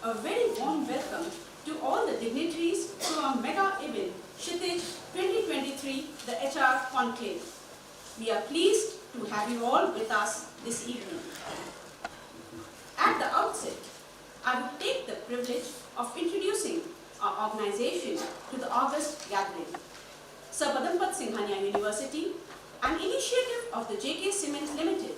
a very warm welcome to all the dignitaries to our mega event, Kshitij 2023, the HR Conclave. We are pleased to have you all with us this evening. At the outset, I would take the privilege of introducing our organization to the August gathering. Sir Padampat Singhania University, an initiative of the JK Cement Limited,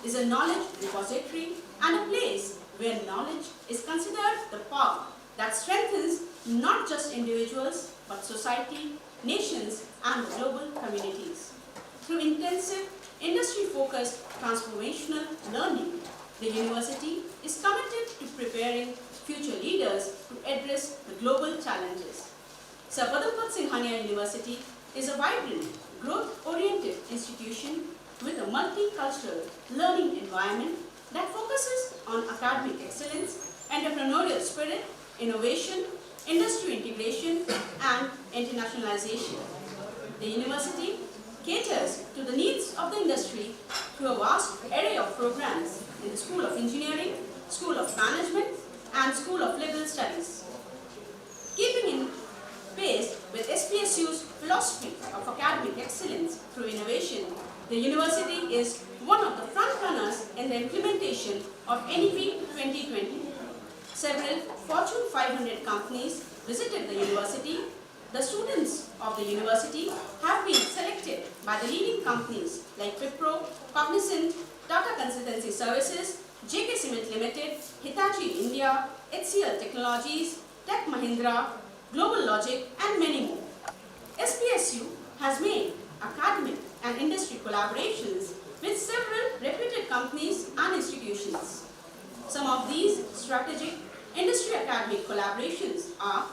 is a knowledge repository and a place where knowledge is considered the power that strengthens not just individuals but society, nations and the global communities. Through intensive, industry-focused transformational learning, the university is committed to preparing future leaders to address the global challenges. Sir Padampat Singhania University is a vibrant, growth-oriented institution with a multicultural learning environment that focuses on academic excellence, entrepreneurial spirit, innovation, industry integration, and internationalization. The university caters to the needs of the industry through a vast array of programs in the School of Engineering, School of Management, and School of Liberal Studies. Keeping in pace with SPSU's philosophy of academic excellence through innovation, the university is one of the front runners in the implementation of NEP 2020. Several Fortune 500 companies visited the university. The students of the university have been selected by the leading companies like Wipro, Cognizant, Tata Consultancy Services, JK Cement Limited, Hitachi India, HCL Technologies, Tech Mahindra, Global Logic, and many more. SPSU has made academic and industry collaborations with several reputed companies and institutions. Some of these strategic industry academic collaborations are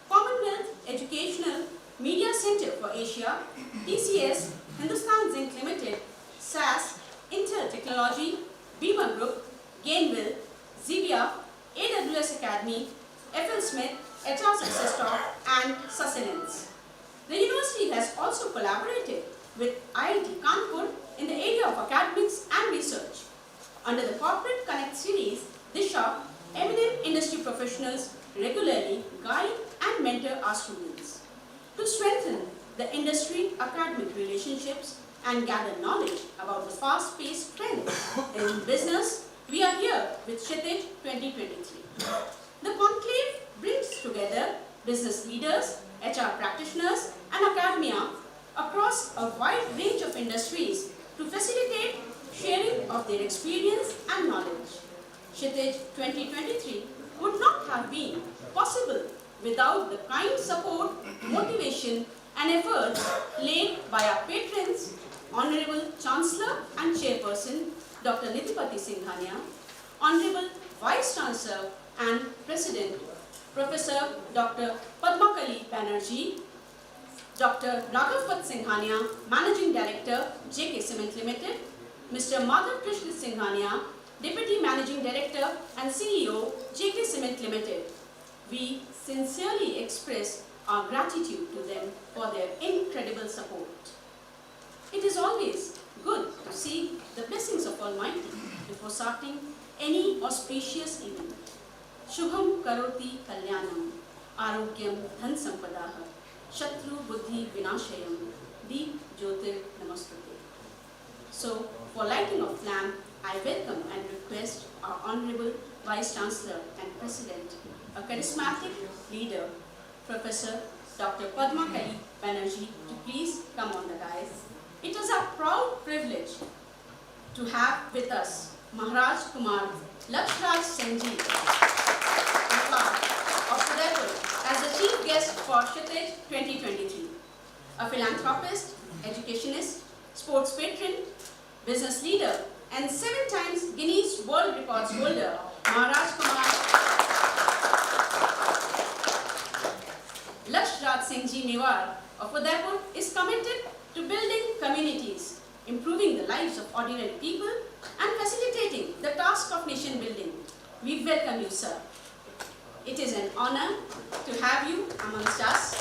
Commonwealth Educational Media Center for Asia, TCS, Hindustan Zinc Limited, SAS, Intel Technology, Bima Group, Gainville, Zevia, AWS Academy, FL Smith, HR Success Talk, and Sustenance. The university has also collaborated with IIT Kanpur in the area of academics and research. Under the Corporate Connect series, Disha, eminent industry professionals regularly guide and mentor our students. To strengthen the industry-academic relationships and gather knowledge about the fast-paced trends in business, we are here with Kshitij 2023. The conclave brings together business leaders, HR practitioners, and academia across a wide range of industries to facilitate sharing of their experience and knowledge. Kshitij 2023 would not have been possible without the kind support, motivation, and efforts laid by our patrons, Honorable Chancellor and Chairperson Dr. Nithipati Singhania, Honorable Vice Chancellor and President Professor Dr. Padmakali Banerjee, Dr. Raghavpat Singhania, Managing Director, JK Cement Limited, Mr. Madhav Krishna Singhania, Deputy Managing Director and CEO, JK Cement Limited. We sincerely express our gratitude to them for their incredible support. It is always good to seek the blessings of Almighty before starting any auspicious event. Shubham Karoti Kalyanam, Arogyam Dhan Sampadaha, Shatru Buddhi Vinashayam, Deep Jyotir Namaskate. So, for lighting of lamp, I welcome and request our Honorable Vice Chancellor and President, a charismatic leader, Professor Dr. Padmakali Banerjee, to please come on the dais. It is our proud privilege to have with us Maharaj Kumar Lakshraj Senji of Udaipur as the chief guest for Kshitij 2023. A philanthropist, educationist, sports patron, business leader, and 7 times Guinness World Records holder, Maharaj Kumar Lakshraj Senji Newar of Udaipur is committed to building communities, improving the lives of ordinary people, and facilitating the task of nation building. We welcome you, sir. It is an honor to have you amongst us.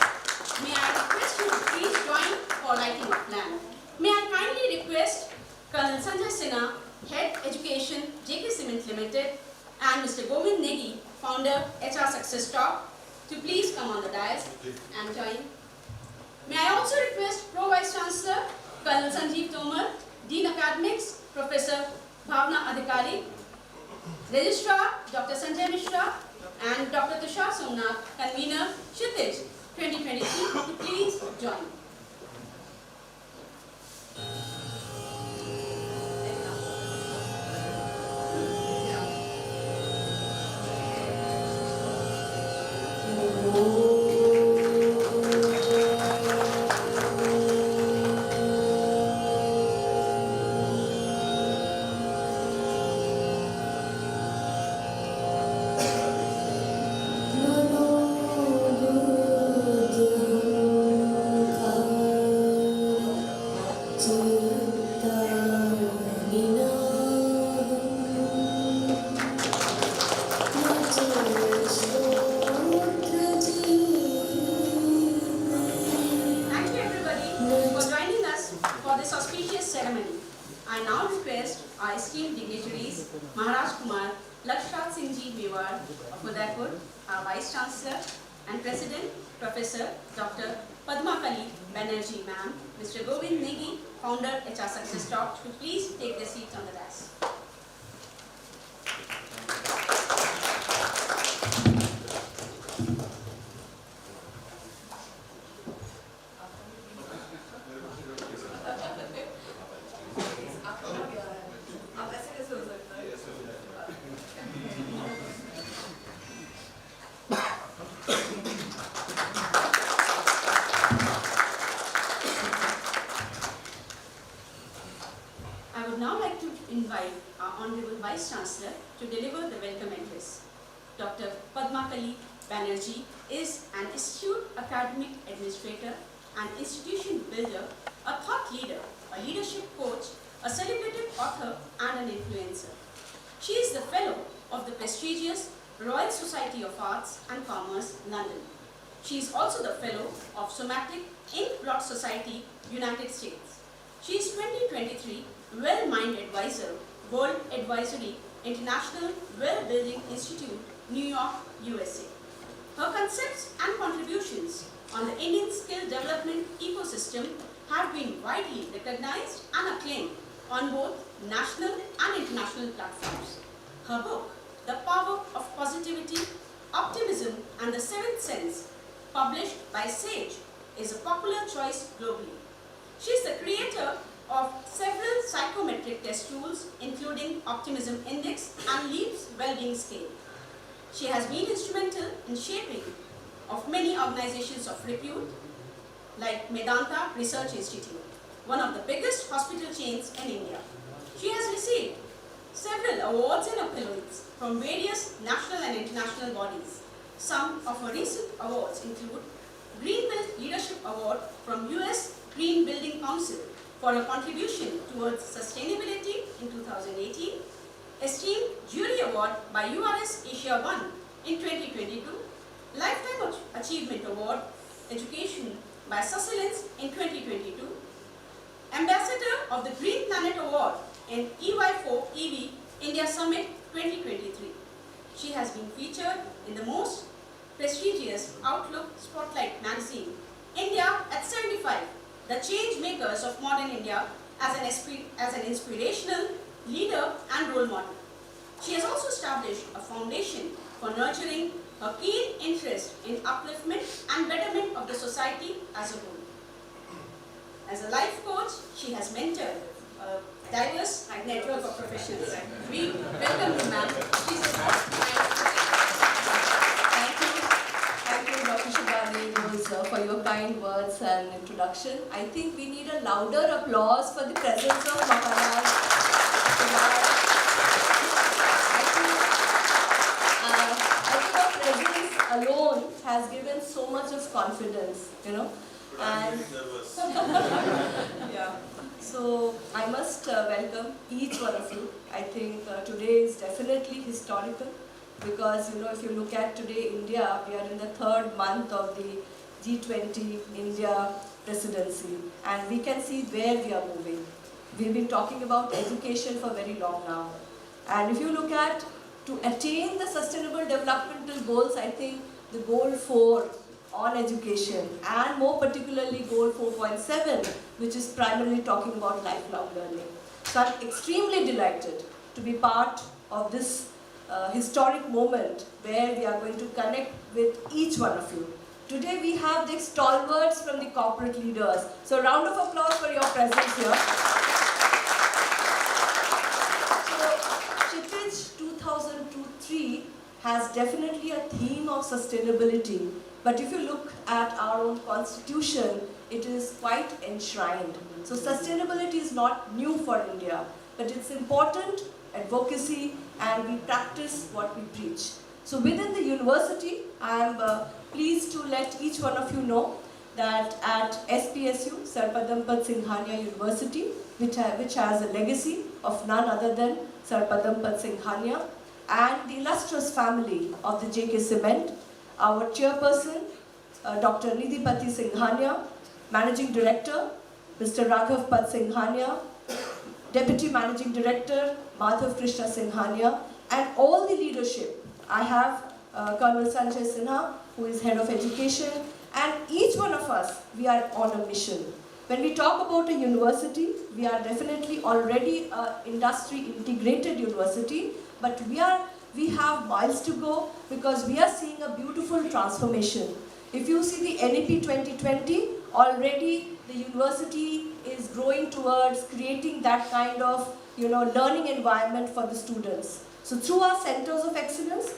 May I request you to please join for lighting of lamp. May I kindly request Colonel Sanjay Sinha, Head Education, JK Cement Limited, and Mr. Govind Negi founder, HR Success Talk, to please come on the dais and join. May I also request Pro Vice Chancellor, Colonel Sanjeev Tomar, Dean Academics, Professor Bhavna Adhikari, Registrar, Dr. Sanjay Mishra, and Dr. Tushar Somnath, Convener, Kshitij 2023, to please join. of Udaipur, our Vice Chancellor and President, Professor Dr. Padmakali Banerjee Ma'am, Mr. Govind Negi, Founder, HR Success Talk, to please take their seats on the dais. Invite our Honorable Vice Chancellor to deliver the welcome address. Dr. Padmakali Banerjee is an astute academic administrator, an institution builder, a thought leader, a leadership coach, a celebrated author, and an influencer. She is the fellow of the prestigious Royal Society of Arts and Commerce, London. She is also the fellow of Somatic Ink Blot Society, United States. She is 2023 Well-Mind Advisor, World Advisory, International Well-Building Institute, New York, USA. Her concepts and contributions on the Indian skill development ecosystem have been widely recognized and acclaimed on both national and international platforms. Her book, The Power of Positivity, Optimism and the Seventh Sense, published by Sage, is a popular choice globally. She is the creator of several psychometric test tools, including Optimism Index and Leap's Wellbeing Scale. She has been instrumental in shaping of many organizations of repute, like Medanta Research Institute, one of the biggest hospital chains in India. She has received several awards and accolades from various national and international bodies. Some of her recent awards include Greenbelt Leadership Award from US Green Building Council for her contribution towards sustainability in 2018, Esteemed Jury Award by URS Asia 1 in 2022, Lifetime Achievement Award Education by Succulence in 2022, Ambassador of the Green Planet Award in EY4 EV India Summit 2023. She has been featured in the most prestigious Outlook Spotlight magazine, India at 75, the change makers of modern India, as an inspirational leader and role model. She has also established a foundation for nurturing a keen interest in upliftment and betterment of the society as a whole. As a life coach, she has mentored a diverse network of professionals. We welcome you, ma'am. Thank you, Dr. Shubhani, for your kind words and introduction. I think we need a louder applause for the presence of Maharaj. I think our presence alone has given so much of confidence, and yeah. So I must welcome each one of you. I think today is definitely historical because if you look at today India, we are in the third month of the G20 India presidency, and we can see where we are moving. We've been talking about education for very long now, and if you look at to attain the sustainable developmental goals, I think the goal 4 on education, and more particularly goal 4.7, which is primarily talking about lifelong learning. So I'm extremely delighted to be part of this historic moment where we are going to connect with each one of you. Today we have the stalwarts from the corporate leaders. So round of applause for your presence here. So Kshitij 2023 has definitely a theme of sustainability. But if you look at our own constitution, it is quite enshrined. So sustainability is not new for India, but it's important advocacy, and we practice what we preach. So within the university, I am pleased to let each one of you know that at SPSU, Sarpadampat Singhania University, which has a legacy of none other than Sarpadampat Singhania, and the illustrious family of the JK Cement, our chairperson, Dr. Nidhipati Singhania, Managing Director, Mr. Raghav Pat Singhania, Deputy Managing Director, Madhav Krishna Singhania, and all the leadership. I have Colonel Sanjay Sinha, who is Head of Education, and each one of us, we are on a mission. When we talk about a university, we are definitely already an industry integrated university, but we have miles to go because we are seeing a beautiful transformation. If you see the NEP 2020, already the university is growing towards creating that kind of learning environment for the students. So through our centers of excellence,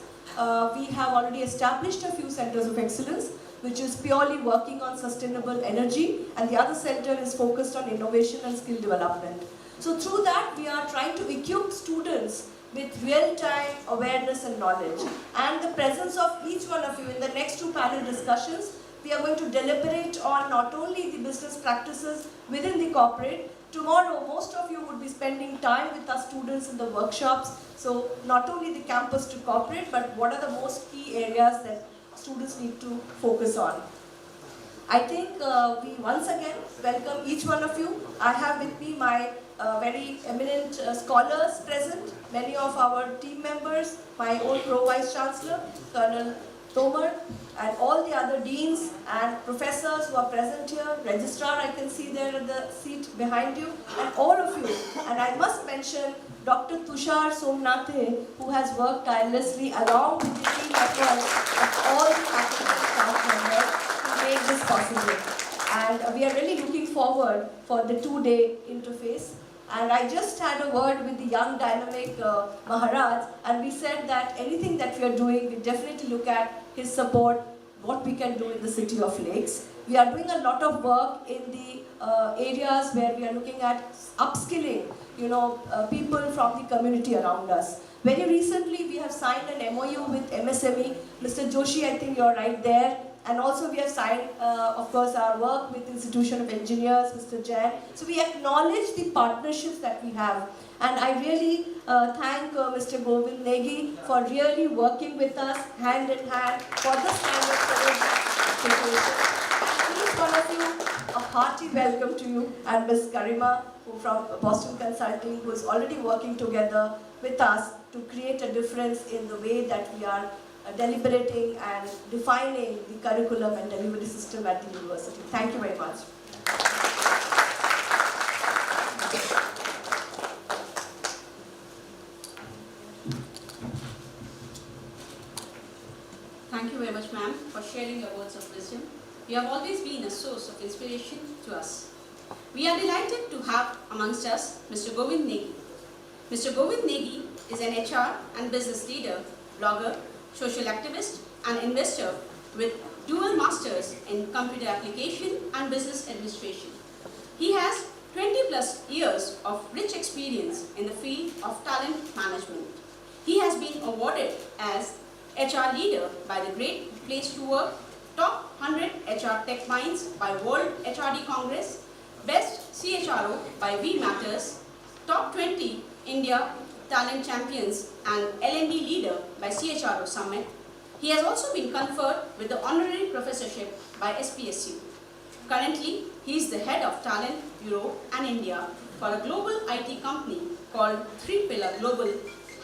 we have already established a few centers of excellence, which is purely working on sustainable energy, and the other center is focused on innovation and skill development. So through that, we are trying to equip students with real-time awareness and knowledge. And the presence of each one of you in the next 2 panel discussions, we are going to deliberate on not only the business practices within the corporate. Tomorrow, most of you would be spending time with our students in the workshops. So not only the campus to corporate, but what are the most key areas that students need to focus on. I think we once again welcome each one of you. I have with me my very eminent scholars present, many of our team members, my own Pro-Vice Chancellor, Colonel Tomar, and all the other deans and professors who are present here, registrar I can see there in the seat behind you, and all of you. And I must mention Dr. Tushar Somnathe, who has worked tirelessly along with the team members of all the faculty and staff members to make this possible. And we are really looking forward for the 2-day interface. And I just had a word with the young dynamic Maharaj, and we said that anything that we are doing, we definitely look at his support, what we can do in the city of Lakes. We are doing a lot of work in the areas where we are looking at upskilling, people from the community around us. Very recently, we have signed an MOU with MSME. Mr. Joshi, I think you're right there. And also we have signed, of course, our work with Institution of Engineers, Mr. Jain. So we acknowledge the partnerships that we have. And I really thank Mr. Govind Negi for really working with us hand in hand for this kind of situation. And each one of you, a hearty welcome to you. And Ms. Garima, who from Boston Consulting, who is already working together with us to create a difference in the way that we are deliberating and defining the curriculum and delivery system at the university. Thank you very much. Thank you very much, ma'am, for sharing your words of wisdom. You have always been a source of inspiration to us. We are delighted to have amongst us Mr. Govind Negi. Mr. Govind Negi is an HR and business leader, blogger, social activist and investor with dual masters in computer application and business administration. He has 20 plus years of rich experience in the field of talent management. He has been awarded as HR leader by the Great Place to Work, top 100 HR tech minds by World HRD Congress, best CHRO by V Matters, top 20 India Talent Champions and L&D leader by CHRO Summit. He has also been conferred with the honorary professorship by SPSU. Currently, he is the head of Talent Bureau and India for a global IT company called 3 Pillar Global,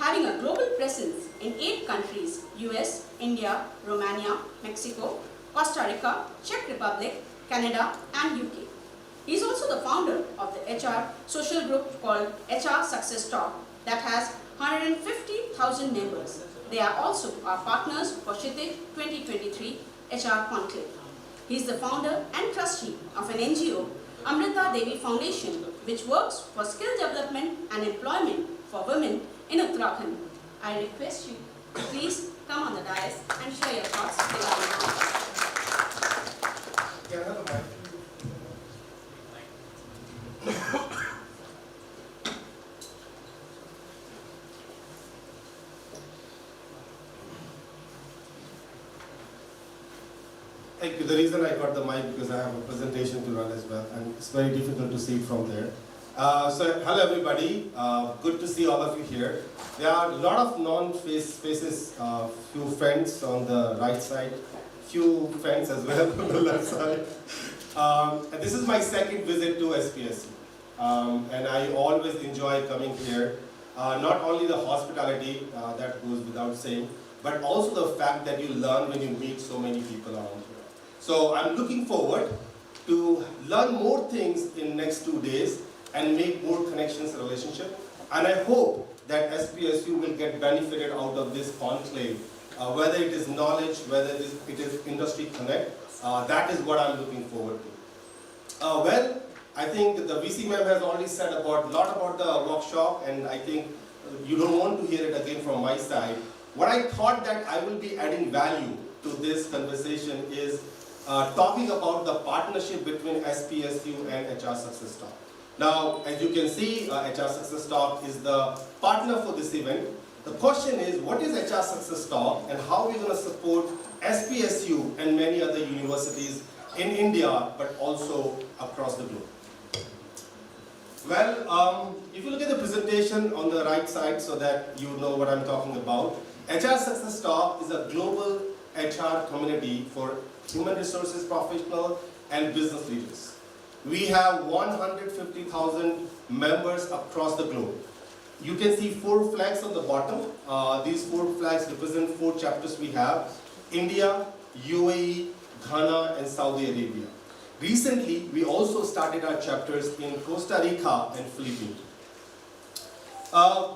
having a global presence in 8 countries: US, India, Romania, Mexico, Costa Rica, Czech Republic, Canada, and UK. He is also the founder of the HR social group called HR Success Talk that has 150,000 members. They are also our partners for Kshitij 2023 HR Conclave. He is the founder and trustee of an NGO, Amrita Devi Foundation, which works for skill development and employment for women in Uttarakhand. I request you to please come on the dais and share your thoughts regarding this. Thank you. The reason I got the mic because I have a presentation to run as well, and it's very difficult to see from there. Hello everybody. Good to see all of you here. There are a lot of faces, few friends on the right side, few friends as well on the left side. And this is my second visit to SPSU, and I always enjoy coming here. Not only the hospitality, that goes without saying, but also the fact that you learn when you meet so many people around here. So I'm looking forward to learn more things in next 2 days and make more connections and relationship. And I hope that SPSU will get benefited out of this conclave, whether it is knowledge, whether it is industry connect. That is what I'm looking forward to. Well, I think the VC ma'am has already said a lot about the workshop, and I think you don't want to hear it again from my side. What I thought that I will be adding value to this conversation is talking about the partnership between SPSU and HR Success Talk. Now, as you can see, HR Success Talk is the partner for this event. The question is, what is HR Success Talk and how are we going to support SPSU and many other universities in India, but also across the globe? Well, if you look at the presentation on the right side so that you know what I'm talking about, HR Success Talk is a global HR community for human resources professionals and business leaders. We have 150,000 members across the globe. You can see 4 flags on the bottom. These 4 flags represent 4 chapters we have: India, UAE, Ghana, and Saudi Arabia. Recently, we also started our chapters in Costa Rica and Philippines.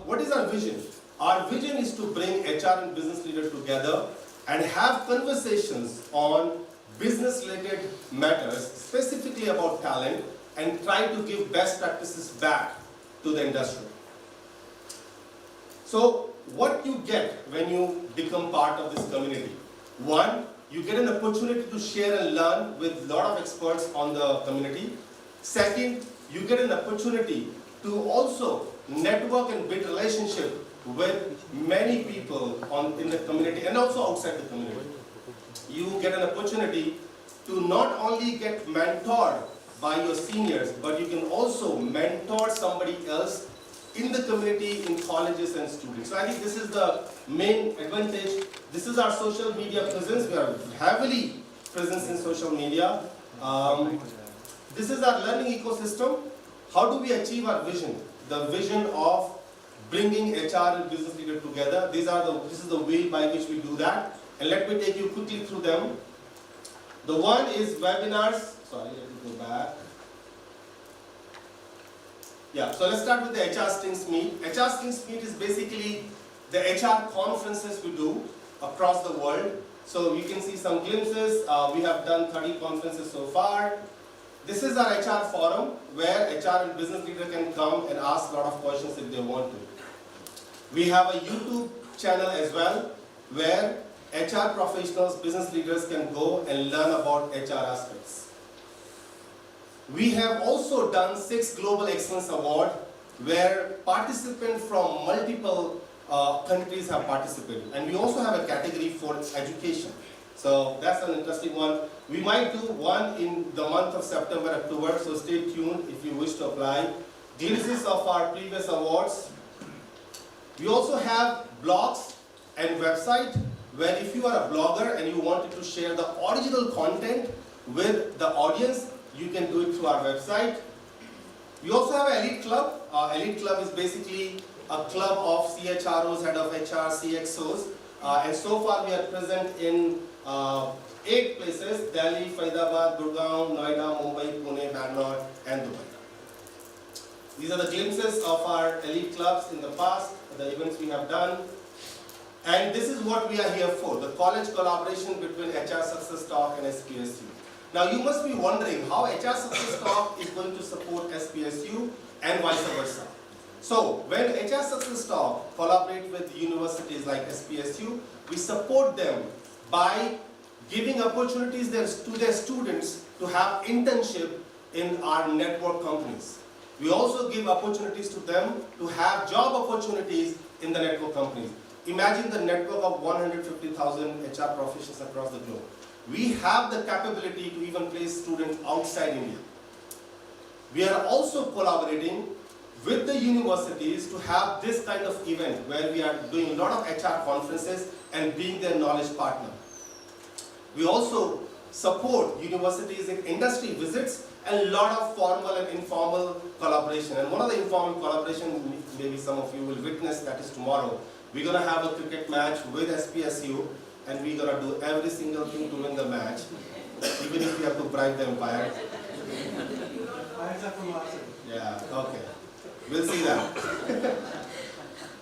What is our vision? Our vision is to bring HR and business leaders together and have conversations on business-related matters, specifically about talent, and try to give best practices back to the industry. So, what you get when you become part of this community? One, you get an opportunity to share and learn with a lot of experts on the community. Second, you get an opportunity to also network and build relationship with many people in the community and also outside the community. You get an opportunity to not only get mentored by your seniors, but you can also mentor somebody else in the community, in colleges and students. So I think this is the main advantage. This is our social media presence. We are heavily present in social media. This is our learning ecosystem. How do we achieve our vision? The vision of bringing HR and business leaders together. This is the way by which we do that. And let me take you quickly through them. The one is webinars. Sorry, let me go back. Yeah, so let's start with the HR Strings Meet. HR Strings Meet is basically the HR conferences we do across the world. So you can see some glimpses. We have done 30 conferences so far. This is our HR forum where HR and business leaders can come and ask a lot of questions if they want to. We have a YouTube channel as well where HR professionals, business leaders can go and learn about HR aspects. We have also done 6 Global Excellence Awards where participants from multiple countries have participated. And we also have a category for education. So that's an interesting one. We might do one in the month of September, October, so stay tuned if you wish to apply. Glimpses of our previous awards. We also have blogs and website where if you are a blogger and you wanted to share the original content with the audience, you can do it through our website. We also have Elite Club. Elite Club is basically a club of CHROs, head of HR, CXOs, and so far we are present in 8 places: Delhi, Faridabad, Gurgaon, Noida, Mumbai, Pune, Bangalore, and Dubai. These are the glimpses of our elite clubs in the past, the events we have done. And this is what we are here for, the college collaboration between HR Success Talk and SPSU. Now you must be wondering how HR Success Talk is going to support SPSU and vice versa. So when HR Success Talk collaborate with universities like SPSU, we support them by giving opportunities to their students to have internship in our network companies. We also give opportunities to them to have job opportunities in the network companies. Imagine the network of 150,000 HR professionals across the globe. We have the capability to even place students outside India. We are also collaborating with the universities to have this kind of event where we are doing a lot of HR conferences and being their knowledge partner. We also support universities in industry visits and a lot of formal and informal collaboration. And one of the informal collaboration, maybe some of you will witness, that is tomorrow. We're going to have a cricket match with SPSU, and we're going to do every single thing to win the match, even if we have to bribe the umpire. Yeah, okay. We'll see that.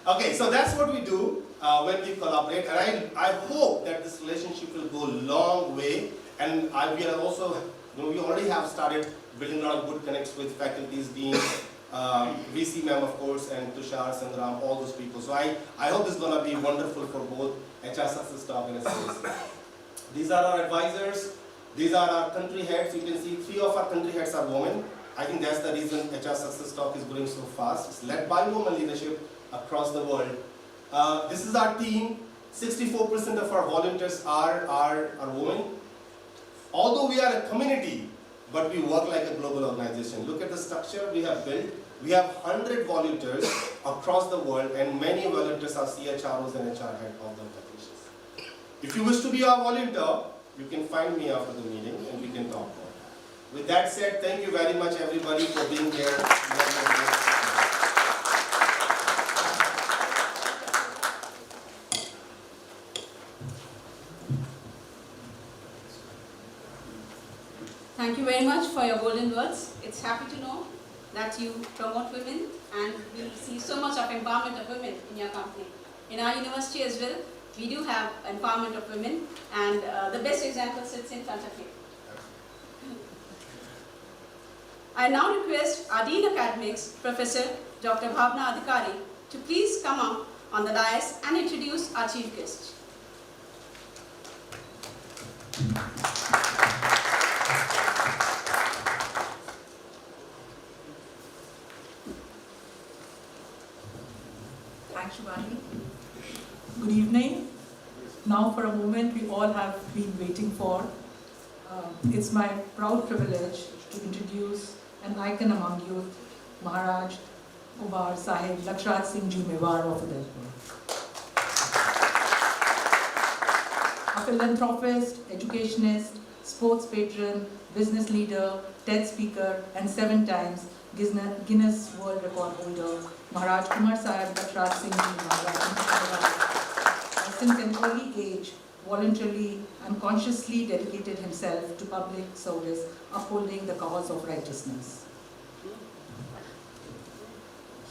Okay, so that's what we do when we collaborate, and I hope that this relationship will go a long way, and we are also, we already have started building a lot of good connects with faculties, deans, VC ma'am of course, and Tushar, Sandram, all those people. So I hope this is going to be wonderful for both HR Success Talk and SPSU. These are our advisors. These are our country heads. You can see 3 of our country heads are women. I think that's the reason HR Success Talk is growing so fast. It's led by women leadership across the world. This is our team. 64% of our volunteers are women. Although we are a community, but we work like a global organization. Look at the structure we have built. We have 100 volunteers across the world, and many volunteers are CHROs and HR head of the organizations. If you wish to be a volunteer, you can find me after the meeting and we can talk more. With that said, thank you very much everybody for being here. Thank you very much for your golden words. It's happy to know that you promote women and we see so much of empowerment of women in your company. In our university as well, we do have empowerment of women, and the best example sits in front of you. I now request our Dean Academics, Professor Dr. Bhavna Adhikari, to please come up on the dais and introduce our chief guest. Thanks, Shivani. Good evening. Now for a moment we all have been waiting for. It's my proud privilege to introduce an icon among youth, Maharaj Umar Sahib Lakshraj Singh Ji Mewar of Udaipur. A philanthropist, educationist, sports patron, business leader, TED speaker, and 7 times Guinness World Record holder, Maharaj Umar Sahib Lakshraj Singh Ji Maharaj has since an early age voluntarily and consciously dedicated himself to public service, upholding the cause of righteousness.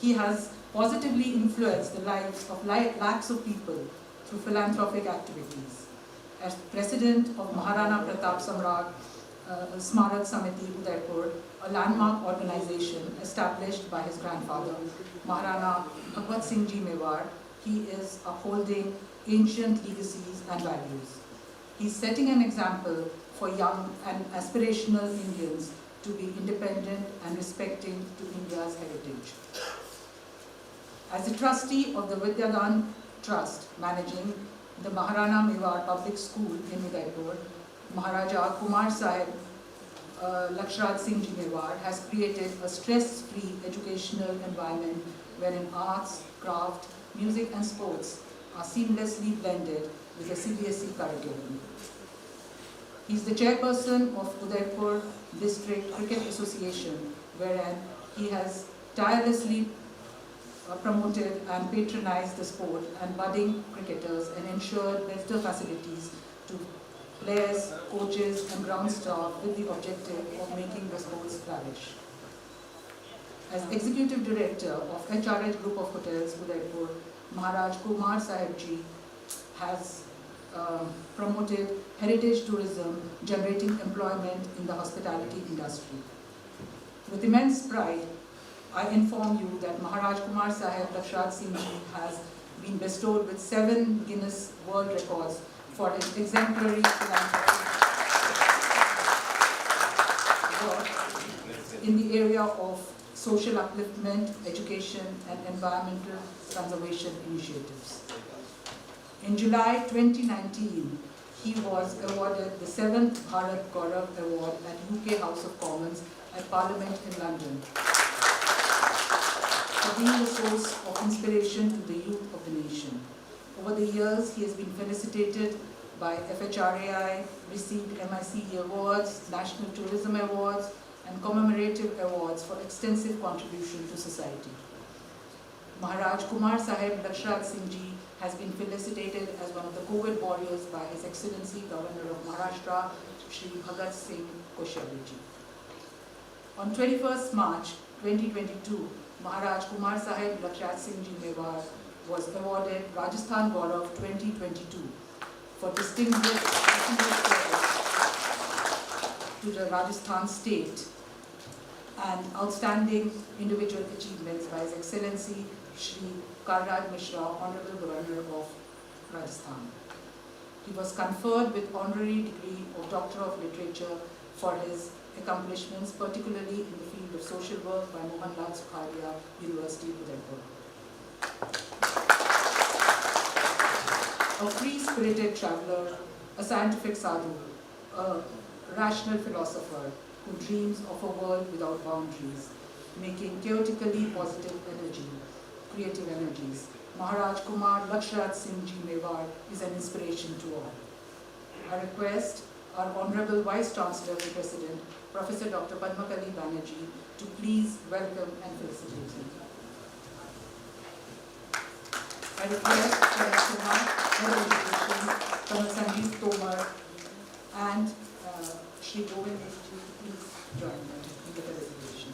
He has positively influenced the lives of lakhs of people through philanthropic activities. As president of Maharana Pratap Samrat Smarak Samiti Udaipur, a landmark organization established by his grandfather, Maharana Bhagwat Singh Ji Mewar, he is upholding ancient legacies and values. He is setting an example for young and aspirational Indians to be independent and respecting to India's heritage. As a trustee of the Vidyadan Trust managing the Maharana Mewar Public School in Udaipur, Maharaja Kumar Sahib Lakshraj Singh Ji Mewar has created a stress-free educational environment wherein arts, craft, music and sports are seamlessly blended with the CBSE curriculum. He is the chairperson of Udaipur District Cricket Association, wherein he has tirelessly promoted and patronized the sport and budding cricketers and ensured better facilities to players, coaches and ground staff with the objective of making the sports flourish. As Executive Director of HRH Group of Hotels, Udaipur, Maharaj Kumar Sahib Ji has promoted heritage tourism, generating employment in the hospitality industry. With immense pride, I inform you that Maharaj Kumar Sahib Lakshrat Singh Ji has been bestowed with 7 Guinness World Records for his exemplary philanthropy work in the area of social upliftment, education and environmental conservation initiatives. In July 2019, he was awarded the 7th Bharat Gaurav Award at UK House of Commons at Parliament in London for being a source of inspiration to the youth of the nation. Over the years, he has been felicitated by FHRAI, received MICE awards, National Tourism Awards, and commemorative awards for extensive contribution to society. Maharaj Kumar Sahib Lakshrat Singh Ji has been felicitated as one of the COVID warriors by His Excellency Governor of Maharashtra, Shri Bhagat Singh Koshyali Ji. On 21st March 2022, Maharaj Kumar Sahib Lakshrat Singh Ji Mewar was awarded Rajasthan Gaurav 2022 for distinguished service to the Rajasthan state and outstanding individual achievements by His Excellency Shri Kalraj Mishra, Honorable Governor of Rajasthan. He was conferred with honorary degree of Doctor of Literature for his accomplishments, particularly in the field of social work by Mohanlal Sukhadia, University of Udaipur. A free-spirited traveler, a scientific sadhu, a rational philosopher who dreams of a world without boundaries, making chaotically positive energy, creative energies. Maharaj Kumar Lakshrat Singh Ji Mewar is an inspiration to all. I request our Honorable Vice Chancellor of the President, Professor Dr. Padmakali Banerjee, to please welcome and felicitate him. I request Colonel Kumar, Head of Education, Colonel Sanjeev Tomar, and Shri Govind to please join me in the felicitation.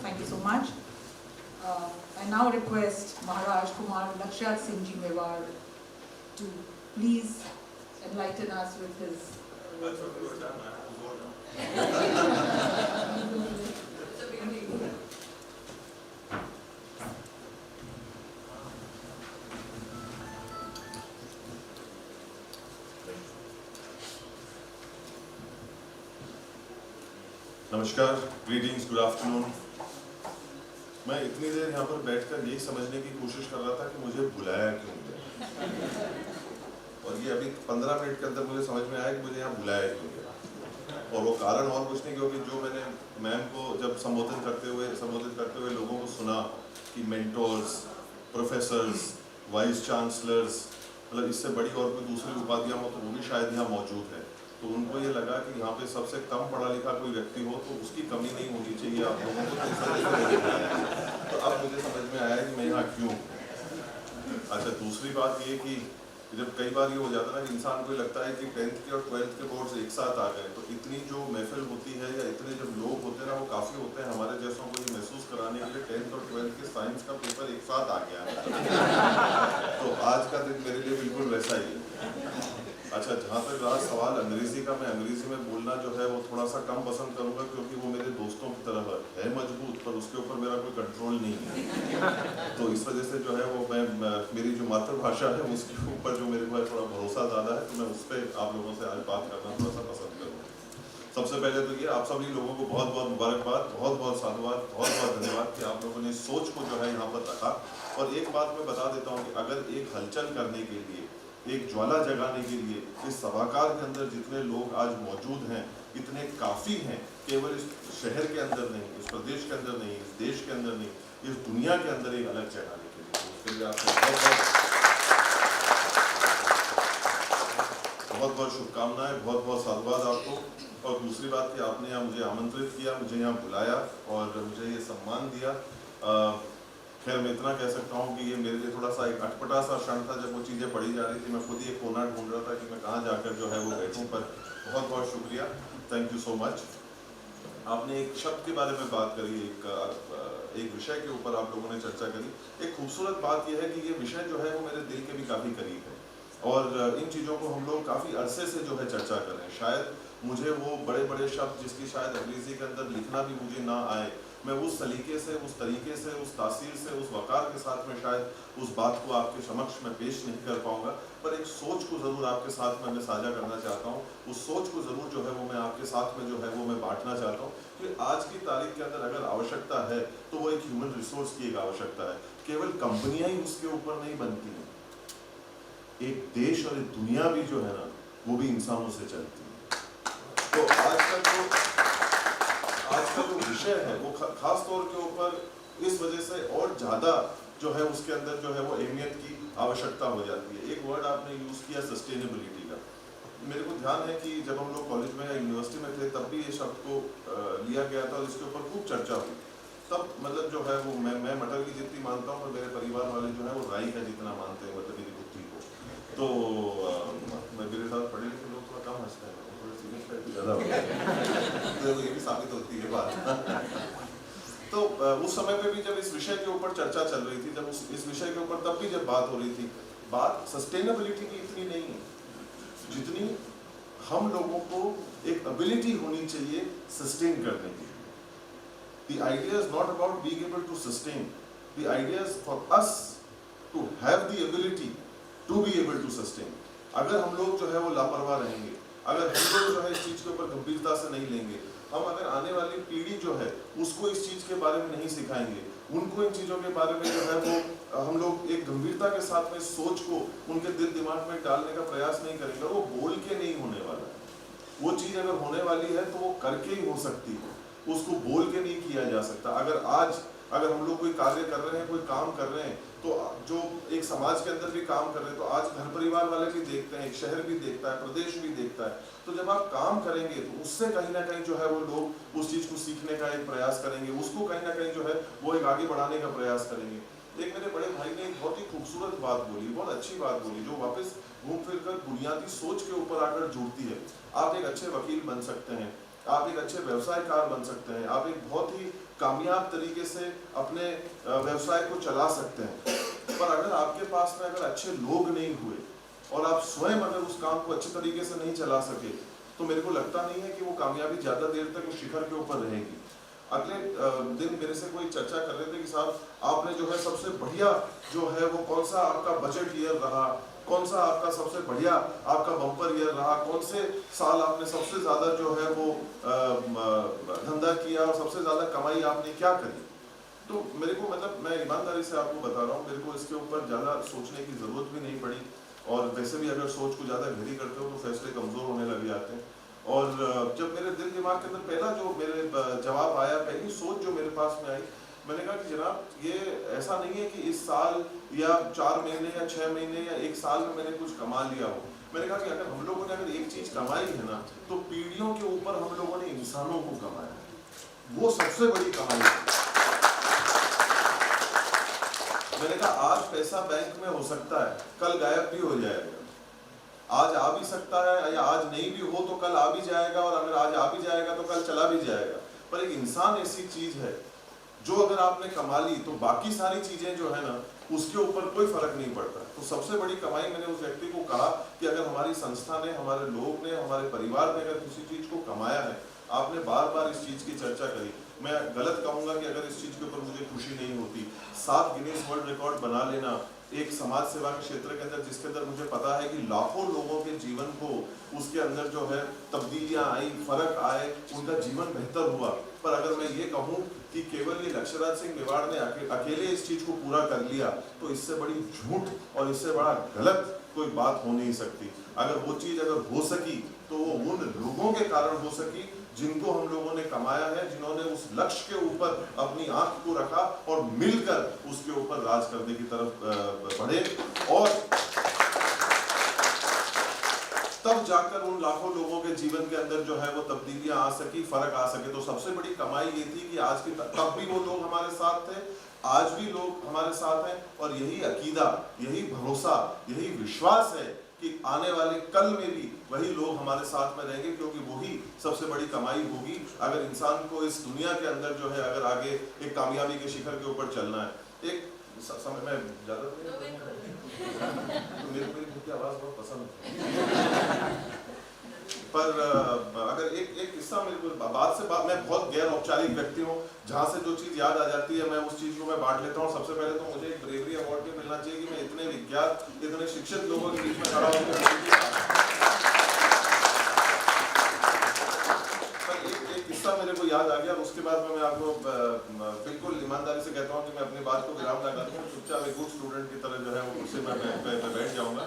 Thank you so much. I now request Maharaj Kumar Lakshrat Singh Ji Mewar to please enlighten us with his नमस्कार, greetings, good afternoon. मैं इतनी देर यहाँ पर बैठकर यही समझने की कोशिश कर रहा था कि मुझे बुलाया क्यों गया, और ये अभी 15 मिनट के अंदर मुझे समझ में आया कि मुझे यहाँ बुलाया क्यों गया। और वो कारण और कुछ नहीं, क्योंकि जो मैंने मैम को जब संबोधित करते हुए लोगों को सुना कि मेंटोर्स, प्रोफेसर्स, वाइस चांसलर्स, मतलब इससे बड़ी और कोई दूसरी उपाधियाँ हो तो वो भी शायद यहाँ मौजूद है, तो उनको ये लगा कि यहाँ पे सबसे कम पढ़ा लिखा कोई व्यक्ति हो तो उसकी कमी नहीं होनी चाहिए आप लोगों को, तो अब मुझे समझ में आया कि मैं यहाँ क्यों। अच्छा, दूसरी बात ये कि जब कई बार ये हो जाता है ना कि इंसान को लगता है कि 10th के और 12th के बोर्ड्स एक साथ आ गए, तो इतनी जो महफिल होती है या इतने जब लोग होते हैं ना वो काफ़ी होते हैं हमारे जैसों को ये महसूस कराने के लिए 10th और 12th के साइंस का पेपर एक साथ आ गया है। तो आज का दिन मेरे लिए बिल्कुल वैसा ही है। अच्छा, जहाँ तक रहा सवाल अंग्रेज़ी का, मैं अंग्रेज़ी में बोलना जो है वो थोड़ा सा कम पसंद करूँगा, क्योंकि वो मेरे दोस्तों की तरह है मजबूत, पर उसके ऊपर मेरा कोई कंट्रोल नहीं है। तो इस वजह से जो है वो मैं मेरी जो मातृभाषा है उसके ऊपर जो मेरे पास थोड़ा भरोसा ज़्यादा है, तो मैं उस पर आप लोगों से आज बात करना थोड़ा सा पसंद करूँगा। सबसे पहले तो ये आप सभी लोगों को बहुत बहुत मुबारकबाद, बहुत बहुत साधुवाद, बहुत बहुत धन्यवाद कि आप लोगों ने सोच को जो है यहाँ पर रखा। और एक बात मैं बता देता हूँ कि अगर एक हलचल करने के लिए एक ज्वाला जगाने के लिए इस सभागार के अंदर जितने लोग आज मौजूद हैं इतने काफ़ी हैं, केवल इस शहर के अंदर नहीं, इस प्रदेश के अंदर नहीं, इस देश के अंदर नहीं, इस दुनिया के अंदर एक अलग जगाने के लिए। तो उसके लिए आपको बहुत बहुत शुभकामनाएं, बहुत बहुत साधुवाद आपको। और दूसरी बात कि आपने यहाँ मुझे आमंत्रित किया, मुझे यहाँ बुलाया और मुझे ये सम्मान दिया। खैर मैं इतना कह सकता हूँ कि ये मेरे लिए थोड़ा सा एक अटपटा सा क्षण था जब वो चीज़ें पढ़ी जा रही थी। मैं खुद ही एक कोना ढूंढ रहा था कि मैं कहाँ जाकर जो है वो बैठूँ, पर बहुत बहुत शुक्रिया, थैंक यू सो मच। आपने एक शब्द के बारे में बात करी, एक विषय के ऊपर आप लोगों ने चर्चा करी। एक खूबसूरत बात यह है कि ये विषय जो है वो मेरे दिल के भी काफ़ी करीब है और इन चीज़ों को हम लोग काफ़ी अरसे से जो है चर्चा कर रहे हैं। शायद मुझे वो बड़े बड़े शब्द जिसकी शायद अंग्रेजी के अंदर लिखना भी मुझे ना आए, मैं उस सलीके से, उस तरीके से, उस तासीर से, उस वक़ार के साथ में शायद उस बात को आपके समक्ष में पेश नहीं कर पाऊंगा, पर एक सोच को ज़रूर आपके साथ में मैं साझा करना चाहता हूँ। उस सोच को ज़रूर जो है वो मैं आपके साथ में जो है वो मैं बांटना चाहता हूँ कि आज की तारीख के अंदर अगर आवश्यकता है तो वो एक ह्यूमन रिसोर्स की एक आवश्यकता है। केवल कंपनियाँ ही उसके ऊपर नहीं बनती हैं, एक देश और एक दुनिया भी जो है ना वो भी इंसानों से चलती है। तो आज का जो विषय है वो खास तौर के ऊपर इस वजह से और ज़्यादा जो है उसके अंदर जो है वो अहमियत की आवश्यकता हो जाती है। एक वर्ड आपने यूज़ किया सस्टेनेबिलिटी का, मेरे को ध्यान है कि जब हम लोग कॉलेज में या यूनिवर्सिटी में थे तब भी ये शब्द को लिया गया था और इसके ऊपर खूब चर्चा हुई। तब मतलब जो है वो मैं मटर की जितनी मानता हूँ, पर मेरे परिवार वाले जो है वो राई का जितना मानते हैं, मतलब मेरी बुद्धि को। तो मैं मेरे साथ पढ़े लिखे लोग थोड़ा कम हंसते हैं, थोड़े सीरियस टाइप ज़्यादा होता है, तो ये भी साबित होती है बात। तो उस समय पे भी जब इस विषय के ऊपर चर्चा चल रही थी, जब इस विषय के ऊपर तब भी जब बात हो रही थी, बात सस्टेनेबिलिटी की इतनी नहीं है जितनी हम लोगों को एक एबिलिटी होनी चाहिए सस्टेन करने की। The idea is not about being able to sustain. The idea is for us to have the ability to be able to sustain. अगर हम लोग जो है वो लापरवाह रहेंगे, अगर हम लोग जो है इस चीज़ के ऊपर गंभीरता से नहीं लेंगे, हम अगर आने वाली पीढ़ी जो है उसको इस चीज़ के बारे में नहीं सिखाएंगे, उनको इन चीज़ों के बारे में जो है वो हम लोग एक गंभीरता के साथ में सोच को उनके दिल दिमाग में डालने का प्रयास नहीं करेंगे, वो बोल के नहीं होने वाला है। वो चीज़ अगर होने वाली है तो वो करके ही हो सकती है, उसको बोल के नहीं किया जा सकता। अगर हम लोग कोई कार्य कर रहे हैं, कोई काम कर रहे हैं, तो जो एक समाज के अंदर भी काम कर रहे हैं, तो आज घर परिवार वाले भी देखते हैं, एक शहर भी देखता है, प्रदेश भी देखता है। तो जब आप काम करेंगे तो उससे कहीं ना कहीं जो है वो लोग उस चीज़ को सीखने का एक प्रयास करेंगे, उसको कहीं ना कहीं जो है वो एक आगे बढ़ाने का प्रयास करेंगे। एक मेरे बड़े भाई ने एक बहुत ही खूबसूरत बात बोली, बहुत अच्छी बात बोली, जो वापस घूम फिर कर बुनियादी सोच के ऊपर आकर जुड़ती है। आप एक अच्छे वकील बन सकते हैं, आप एक अच्छे व्यवसायकार बन सकते हैं, आप एक बहुत ही कामयाब तरीके से अपने व्यवसाय को चला सकते हैं, पर अगर आपके पास में अगर अच्छे लोग नहीं हुए और आप स्वयं अगर उस काम को अच्छे तरीके से नहीं चला सके, तो मेरे को लगता नहीं है कि वो कामयाबी ज़्यादा देर तक उस शिखर के ऊपर रहेगी। अगले दिन मेरे से कोई चर्चा कर रहे थे कि साहब आपने जो है सबसे बढ़िया जो है वो कौन सा आपका बजट ईयर रहा, कौन सा आपका सबसे बढ़िया आपका बम्पर ईयर रहा, कौन से साल आपने सबसे ज़्यादा जो है वो धंधा किया और सबसे ज़्यादा कमाई आपने क्या करी। तो मेरे को मतलब मैं ईमानदारी से आपको बता रहा हूँ, मेरे को इसके ऊपर ज़्यादा सोचने की ज़रूरत भी नहीं पड़ी, और वैसे भी अगर सोच को ज़्यादा गहरी करते हो तो फैसले कमज़ोर होने लग जाते हैं। और जब मेरे दिल दिमाग के अंदर पहला जो मेरे जवाब आया, पहली सोच जो मेरे पास में आई, मैंने कहा कि जनाब ये ऐसा नहीं है कि इस साल या 4 महीने या 6 महीने या 1 साल में मैंने कुछ कमा लिया हो। मैंने कहा कि अगर हम लोगों ने अगर एक चीज़ कमाई है ना, तो पीढ़ियों के ऊपर हम लोगों ने इंसानों को कमाया है, वो सबसे बड़ी कमाई है। मैंने कहा आज पैसा बैंक में हो सकता है, कल गायब भी हो जाएगा, आज आ भी सकता है या आज नहीं भी हो तो कल आ भी जाएगा, और अगर आज आ भी जाएगा तो कल चला भी जाएगा, पर एक इंसान ऐसी चीज है जो अगर आपने कमा ली तो बाकी सारी चीजें जो है ना उसके ऊपर कोई फर्क नहीं पड़ता। तो सबसे बड़ी कमाई मैंने उस व्यक्ति को कहा कि अगर हमारी संस्था ने, हमारे लोग ने, हमारे परिवार ने अगर किसी चीज को कमाया है, आपने बार बार इस चीज की चर्चा करी, मैं गलत कहूंगा कि अगर इस चीज के ऊपर मुझे खुशी नहीं होती, 7 गिनीज वर्ल्ड रिकॉर्ड बना लेना एक समाज सेवा के क्षेत्र के अंदर, जिसके अंदर मुझे पता है कि लाखों लोगों के जीवन को उसके अंदर जो है तब्दीलियां आई, फर्क आए, उनका जीवन बेहतर हुआ, पर अगर मैं ये कहूँ कि केवल ये लक्ष्यराज सिंह मेवाड़ ने अकेले इस चीज को पूरा कर लिया, तो इससे बड़ी झूठ और इससे बड़ा गलत कोई बात हो नहीं सकती। अगर वो चीज अगर हो सकी तो वो उन लोगों के कारण हो सकी जिनको हम लोगों ने कमाया है, जिन्होंने उस लक्ष्य के ऊपर अपनी आंख को रखा और मिलकर उसके ऊपर राज करने की तरफ बढ़े, और तब जाकर उन लाखों लोगों के जीवन के अंदर जो है वो तब्दीलियां आ सकी, फर्क आ सके। तो सबसे बड़ी कमाई ये थी कि आज की तब भी वो लोग हमारे साथ थे, आज भी लोग हमारे साथ हैं, और यही अकीदा, यही भरोसा, यही विश्वास है कि आने वाले कल में भी वही लोग हमारे साथ में रहेंगे, क्योंकि वही सबसे बड़ी कमाई होगी अगर इंसान को इस दुनिया के अंदर जो है अगर आगे एक कामयाबी के शिखर के ऊपर चलना है। एक समय में ज्यादा तो मेरी खुद की आवाज बहुत पसंद है, पर अगर एक किस्सा मेरे को बात से बात, मैं बहुत गैर औपचारिक व्यक्ति हूँ, जहाँ से जो चीज़ याद आ जाती है मैं उस चीज़ को मैं बांट लेता हूँ। सबसे पहले तो मुझे एक ब्रेवरी अवार्ड भी मिलना चाहिए कि मैं इतने विज्ञात, इतने शिक्षित लोगों के बीच में खड़ा हूँ। एक किस्सा मेरे को याद आ गया, उसके बाद मैं आपको बिल्कुल ईमानदारी से कहता हूँ कि मैं अपनी बात को विराम लगा दूँ, चुपचाप एक गुड स्टूडेंट की तरह जो है वो कुर्सी में बैठ जाऊँगा।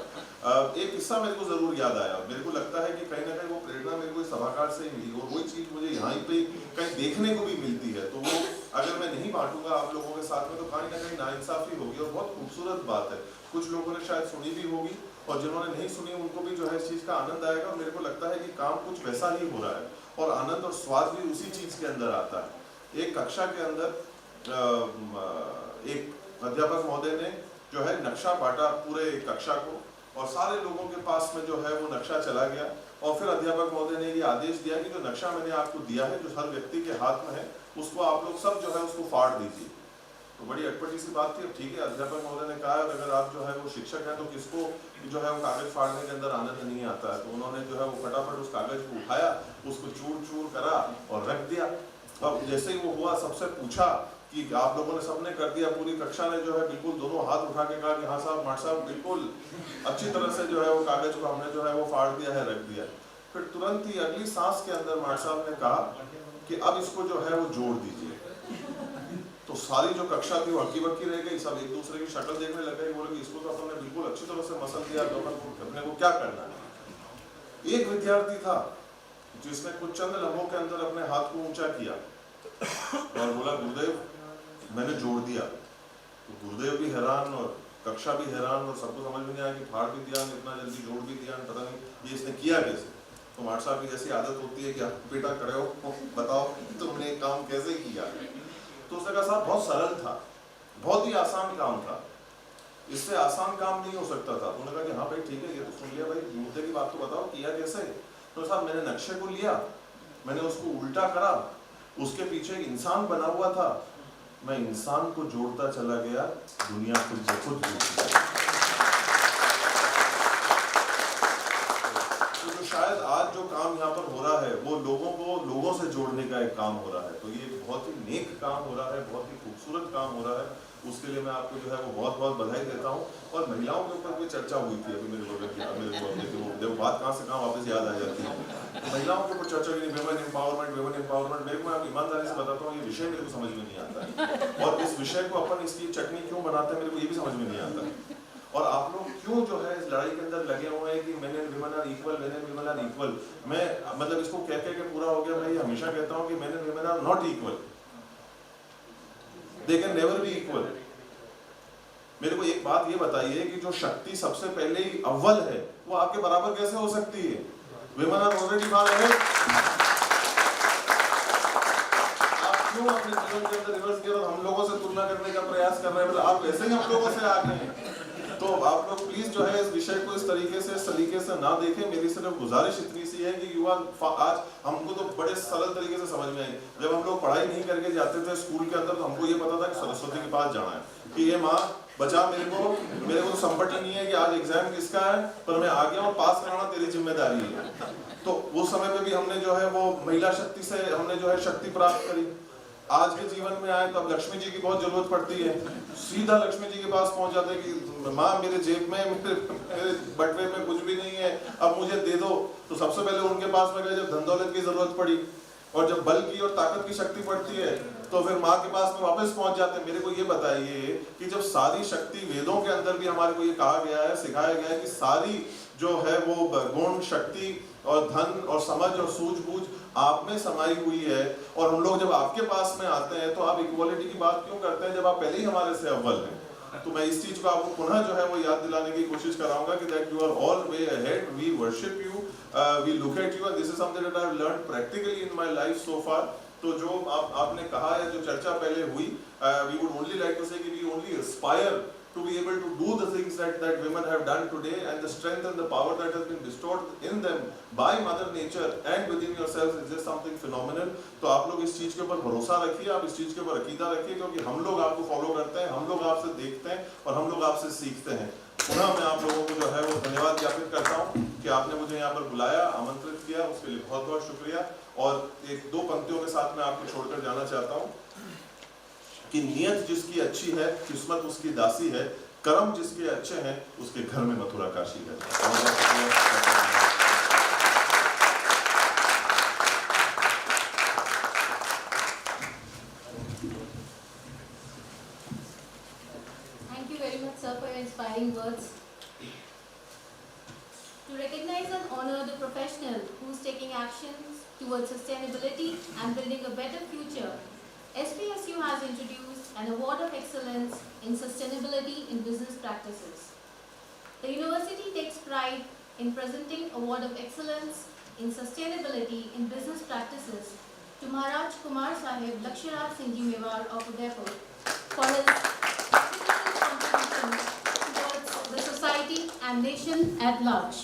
एक किस्सा मेरे को जरूर याद आया, मेरे को लगता है कि कहीं ना कहीं वो प्रेरणा मेरे को इस सभागार से ही मिली, और वही चीज़ मुझे यहाँ पे कहीं देखने को भी मिलती है। तो वो अगर मैं नहीं बांटूंगा आप लोगों के साथ में तो कहीं ना कहीं नाइंसाफी होगी, और बहुत खूबसूरत बात है। कुछ लोगों ने शायद सुनी भी होगी, और जिन्होंने नहीं सुनी उनको भी जो है इस चीज़ का आनंद आएगा। और मेरे को लगता है कि काम कुछ वैसा ही हो रहा है, और आनंद और स्वाद भी उसी चीज़ के अंदर आता है। एक कक्षा के अंदर एक अध्यापक महोदय ने जो है नक्शा बांटा पूरे कक्षा को, और सारे लोगों के पास में जो है वो नक्शा चला गया, और फिर अध्यापक महोदय ने ये आदेश दिया कि जो नक्शा मैंने आपको दिया है, जो हर व्यक्ति के हाथ में है, उसको आप लोग सब जो है उसको फाड़ दीजिए। तो बड़ी अटपटी सी बात थी। अब ठीक है, अध्यापक महोदय ने कहा अगर आप जो है वो शिक्षक हैं तो किसको जो है वो कागज फाड़ने के अंदर आनंद नहीं आता है। तो उन्होंने जो है वो फटाफट उस कागज को उठाया, उसको चूर चूर करा और रख दिया। अब जैसे ही वो हुआ, सबसे पूछा कि आप लोगों ने सबने कर दिया, पूरी कक्षा ने जो है बिल्कुल दोनों हाथ उठा के कहा कि हाँ साहब, माट साहब, बिल्कुल अच्छी तरह से जो है वो कागज को हमने जो है वो फाड़ दिया है, रख दिया। फिर तुरंत ही अगली सांस के अंदर माट साहब ने कहा कि अब इसको जो है वो जोड़ दीजिए। तो सारी जो कक्षा थी वो हक्की बक्की रह गई, सब एक दूसरे की शक्ल देखने लग गए, बोले कि इसको तो अपन ने बिल्कुल अच्छी तरह से मसल दिया, तो अपने को क्या करना है। एक विद्यार्थी था जिसने कुछ चंद लम्हों के अंदर अपने हाथ को ऊंचा किया और बोला, गुरुदेव मैंने जोड़ दिया। तो गुरुदेव भी हैरान और कक्षा भी हैरान, और सबको समझ में नहीं आया कि फाड़ भी दिया, इतना जल्दी जोड़ भी दिया, पता नहीं ये इसने किया कैसे। तो माट साहब की जैसी आदत होती है कि आप बेटा खड़े हो, बताओ तुमने काम कैसे किया। तो उसने कहा साहब बहुत सरल था, बहुत ही आसान काम था, इससे आसान काम नहीं हो सकता था। उन्होंने कहा कि हाँ भाई ठीक है, ये तो सुन लिया भाई, मुद्दे की बात तो बताओ किया कैसे। तो साहब मैंने नक्शे को लिया, मैंने उसको उल्टा करा, उसके पीछे एक इंसान बना हुआ था, मैं इंसान को जोड़ता चला गया, दुनिया खुद ब खुद जुड़। तो जो शायद आज जो काम यहाँ पर हो रहा है वो लोगों को लोगों से जोड़ने का एक काम हो रहा है। तो ये बहुत ही नेक काम हो रहा है, बहुत ही खूबसूरत काम हो रहा है, उसके लिए मैं आपको जो है वो बहुत बहुत बधाई देता हूँ। और महिलाओं के ऊपर कोई चर्चा हुई थी अभी मेरे को बात कहाँ से कहाँ वापस याद आ जाती है। महिलाओं के ऊपर चर्चा की, वेमन एम्पावरमेंट। मेरे को मैं ईमानदारी से बताता हूँ, ये विषय मेरे को समझ में नहीं आता है, और इस विषय को अपन इसकी चटनी क्यों बनाते हैं मेरे को ये भी समझ में नहीं आता। और आप लोग क्यों जो है इस लड़ाई के अंदर लगे हुए हैं कि men and women are equal, men and women are equal. मैं मतलब इसको कह के पूरा हो गया। मैं ये हमेशा कहता हूँ कि men and women are not equal, they can never be equal. मेरे को एक बात ये बताइए कि जो शक्ति सबसे पहले ही अव्वल है वो आपके बराबर कैसे हो सकती है? Women are already far ahead. आप क्यों अपने जीवन के अंदर रिवर्स गियर और हम लोगों से तुलना करने का प्रयास कर रहे हैं? आप वैसे ही हम लोगों से आगे हैं। तो आप लोग प्लीज जो है इस विषय को इस तरीके से, सलीके से ना देखें। मेरी सिर्फ गुजारिश इतनी सी है कि युवा आज हमको तो बड़े सरल तरीके से समझ में आई। जब हम लोग पढ़ाई नहीं करके जाते थे स्कूल के अंदर तो हमको ये पता था कि सरस्वती के पास जाना है कि ये माँ बचा मेरे को संपत्ति नहीं है कि आज एग्जाम किसका है, पर मैं आ गया और पास कराना तेरी जिम्मेदारी है। तो उस समय पे भी हमने जो है वो महिला शक्ति से हमने जो है शक्ति प्राप्त करी। आज के जीवन में आए तो अब लक्ष्मी जी की बहुत जरूरत पड़ती है, सीधा लक्ष्मी जी के पास पहुंच जाते हैं कि माँ मेरे जेब में मेरे बटवे में कुछ भी नहीं है, अब मुझे दे दो। तो सबसे पहले उनके पास में गए जब धन दौलत की जरूरत पड़ी। और जब बल की और ताकत की शक्ति पड़ती है तो फिर माँ के पास में वापस पहुंच जाते हैं। मेरे को ये बताइए कि जब सारी शक्ति वेदों के अंदर भी हमारे को ये कहा गया है, सिखाया गया है कि सारी जो है वो गुण, शक्ति और धन और समझ और सूझबूझ आप में समाई हुई है, और हम लोग जब आपके पास में आते हैं तो आप इक्वालिटी की बात क्यों करते हैं जब आप पहले ही हमारे से अव्वल हैं? तो मैं इस चीज को आपको पुनः जो है वो याद दिलाने की कोशिश कराऊंगा कि that you are always ahead, we worship you, we look at you, and this is something that I have learned practically in my life so far. तो जो आपने कहा है, जो चर्चा पहले हुई, we would only like to say कि we only aspire to be able to do the things that women have done today, and the strength and the power that has been bestowed in them by Mother Nature and within yourselves is just something phenomenal. तो आप लोग इस चीज के ऊपर भरोसा रखिए, आप इस चीज के ऊपर अकीदा रखिए, क्योंकि हम लोग आपको फॉलो करते हैं, हम लोग आपसे देखते हैं और हम लोग आपसे सीखते हैं। पुनः मैं आप लोगों को जो है वो धन्यवाद ज्ञापित करता हूँ कि आपने मुझे यहाँ पर बुलाया, आमंत्रित किया, उसके लिए बहुत बहुत शुक्रिया। और एक दो पंक्तियों के साथ मैं आपको छोड़कर जाना चाहता हूँ कि नियत जिसकी अच्छी है, किस्मत उसकी दासी है, कर्म जिसके अच्छे हैं, उसके घर में मथुरा काशी है। Thank you very much, sir, for your inspiring words. To recognize and honor the professional who is taking actions towards sustainability and building a better future, SPSU has introduced an Award of Excellence in Sustainability in Business Practices. The university takes pride in presenting Award of Excellence in Sustainability in Business Practices to Maharaj Kumar Sahib Laksharaj Singh Ji Mewar of Udaipur for his contribution towards the society and nation at large.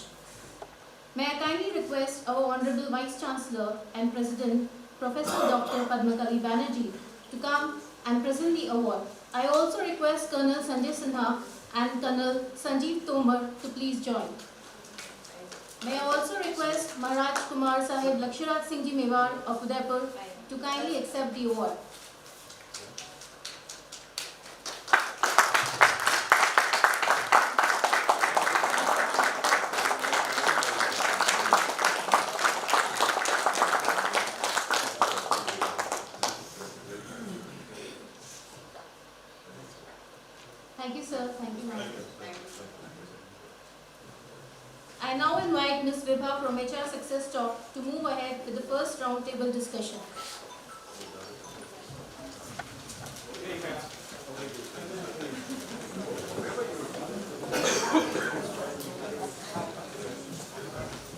May I kindly request our Honorable Vice Chancellor and President Professor Dr. Padmakali Banerjee to come and present the award. I also request Colonel Sanjay Sinha and Colonel Sanjeev Tomar to please join. May I also request Maharaj Kumar Sahib Laksharaj Singh Ji Mewar of Udaipur to kindly accept the award. Thank you, sir. Thank you, ma'am. I now invite Ms. Vibha from HR Success Talk to move ahead with the first roundtable discussion.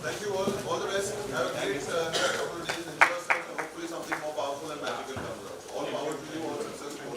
Thank you all the best. Have a great couple of days. Enjoy yourself, and hopefully something more powerful and magical comes out. All power to you, all success to you.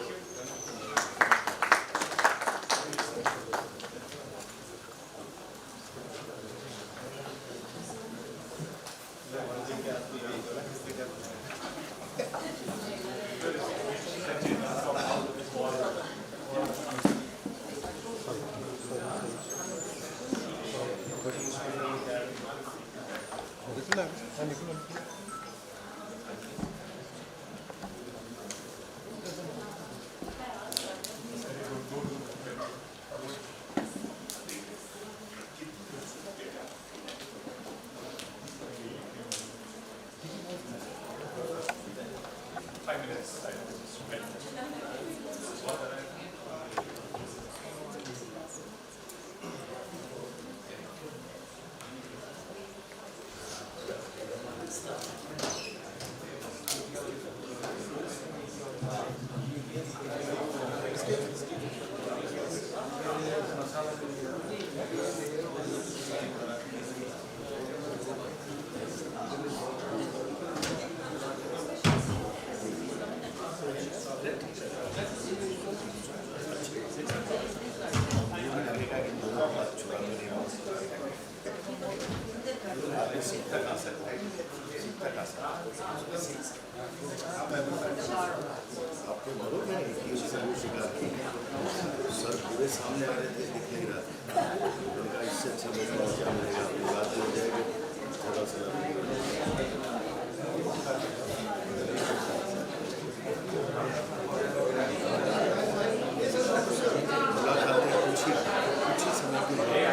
आपको मालूम है कि उससे वो शिकार की sir पूरे सामने आ रहे थे, दिख नहीं रहा था। उनका इससे अच्छा मौका क्या मिलेगा, अपनी बात हो जाएगी थोड़ा सा। मुलाकातें कुछ ही समय की बात है।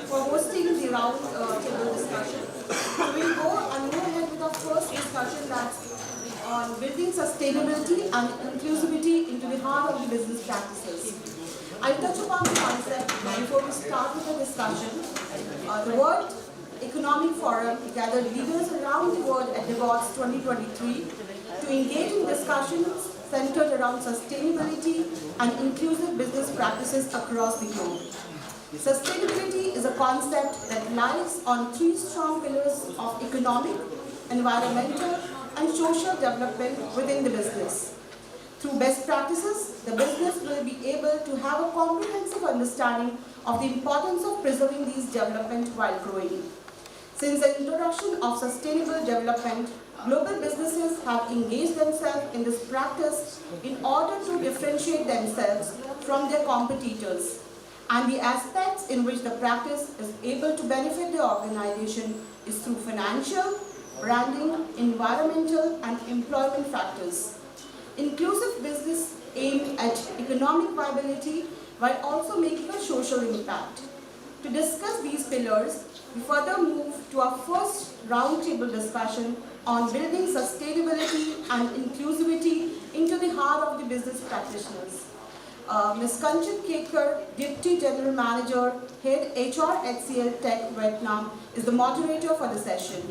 for hosting the round table discussion. So we'll go ahead with our first discussion, that's on building sustainability and inclusivity into the heart of the business practices. I'll touch upon the concept before we start with the discussion. The World Economic Forum gathered leaders around the world at Davos 2023 to engage in discussions centered around sustainability and inclusive business practices across the globe. Sustainability is a concept that lies on three strong pillars of economic, environmental, and social development within the business. Through best practices, the business will be able to have a comprehensive understanding of the importance of preserving these development while growing. Since the introduction of sustainable development, global businesses have engaged themselves in this practice in order to differentiate themselves from their competitors. And the aspects in which the practice is able to benefit the organization is through financial, branding, environmental, and employment factors. Inclusive business aimed at economic viability while also making a social impact. To discuss these pillars, we further move to our first roundtable discussion on building sustainability and inclusivity into the heart of the business practitioners. Ms. Kshitij, Deputy General Manager, Head HR HCL Tech Vietnam, is the moderator for the session.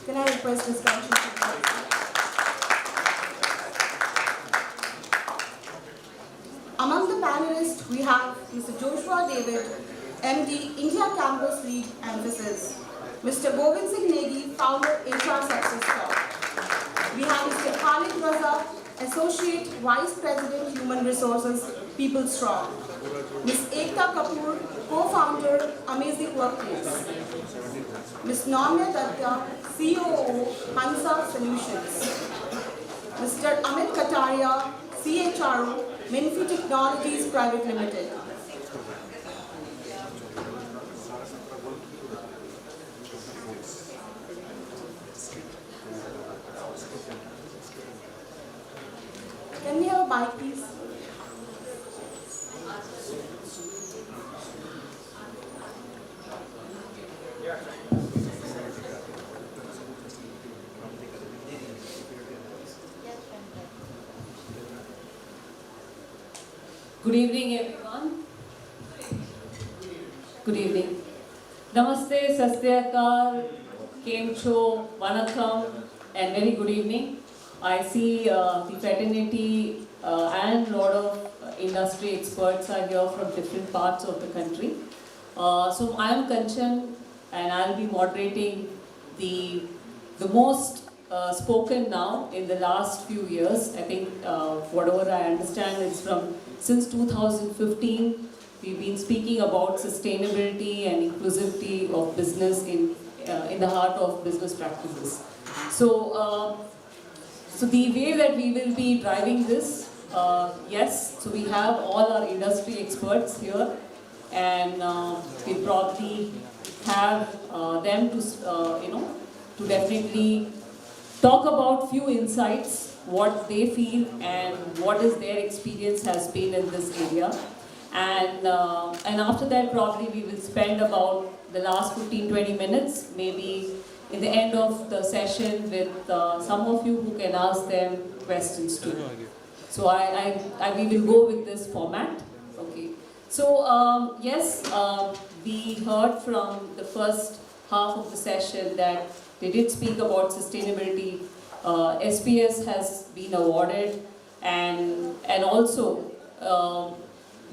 Can I request Ms. Kshitij to come? Among the panelists, we have Mr. Joshua David, MD, India Campus Lead Emphasis, Mr. Govind Singh Negi, Founder, HR Success Talk. We have Mr. Khalid Raza, Associate Vice President, Human Resources, People Strong. Ms. Ekta Kapoor, Co-Founder, Amazing Workplace. Ms. Naumya Datta, COO, Hansa Solutions. Mr. Amit Kataria, CHRO, Minfi Technologies Private Limited. Can we have a mic, please? Good evening, everyone. Good evening. Namaste, Sastyakal, Kemcho, Vanakkam, and very good evening. I see the fraternity and a lot of industry experts are here from different parts of the country. So I am Kanchan and I will be moderating the most spoken now in the last few years. I think whatever I understand is from since 2015 we've been speaking about sustainability and inclusivity of business in the heart of business practices. So so the way that we will be driving this, yes, so we have all our industry experts here, and we probably have them to to definitely talk about few insights, what they feel and what is their experience has been in this area. And after that probably we will spend about the last 15-20 minutes, maybe in the end of the session, with some of you who can ask them questions too. So we will go with this format. Okay. So yes, we heard from the first half of the session that they did speak about sustainability. SPS has been awarded, and also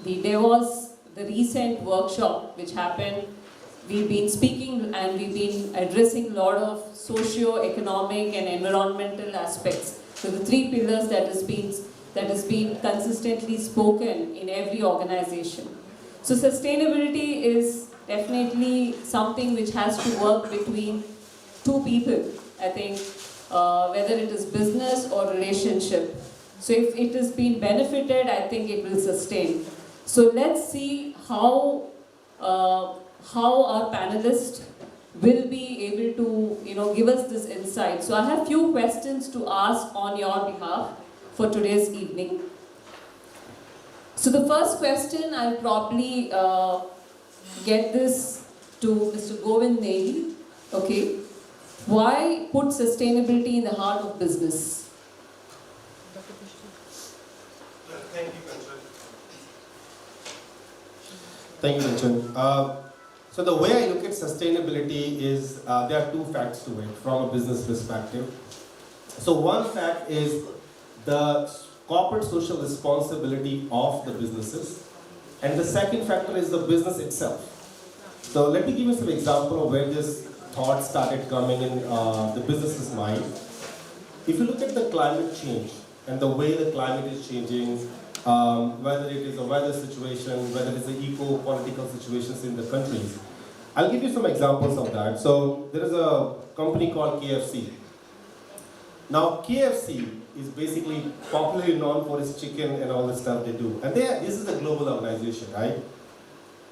there was the recent workshop which happened. We've been speaking and we've been addressing a lot of socio-economic and environmental aspects. So the three pillars that has been consistently spoken in every organization. So sustainability is definitely something which has to work between two people, I think, whether it is business or relationship. So if it has been benefited, I think it will sustain. So let's see how our panelists will be able to give us this insight. So I have few questions to ask on your behalf for today's evening. So the first question, I'll probably get this to Mr. Govind Negi. Okay. Why put sustainability in the heart of business? Thank you, Kanchan. Thank you, Kanchan. So the way I look at sustainability is there are two facts to it from a business perspective. So one fact is the corporate social responsibility of the businesses, and the second factor is the business itself. So let me give you some example of where this thought started coming in the business's mind. If you look at the climate change and the way the climate is changing, whether it is a weather situation, whether it is the eco-political situations in the countries, I'll give you some examples of that. So there is a company called KFC. Now KFC is basically popularly known for its chicken and all the stuff they do. And this is a global organization, right?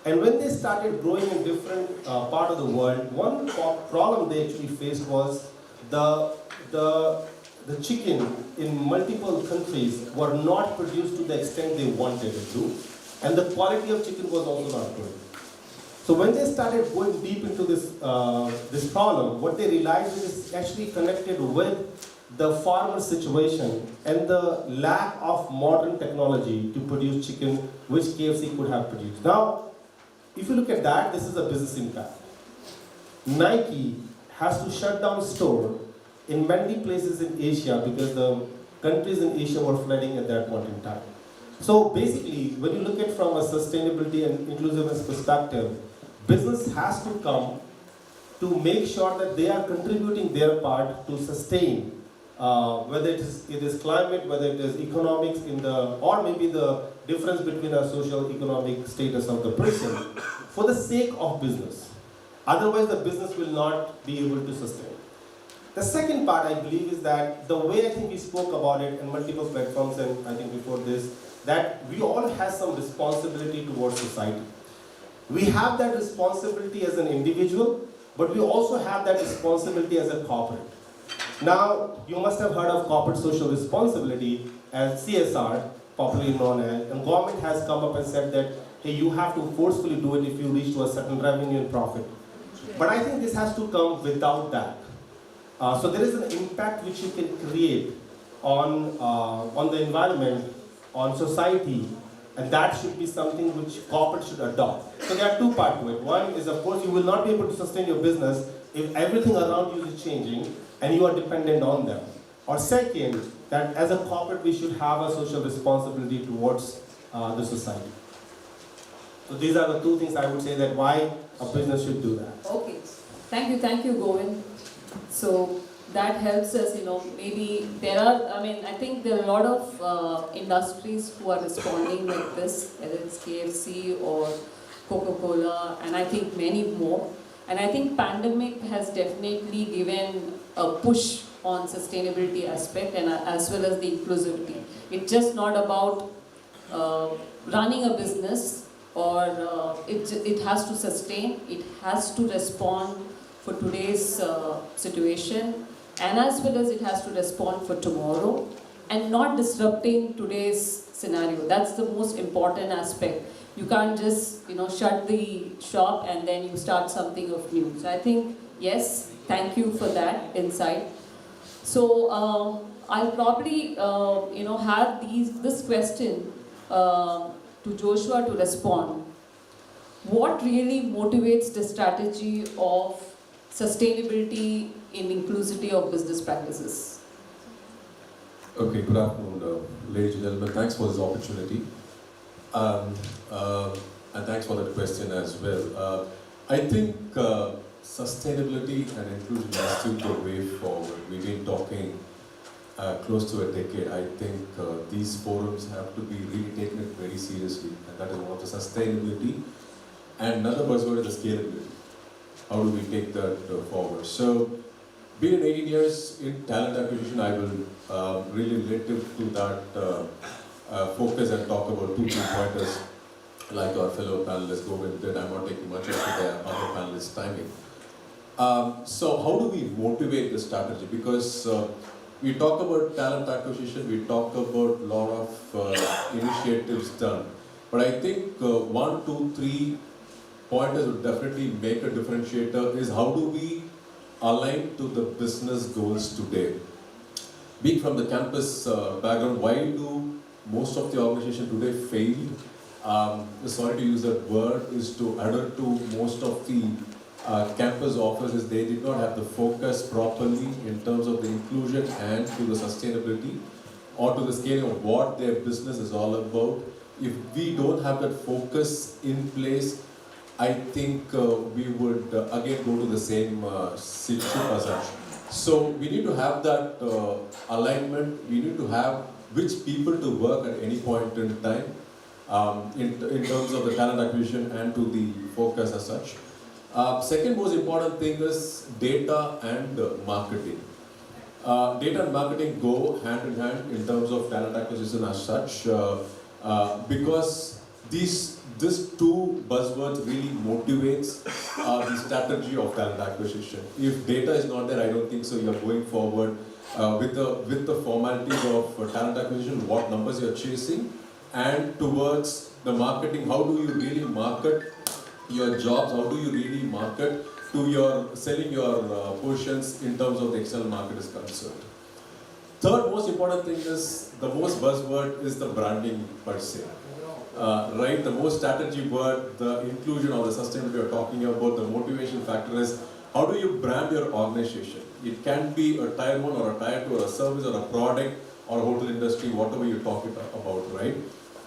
And when they started growing in different part of the world, one problem they actually faced was the chicken in multiple countries were not produced to the extent they wanted it to, and the quality of chicken was also not good. So when they started going deep into this problem, what they realized is actually connected with the farmer situation and the lack of modern technology to produce chicken which KFC could have produced. Now, if you look at that, this is a business impact. Nike has to shut down store in many places in Asia because the countries in Asia were flooding at that point in time. So basically, when you look at from a sustainability and inclusiveness perspective, business has to come to make sure that they are contributing their part to sustain, whether it is climate, whether it is economics or maybe the difference between a social economic status of the person for the sake of business. Otherwise, the business will not be able to sustain. The second part, I believe, is that the way I think we spoke about it in multiple platforms and I think before this, that we all have some responsibility towards society. We have that responsibility as an individual, but we also have that responsibility as a corporate. Now, you must have heard of corporate social responsibility as CSR, popularly known as, and government has come up and said that, hey, you have to forcefully do it if you reach to a certain revenue and profit. But I think this has to come without that. So there is an impact which you can create on the environment, on society, and that should be something which corporate should adopt. So there are two parts to it. One is, of course, you will not be able to sustain your business if everything around you is changing and you are dependent on them. Or second, that as a corporate we should have a social responsibility towards the society. So these are the two things I would say that why a business should do that. Okay. Thank you, Govind. So that helps us, maybe there are, I think there are a lot of industries who are responding like this, whether it's KFC or Coca-Cola, and I think many more. And I think pandemic has definitely given a push on sustainability aspect and as well as the inclusivity. It's just not about running a business or it has to sustain, it has to respond for today's situation, and as well as it has to respond for tomorrow and not disrupting today's scenario. That's the most important aspect. You can't just shut the shop and then you start something of new. So I think yes, thank you for that insight. So I'll probably have this question to Joshua to respond. What really motivates the strategy of sustainability in inclusivity of business practices? Okay, good afternoon, ladies and gentlemen. Thanks for this opportunity. And thanks for that question as well. I think sustainability and inclusion is still the way forward. We've been talking close to a decade. I think these forums have to be really taken it very seriously, and that is one of the sustainability. And another buzzword is the scalability. How do we take that forward? So, being 18 years in talent acquisition, I will really relative to that focus and talk about 2 key pointers like our fellow panelists Govind did. I'm not taking much of their other panelists' timing. So how do we motivate the strategy? Because we talk about talent acquisition, we talk about a lot of initiatives done. But I think 1, 2, 3 pointers would definitely make a differentiator is how do we align to the business goals today? Being from the campus background, why do most of the organization today failed? Sorry to use that word, is to adhere to most of the campus offices. They did not have the focus properly in terms of the inclusion and to the sustainability or to the scaling of what their business is all about. If we don't have that focus in place, I think we would again go to the same situation. So we need to have that alignment. We need to have which people to work at any point in time in terms of the talent acquisition and to the focus as such. Second most important thing is data and marketing. Data and marketing go hand in hand in terms of talent acquisition as such because these 2 buzzwords really motivates the strategy of talent acquisition. If data is not there, I don't think so you're going forward with the formalities of talent acquisition, what numbers you're chasing, and towards the marketing, how do you really market your jobs, how do you really market to your selling your positions in terms of the external market is concerned. Third most important thing is, the most buzzword is the branding per se. Right, the most strategy word, the inclusion or the sustainability you're talking about, the motivation factor is how do you brand your organization? It can be a tier 1 or a tier 2 or a service or a product or a hotel industry, whatever you're talking about, right?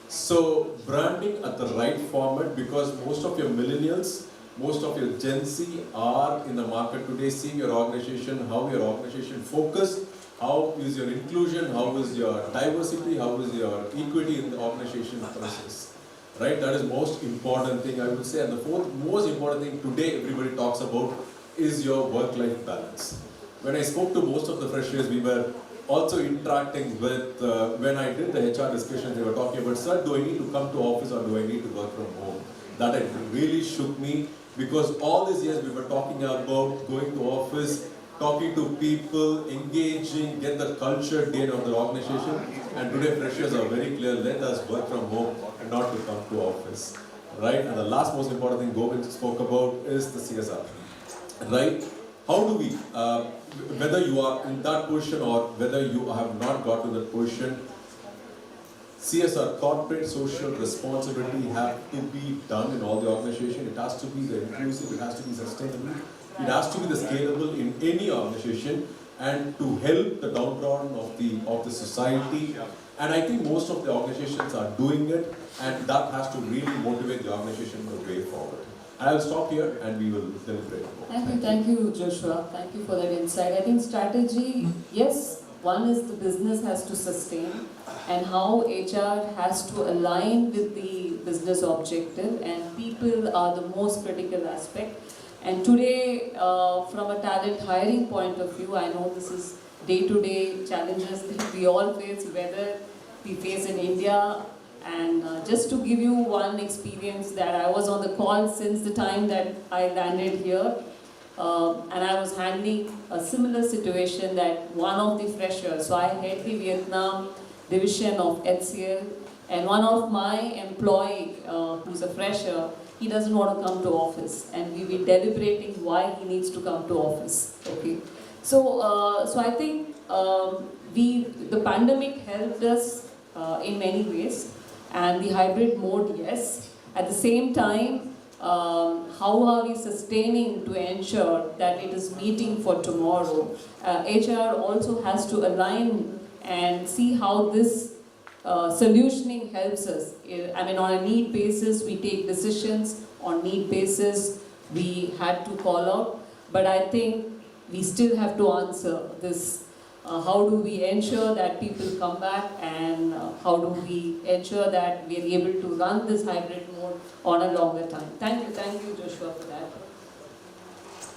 So branding at the right format, because most of your millennials, most of your Gen Z are in the market today, seeing your organization, how your organization focused, how is your inclusion, how is your diversity, how is your equity in the organization process, right? That is most important thing I would say. And the fourth most important thing today everybody talks about is your work-life balance. When I spoke to most of the freshers, we were also interacting with, when I did the HR discussion, they were talking about, sir, do I need to come to office or do I need to work from home? That really shook me, because all these years we were talking about going to office, talking to people, engaging, get the culture gain of the organization, and today freshers are very clear, let us work from home and not to come to office, right? And the last most important thing Govind spoke about is the CSR, right? How do we, whether you are in that position or whether you have not got to that position, CSR, corporate social responsibility, have to be done in all the organization. It has to be the inclusive, it has to be sustainable, it has to be the scalable in any organization, and to help the downtrodden of the society. And I think most of the organizations are doing it, and that has to really motivate the organization to way forward. I'll stop here and we will deliberate more. Thank you, Joshua. Thank you for that insight. I think strategy, yes, one is the business has to sustain and how HR has to align with the business objective, and people are the most critical aspect. And today, from a talent hiring point of view, I know this is day-to-day challenges that we all face, whether we face in India. And just to give you one experience, that I was on the call since the time that I landed here, and I was handling a similar situation that one of the freshers, so I head the Vietnam division of HCL, and one of my employee who's a fresher, he doesn't want to come to office, and we were deliberating why he needs to come to office. Okay, so I think the pandemic helped us in many ways, and the hybrid mode, yes. At the same time, how are we sustaining to ensure that it is meeting for tomorrow? HR also has to align and see how this solutioning helps us. I mean, on a need basis, we take decisions. On need basis, we had to call out. But I think we still have to answer this. How do we ensure that people come back, and how do we ensure that we are able to run this hybrid mode on a longer time? Thank you, Joshua, for that.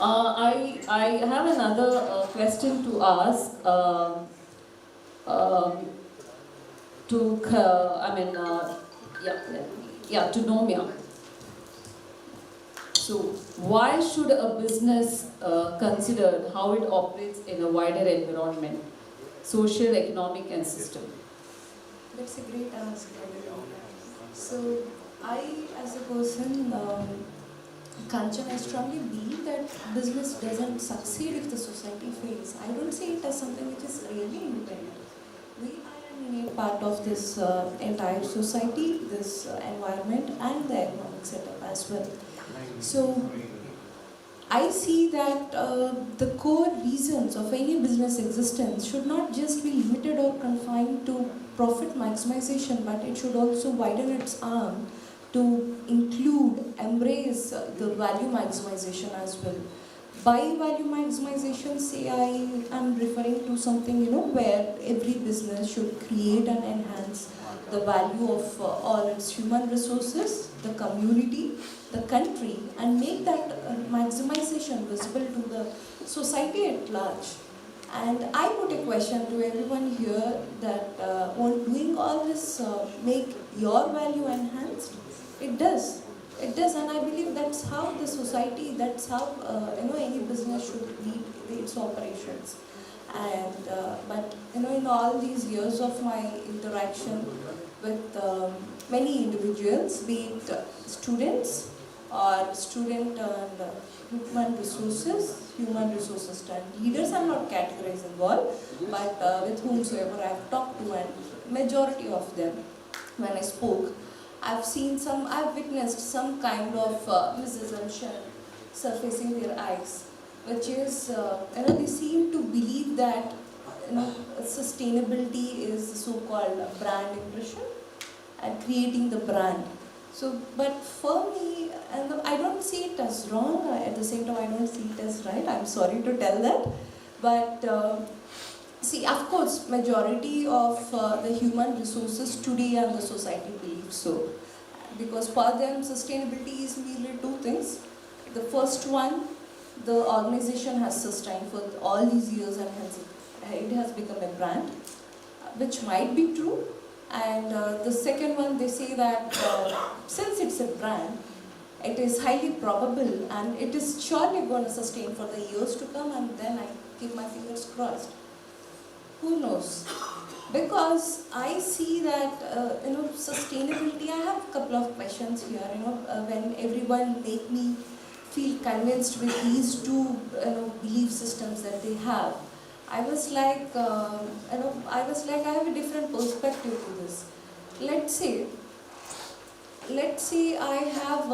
I have another question to ask. To Nomia. So, why should a business consider how it operates in a wider environment, social, economic, and system? That's a great ask. So, I, as a person, Kanchan, I strongly believe that business doesn't succeed if the society fails. I don't see it as something which is really independent. We are an innate part of this entire society, this environment, and the economic setup as well. So, I see that the core reasons of any business existence should not just be limited or confined to profit maximization, but it should also widen its arm to include, embrace the value maximization as well. By value maximization, say I am referring to something, where every business should create and enhance the value of all its human resources, the community, the country, and make that maximization visible to the society at large. And I put a question to everyone here that doing all this make your value enhanced? It does. It does, and I believe that's how the society, that's how any business should lead its operations. And but in all these years of my interaction with many individuals, be it students or student and human resources and leaders, I'm not categorized involved, but with whomsoever I've talked to, and majority of them, when I spoke, I've witnessed some kind of misassumption surfacing their eyes, which is, they seem to believe that, sustainability is so-called brand impression and creating the brand. So, but for me, I don't see it as wrong, at the same time I don't see it as right, I'm sorry to tell that. But see, of course, majority of the human resources today and the society believe so. Because for them, sustainability is merely two things. The first one, the organization has sustained for all these years, and hence it has become a brand, which might be true. And the second one, they say that since it's a brand, it is highly probable and it is surely going to sustain for the years to come, and then I keep my fingers crossed. Who knows? Because I see that, sustainability, I have a couple of questions here, when everyone make me feel convinced with these two, belief systems that they have. I was like, I have a different perspective to this. Let's say I have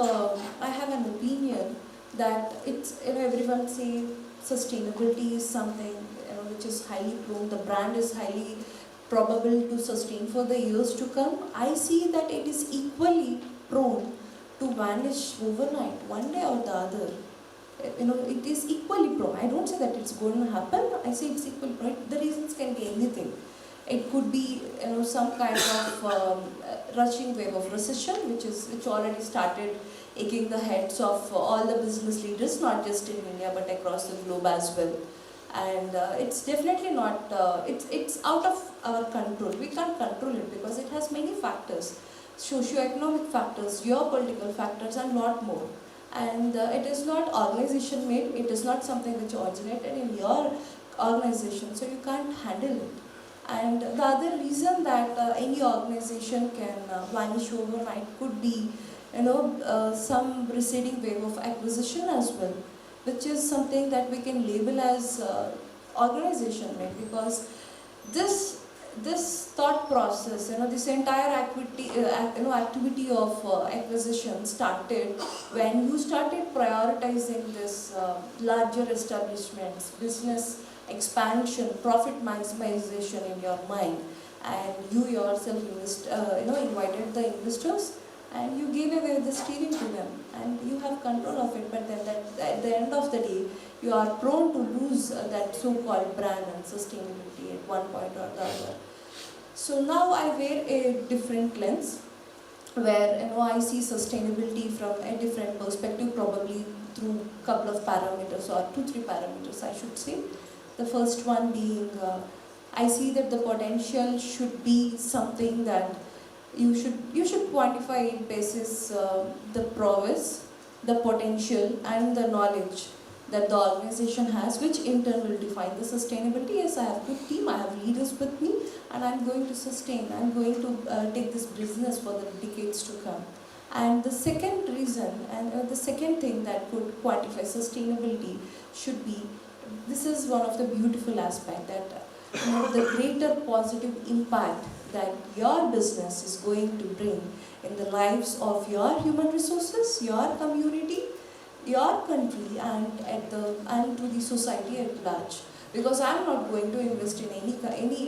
an opinion that it's, everyone say sustainability is something, which is highly prone, the brand is highly probable to sustain for the years to come. I see that it is equally prone to vanish overnight, one day or the other, it is equally prone. I don't say that it's going to happen, I say it's equally prone. The reasons can be anything. It could be, some kind of rushing wave of recession, which already started aching the heads of all the business leaders, not just in India but across the globe as well. And it's definitely not, it's out of our control. We can't control it because it has many factors, socio-economic factors, geopolitical factors, and lot more. And it is not organization made, it is not something which originated in your organization, so you can't handle it. And the other reason that any organization can vanish overnight could be, some receding wave of acquisition as well, which is something that we can label as organization made, because this thought process, this entire activity of acquisition started when you started prioritizing this larger establishments, business expansion, profit maximization in your mind, and you yourself invited the investors and you gave away the steering to them and you have control of it, but then at the end of the day you are prone to lose that so-called brand and sustainability at one point or the other. So now I wear a different lens where I see sustainability from a different perspective, probably through a couple of parameters or 2-3 parameters I should say. The first one being, I see that the potential should be something that you should quantify in basis the prowess, the potential and the knowledge that the organization has, which in turn will define the sustainability. Yes, I have a good team, I have leaders with me, and I'm going to sustain, I'm going to take this business for the decades to come. And the second reason, and the second thing that could quantify sustainability should be, this is one of the beautiful aspects, that the greater positive impact that your business is going to bring in the lives of your human resources, your community, your country, and to the society at large. Because I'm not going to invest in any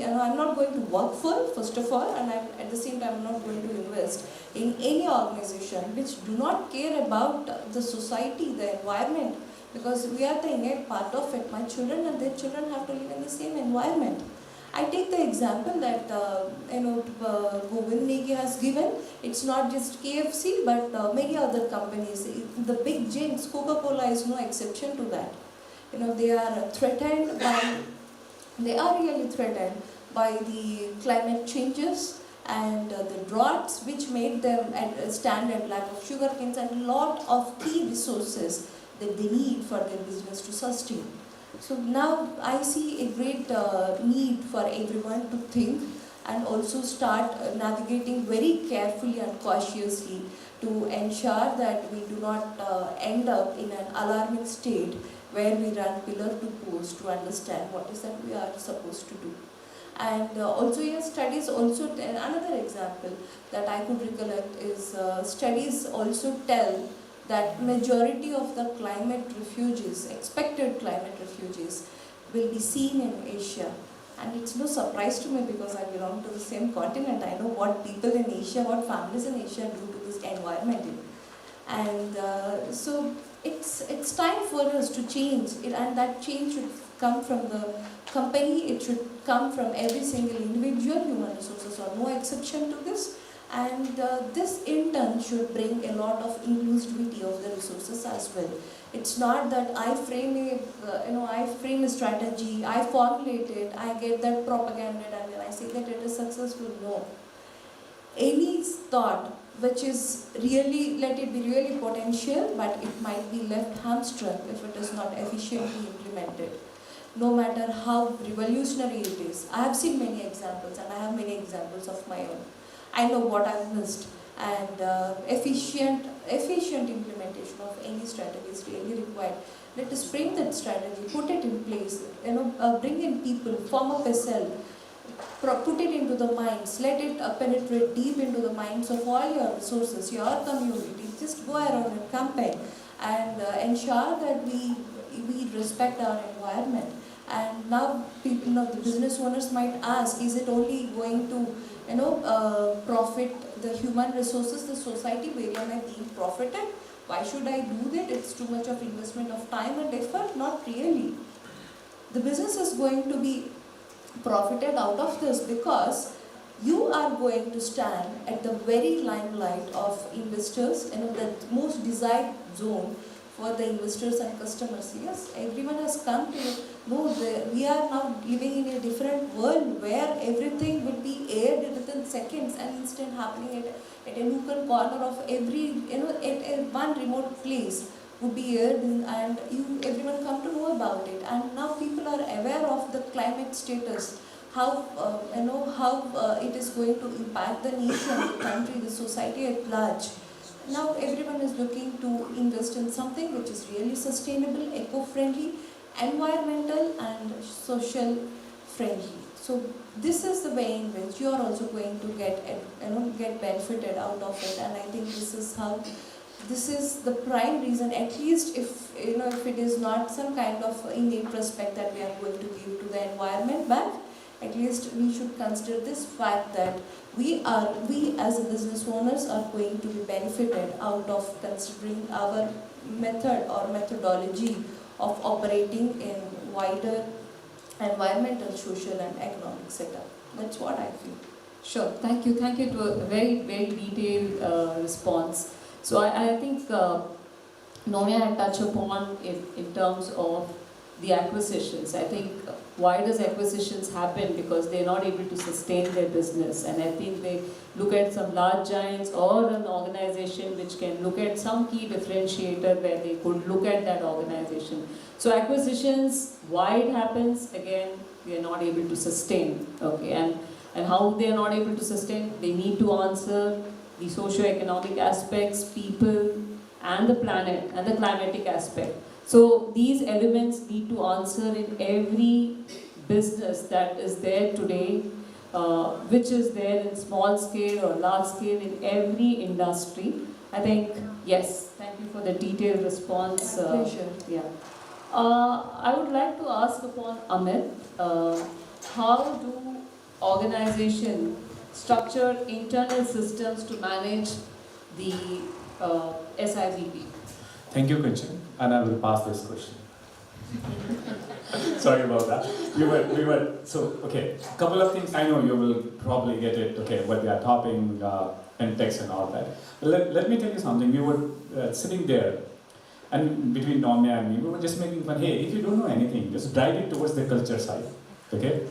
I'm not going to work for, first of all, and at the same time I'm not going to invest in any organization which do not care about the society, the environment, because we are the innate part of it. My children and their children have to live in the same environment. I take the example that Govind Negi has given. It's not just KFC, but many other companies. The big giants, Coca-Cola is no exception to that. They are threatened by, they are really threatened by the climate changes and the droughts, which made them stand at lack of sugar canes and a lot of key resources that they need for their business to sustain. So now I see a great need for everyone to think and also start navigating very carefully and cautiously to ensure that we do not end up in an alarming state where we run pillar to post to understand what is that we are supposed to do. And also, yes, studies also, another example that I could recollect is studies also tell that majority of the climate refugees, expected climate refugees, will be seen in Asia. And it's no surprise to me because I belong to the same continent. I know what people in Asia, what families in Asia do to this environment. And so it's time for us to change, and that change should come from the company, it should come from every single individual. Human resources are no exception to this. And this in turn should bring a lot of inclusivity of the resources as well. It's not that I frame a strategy, I formulate it, I get that propaganda, and then I say that it is successful. No. Any thought which is really, let it be really potential, but it might be left hamstrung if it is not efficiently implemented. No matter how revolutionary it is. I have seen many examples, and I have many examples of my own. I know what I've missed, and efficient implementation of any strategy is really required. Let us frame that strategy, put it in place, bring in people, form up a cell, put it into the minds, let it penetrate deep into the minds of all your resources, your community. Just go around and campaign and ensure that we respect our environment And now people, the business owners might ask, is it only going to profit the human resources, the society? Where am I being profited? Why should I do that? It's too much of investment of time and effort. Not really. The business is going to be profited out of this because you are going to stand at the very limelight of investors, the most desired zone for the investors and customers. Yes, everyone has come to know that we are now living in a different world where everything will be aired within seconds and instant happening at a nook and corner of every, at one remote place would be aired, and everyone come to know about it. And now people are aware of the climate status, how it is going to impact the nation, the country, the society at large. Now everyone is looking to invest in something which is really sustainable, eco-friendly, environmental and social friendly. So this is the way in which you are also going to get benefited out of it. And I think this is the prime reason, at least if it is not some kind of innate respect that we are going to give to the environment back, at least we should consider this fact that we as a business owners are going to be benefited out of considering our method or methodology of operating in wider environmental, social and economic setup. That's what I feel. Sure, thank you to a very, very detailed response. So I think Nomia had touched upon in terms of the acquisitions. I think why does acquisitions happen? Because they're not able to sustain their business, and I think they look at some large giants or an organization which can look at some key differentiator where they could look at that organization. So acquisitions, why it happens? Again, they are not able to sustain. Okay, and how they are not able to sustain? They need to answer the socio-economic aspects, people, and the planet, and the climatic aspect. So these elements need to answer in every business that is there today, which is there in small scale or large scale in every industry. I think, yes, thank you for the detailed response. Pleasure. Yeah. I would like to ask upon Amit, how do organizations structure internal systems to manage the SIBP? Thank you, Kanchan, and I will pass this question. Sorry about that. Okay, a couple of things. I know you will probably get it, okay, what we are topping and text and all that. But let me tell you something. We were sitting there, and between Nomia and me, we were just making fun. Hey, if you don't know anything, just drive it towards the culture side, okay?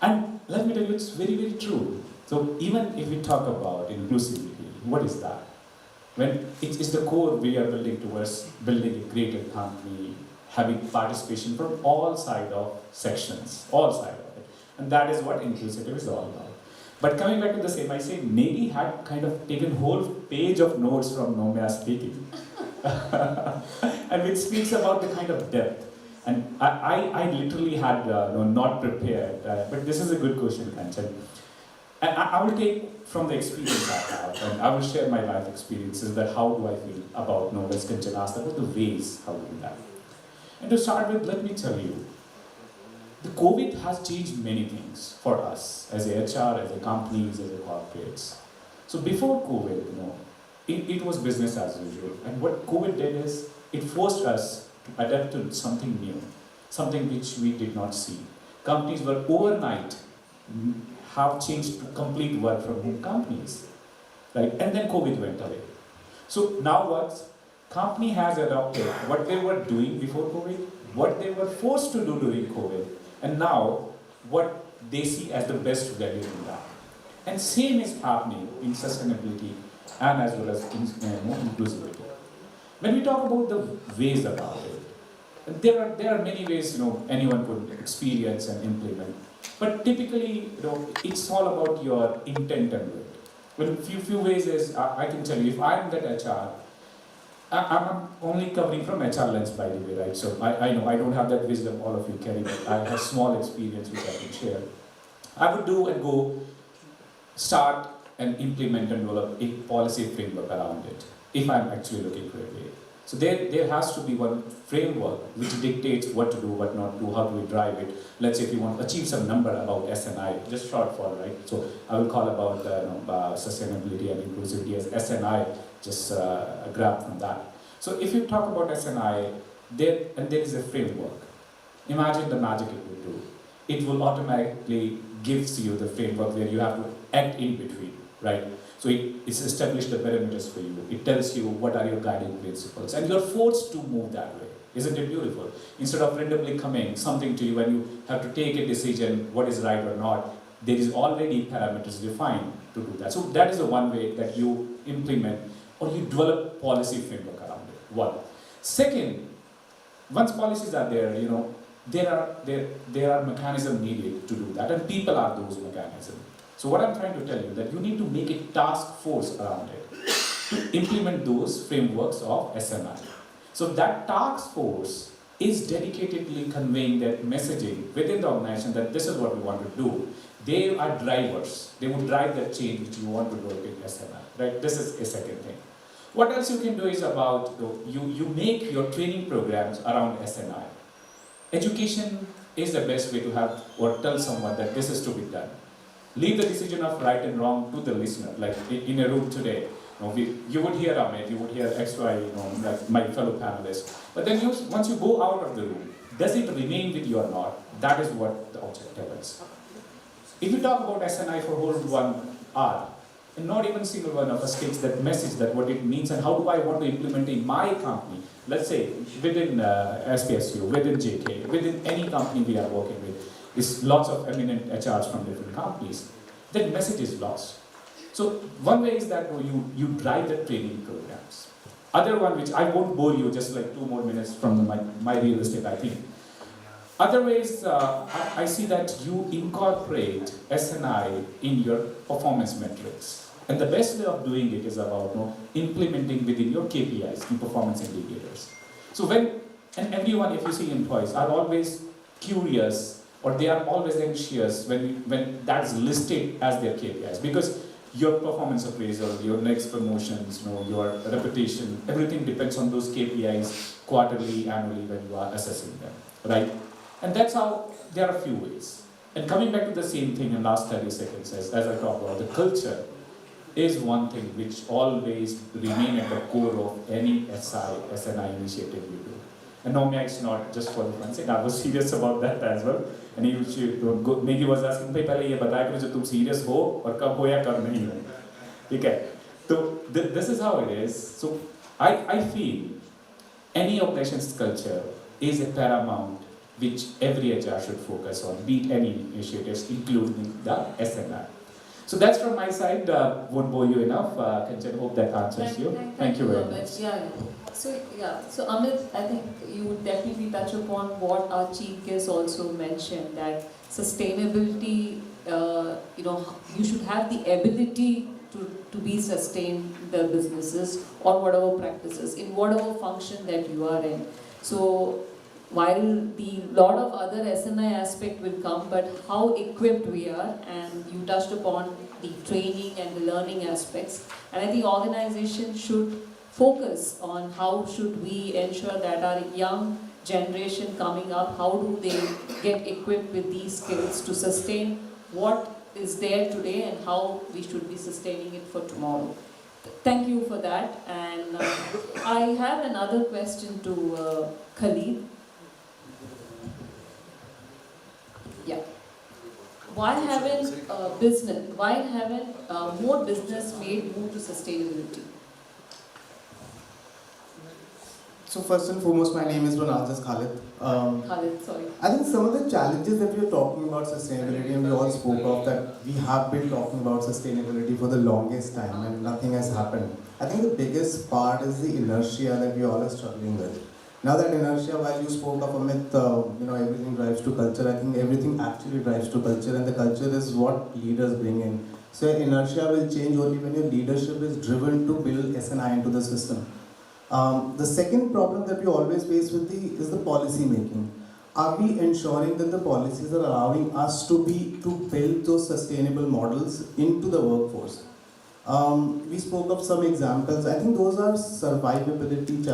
And let me tell you, it's very, very true. So even if we talk about inclusivity, what is that? When it is the core we are building towards building a greater company, having participation from all sides of sections, all sides of it. And that is what inclusivity is all about. But coming back to the same, I say maybe had kind of taken whole page of notes from Nomia speaking. And which speaks about the kind of depth. And I literally had not prepared, but this is a good question, Kanchan. And I will take from the experience I have, and I will share my life experiences that how do I feel about as Kanchan asked about the ways how we do that. And to start with, let me tell you, the COVID has changed many things for us as a HR, as a companies, as a corporates. So before COVID, it was business as usual. And what COVID did is, it forced us to adapt to something new, something which we did not see. Companies were overnight have changed to complete work from home companies, right? And then COVID went away. So now what? Company has adopted what they were doing before COVID, what they were forced to do during COVID, and now what they see as the best value in that. And same is happening in sustainability and as well as in inclusivity. When we talk about the ways about it, there are many ways anyone could experience and implement. But typically, it's all about your intent and will. Well, few ways is I can tell you, if I'm that HR, I'm only covering from HR lens, by the way, right? So I know I don't have that wisdom all of you carry, but I have small experience which I can share. I would do and go start and implement and develop a policy framework around it, if I'm actually looking for a way. So there has to be one framework which dictates what to do, what not to do, how do we drive it. Let's say if you want to achieve some number about SNI, just short form, right? So I will call about sustainability and inclusivity as SNI, just grab from that. So if you talk about SNI, there is a framework. Imagine the magic it will do. It will automatically gives you the framework where you have to act in between, right? So it's established the parameters for you. It tells you what are your guiding principles, and you're forced to move that way. Isn't it beautiful? Instead of randomly coming something to you and you have to take a decision what is right or not, there is already parameters defined to do that. So that is the one way that you implement or you develop policy framework around it. One. Second, once policies are there, there are mechanisms needed to do that, and people are those mechanisms. So what I'm trying to tell you that you need to make a task force around it to implement those frameworks of SNI. So that task force is dedicatedly conveying that messaging within the organization that this is what we want to do. They are drivers. They will drive that change which you want to do in SNI. Right? This is a second thing. What else you can do is about you make your training programs around SNI. Education is the best way to have or tell someone that this is to be done. Leave the decision of right and wrong to the listener. Like in a room today, you would hear Amit, you would hear XY, like my fellow panelists. But then once you go out of the room, does it remain with you or not? That is what the objective is. If you talk about SNI for whole 1 hour, and not even single one of us takes that message, that what it means and how do I want to implement in my company. Let's say within SPSU, within JK, within any company we are working with, is lots of eminent HRs from different companies. That message is lost. So one way is that you drive the training programs. Other one, which I won't bore you, just like 2 more minutes from my real estate, I think. Other ways, I see that you incorporate SNI in your performance metrics. And the best way of doing it is about implementing within your KPIs, key performance indicators. So and everyone, if you see employees, are always curious or they are always anxious when that's listed as their KPIs, because your performance appraisal, your next promotions, your reputation, everything depends on those KPIs quarterly, annually when you are assessing them, right? And that's how there are a few ways. And coming back to the same thing in last 30 seconds, as I talk about the culture, is one thing which always remain at the core of any SNI initiative you do. And no, it's not just for the fun sake. I was serious about that as well. And Maggie was asking, "Bhai, pehle ye bataya karo, tum serious ho aur kab ho ya kab nahi ho." Okay. So this is how it is. So I feel any organization's culture is a paramount which every HR should focus on, be it any initiatives, including the SNI. So that's from my side. Won't bore you enough. Kanchan, hope that answers you. Thank you very much. So Amit, I think you would definitely touch upon what our chief guest also mentioned, that sustainability, you should have the ability to be sustain the businesses or whatever practices in whatever function that you are in. So while the lot of other SNI aspect will come, but how equipped we are, and you touched upon the training and the learning aspects, and I think organizations should focus on how should we ensure that our young generation coming up, how do they get equipped with these skills to sustain what is there today and how we should be sustaining it for tomorrow. Thank you for that. And I have another question to Khalid. Yeah. Why haven't more business made move to sustainability? So first and foremost, my name is Khalid. Khalid, sorry. I think some of the challenges that we are talking about sustainability, and we all spoke of that we have been talking about sustainability for the longest time and nothing has happened. I think the biggest part is the inertia that we all are struggling with. Now that inertia, while you spoke of Amit, everything drives to culture, I think everything actually drives to culture, and the culture is what leaders bring in. So inertia will change only when your leadership is driven to build SNI into the system. The second problem that we always face with is the policy making. Are we ensuring that the policies are allowing us to build those sustainable models into the workforce? We spoke of some examples. I think those are survivability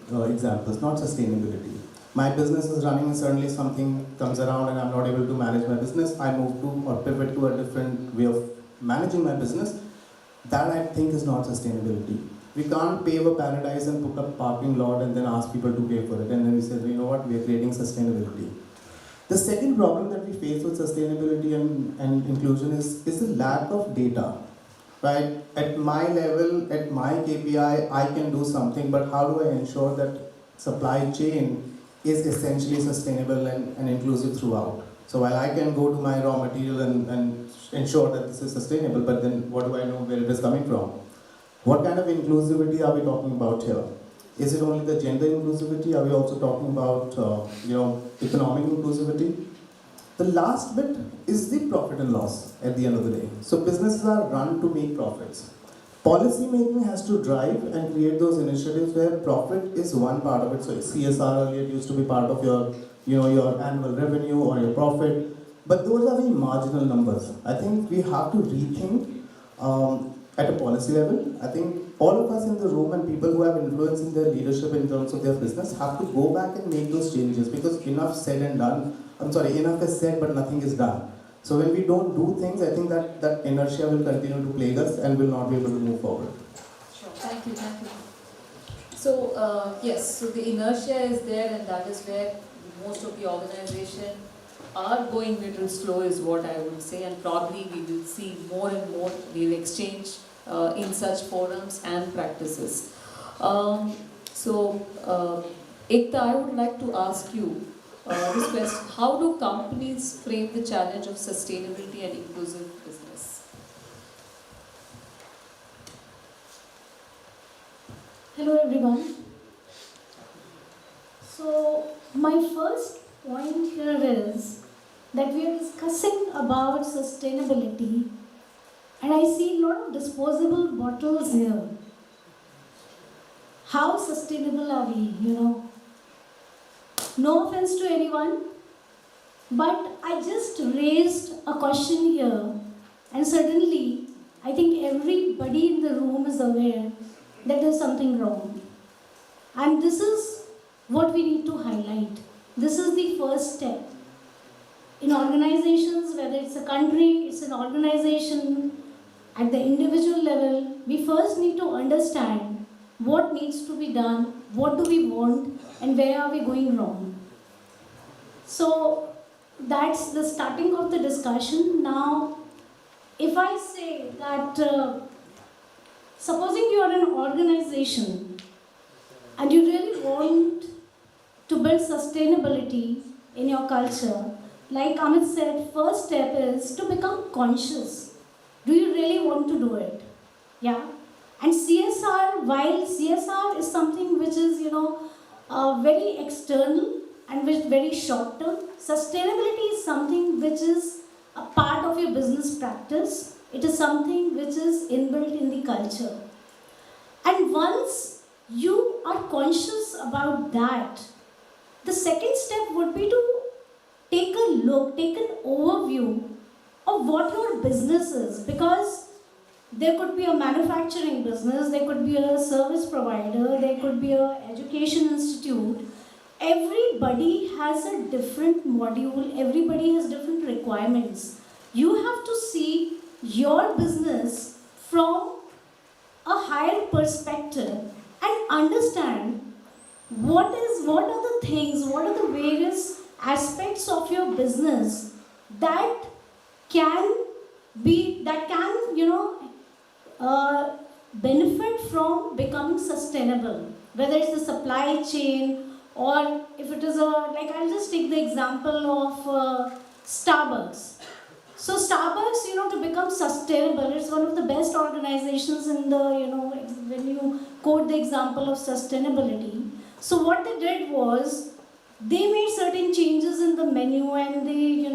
examples, not sustainability. My business is running and suddenly something comes around and I'm not able to manage my business. I move to or pivot to a different way of managing my business. That I think is not sustainability. We can't pave a paradise and put up parking lot and then ask people to pay for it. And then we say, you know what, we are creating sustainability. The second problem that we face with sustainability and inclusion is the lack of data. Right? At my level, at my KPI, I can do something, but how do I ensure that supply chain is essentially sustainable and inclusive throughout? So while I can go to my raw material and ensure that this is sustainable, but then what do I know where it is coming from? What kind of inclusivity are we talking about here? Is it only the gender inclusivity? Are we also talking about economic inclusivity? The last bit is the profit and loss at the end of the day. So businesses are run to make profits. Policy making has to drive and create those initiatives where profit is one part of it. So CSR earlier used to be part of your annual revenue or your profit, but those are very marginal numbers. I think we have to rethink at a policy level. I think all of us in the room and people who have influence in their leadership in terms of their business have to go back and make those changes, because enough said and done. Enough is said but nothing is done. So when we don't do things, I think that inertia will continue to plague us and will not be able to move forward. Sure, thank you. So, yes, so the inertia is there, and that is where most of the organization are going little slow is what I would say, and probably we will see more and more we'll exchange in such forums and practices. Ekta, I would like to ask you this question: how do companies frame the challenge of sustainability and inclusive business? Hello everyone. So my first point here is that we are discussing about sustainability, and I see a lot of disposable bottles here. How sustainable are we, No offense to anyone, but I just raised a question here, and suddenly I think everybody in the room is aware that there's something wrong. And this is what we need to highlight. This is the first step. In organizations, whether it's a country, it's an organization, at the individual level, we first need to understand what needs to be done, what do we want, and where are we going wrong. So that's the starting of the discussion. Now, if I say that, supposing you are an organization and you really want to build sustainability in your culture, like Amit said, first step is to become conscious. Do you really want to do it? Yeah. And CSR, while CSR is something which is, very external and which very short term, sustainability is something which is a part of your business practice. It is something which is inbuilt in the culture. And once you are conscious about that, the second step would be to take a look, take an overview of what your business is, because there could be a manufacturing business, there could be a service provider, there could be an education institute. Everybody has a different module, everybody has different requirements. You have to see your business from a higher perspective and understand what are the things, what are the various aspects of your business that can benefit from becoming sustainable, whether it's the supply chain, or if it is I'll just take the example of Starbucks. So Starbucks, to become sustainable, it's one of the best organizations in the, when you quote the example of sustainability. So what they did was, they made certain changes in the menu, and they,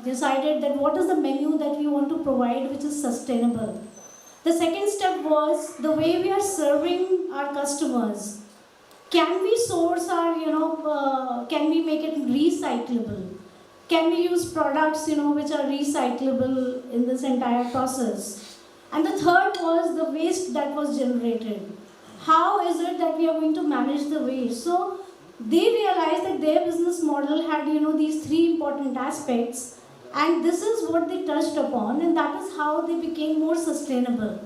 decided that what is the menu that we want to provide which is sustainable. The second step was the way we are serving our customers. Can we source our, can we make it recyclable? Can we use products, which are recyclable in this entire process? And the third was the waste that was generated. how is it that we are going to manage the waste? So they realized that their business model had, these three important aspects, and this is what they touched upon, and that is how they became more sustainable.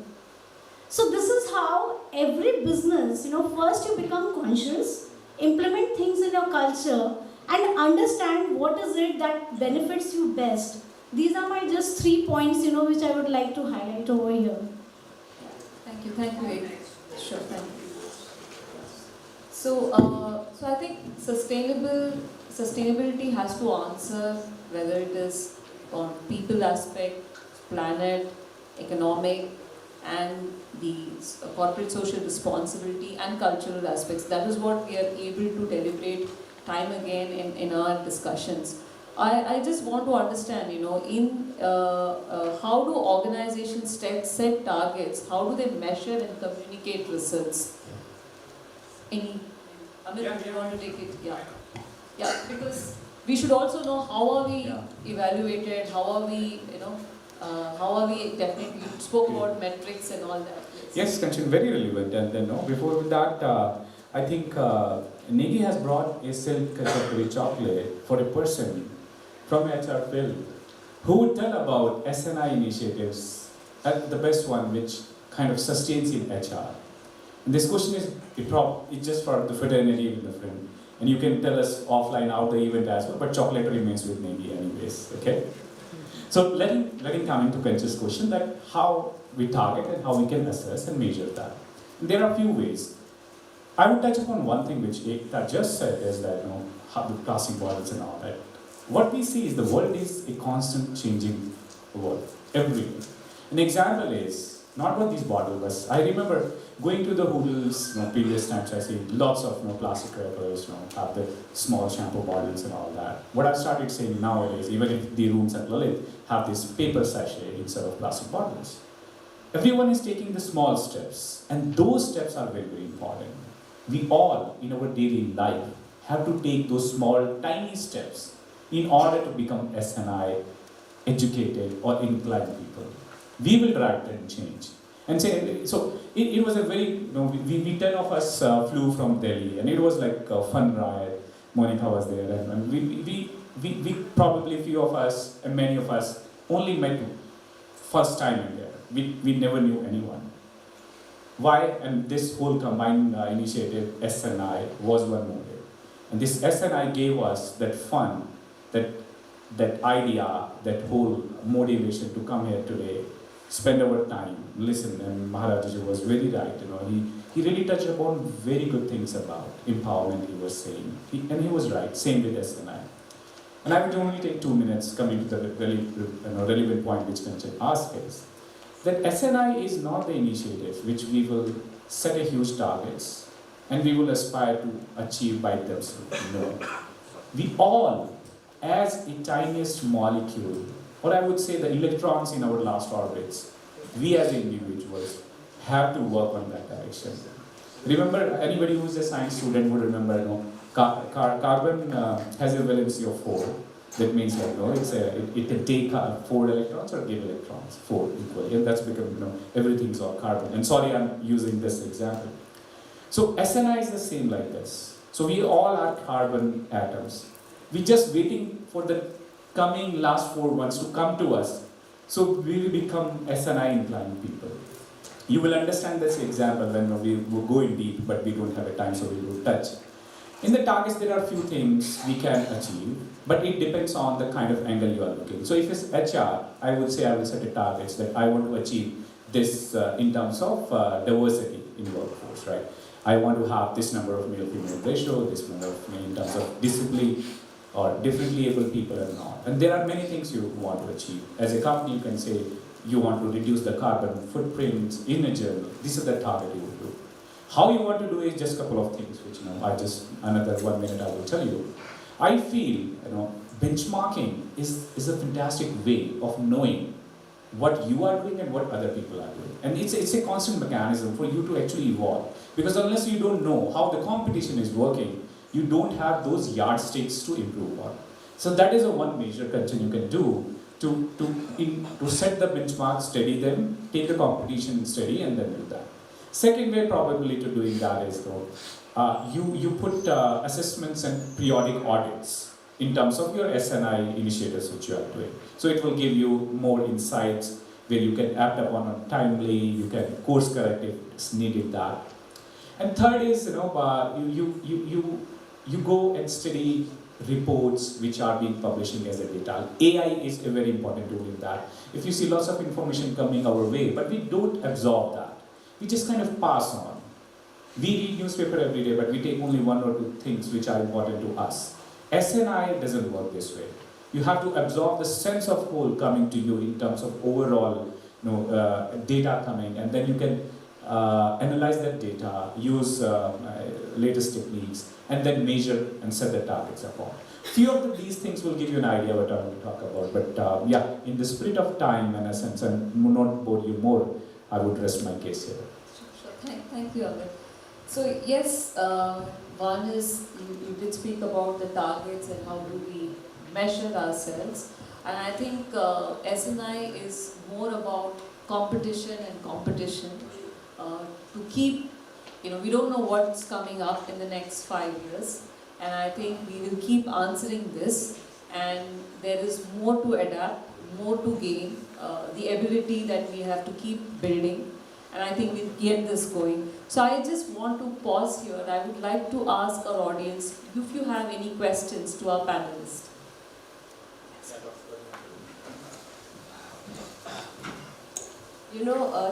So this is how every business, first you become conscious, implement things in your culture, and understand what is it that benefits you best. These are my just 3 points, which I would like to highlight over here. Thank you, Ek. Sure, thank you. So, so I think sustainability has to answer whether it is on people aspect, planet, economic, and the corporate social responsibility and cultural aspects. That is what we are able to deliberate time again in our discussions. I just want to understand, how do organizations set targets? How do they measure and communicate results? Amit, do you want to take it? Yeah, because we should also know how are we evaluated, how are we, definitely, you spoke about metrics and all that. Yes, Kanchan, very relevant. And then, before that, I think Negi has brought a silk Cadbury chocolate for a person from HR field who would tell about SNI initiatives, the best one which kind of sustains in HR. And this question is it's just for the fraternity with the friend. And you can tell us offline out the event as well, but chocolate remains with Negi anyways, okay? So letting come into Kanchan's question that how we target and how we can assess and measure that. And there are a few ways. I would touch upon one thing which Ekta just said is that, how the plastic bottles and all that. What we see is the world is a constant changing world, every day. An example is, not about these bottles, I remember going to the hotels, previous times I see lots of plastic wrappers, have the small shampoo bottles and all that. What I've started saying nowadays, even if the rooms at Lalit have this paper sachet instead of plastic bottles. Everyone is taking the small steps, and those steps are very, very important. We all, in our daily life, have to take those small, tiny steps in order to become SNI, educated or inclined people. We will drive that change. And say, so it was a very, we 10 of us flew from Delhi, and it was like a fun ride. Monica was there, and we probably few of us, and many of us, only met first time in there. We never knew anyone. Why? And this whole combined initiative, SNI, was one motive. And this SNI gave us that fun, that idea, that whole motivation to come here today, spend our time, listen, and Maharajaji was very right, he really touched upon very good things about empowerment, he was saying, and he was right, same with SNI. And I would only take 2 minutes coming to the relevant point which Kanchan asked is, that SNI is not the initiative which we will set a huge targets and we will aspire to achieve by themselves. No. We all, as a tiniest molecule, or I would say the electrons in our last orbits, we as individuals have to work on that direction. Remember, anybody who is a science student would remember, carbon has a valency of 4. That means it can take 4 electrons or give electrons, 4 equally, and that's become everything's all carbon. And sorry, I'm using this example. So SNI is the same like this. So we all are carbon atoms. We're just waiting for the coming last 4 ones to come to us. So we will become SNI inclined people. You will understand this example when we will go in deep, but we don't have a time, so we will touch. In the targets, there are a few things we can achieve, but it depends on the kind of angle you are looking. So if it's HR, I would say I will set a targets that I want to achieve this in terms of diversity in workforce, right? I want to have this number of male-female ratio, this number of in terms of discipline, or differently able people and not. And there are many things you want to achieve. As a company, you can say you want to reduce the carbon footprint in a journal. This is the target you would do. How you want to do is just a couple of things, which another 1 minute I will tell you. I feel benchmarking is a fantastic way of knowing what you are doing and what other people are doing. And it's a constant mechanism for you to actually evolve. Because unless you don't know how the competition is working, you don't have those yardsticks to improve on. So that is a one major concern you can do to set the benchmark, study them, take the competition study, and then do that. Second way probably to doing that is though, you put assessments and periodic audits in terms of your SNI initiatives which you are doing. So it will give you more insights where you can act upon timely, you can course correct if it's needed that. And third is, you go and study reports which are being publishing as a data. AI is a very important tool in that. If you see lots of information coming our way, but we don't absorb that. We just kind of pass on. We read newspaper every day, but we take only one or two things which are important to us. SNI doesn't work this way. You have to absorb the sense of whole coming to you in terms of overall data coming, and then you can analyze that data, use latest techniques, and then measure and set the targets upon. Few of these things will give you an idea what I want to talk about, but yeah, in the spirit of time and essence, and not bore you more, I would rest my case here. Sure. Thank you, Amit. So yes, one is you did speak about the targets and how do we measure ourselves, and I think SNI is more about competition and competition to keep, we don't know what's coming up in the next 5 years, and I think we will keep answering this, and there is more to adapt, more to gain, the ability that we have to keep building, and I think we'll get this going. So I just want to pause here. I would like to ask our audience if you have any questions to our panelists.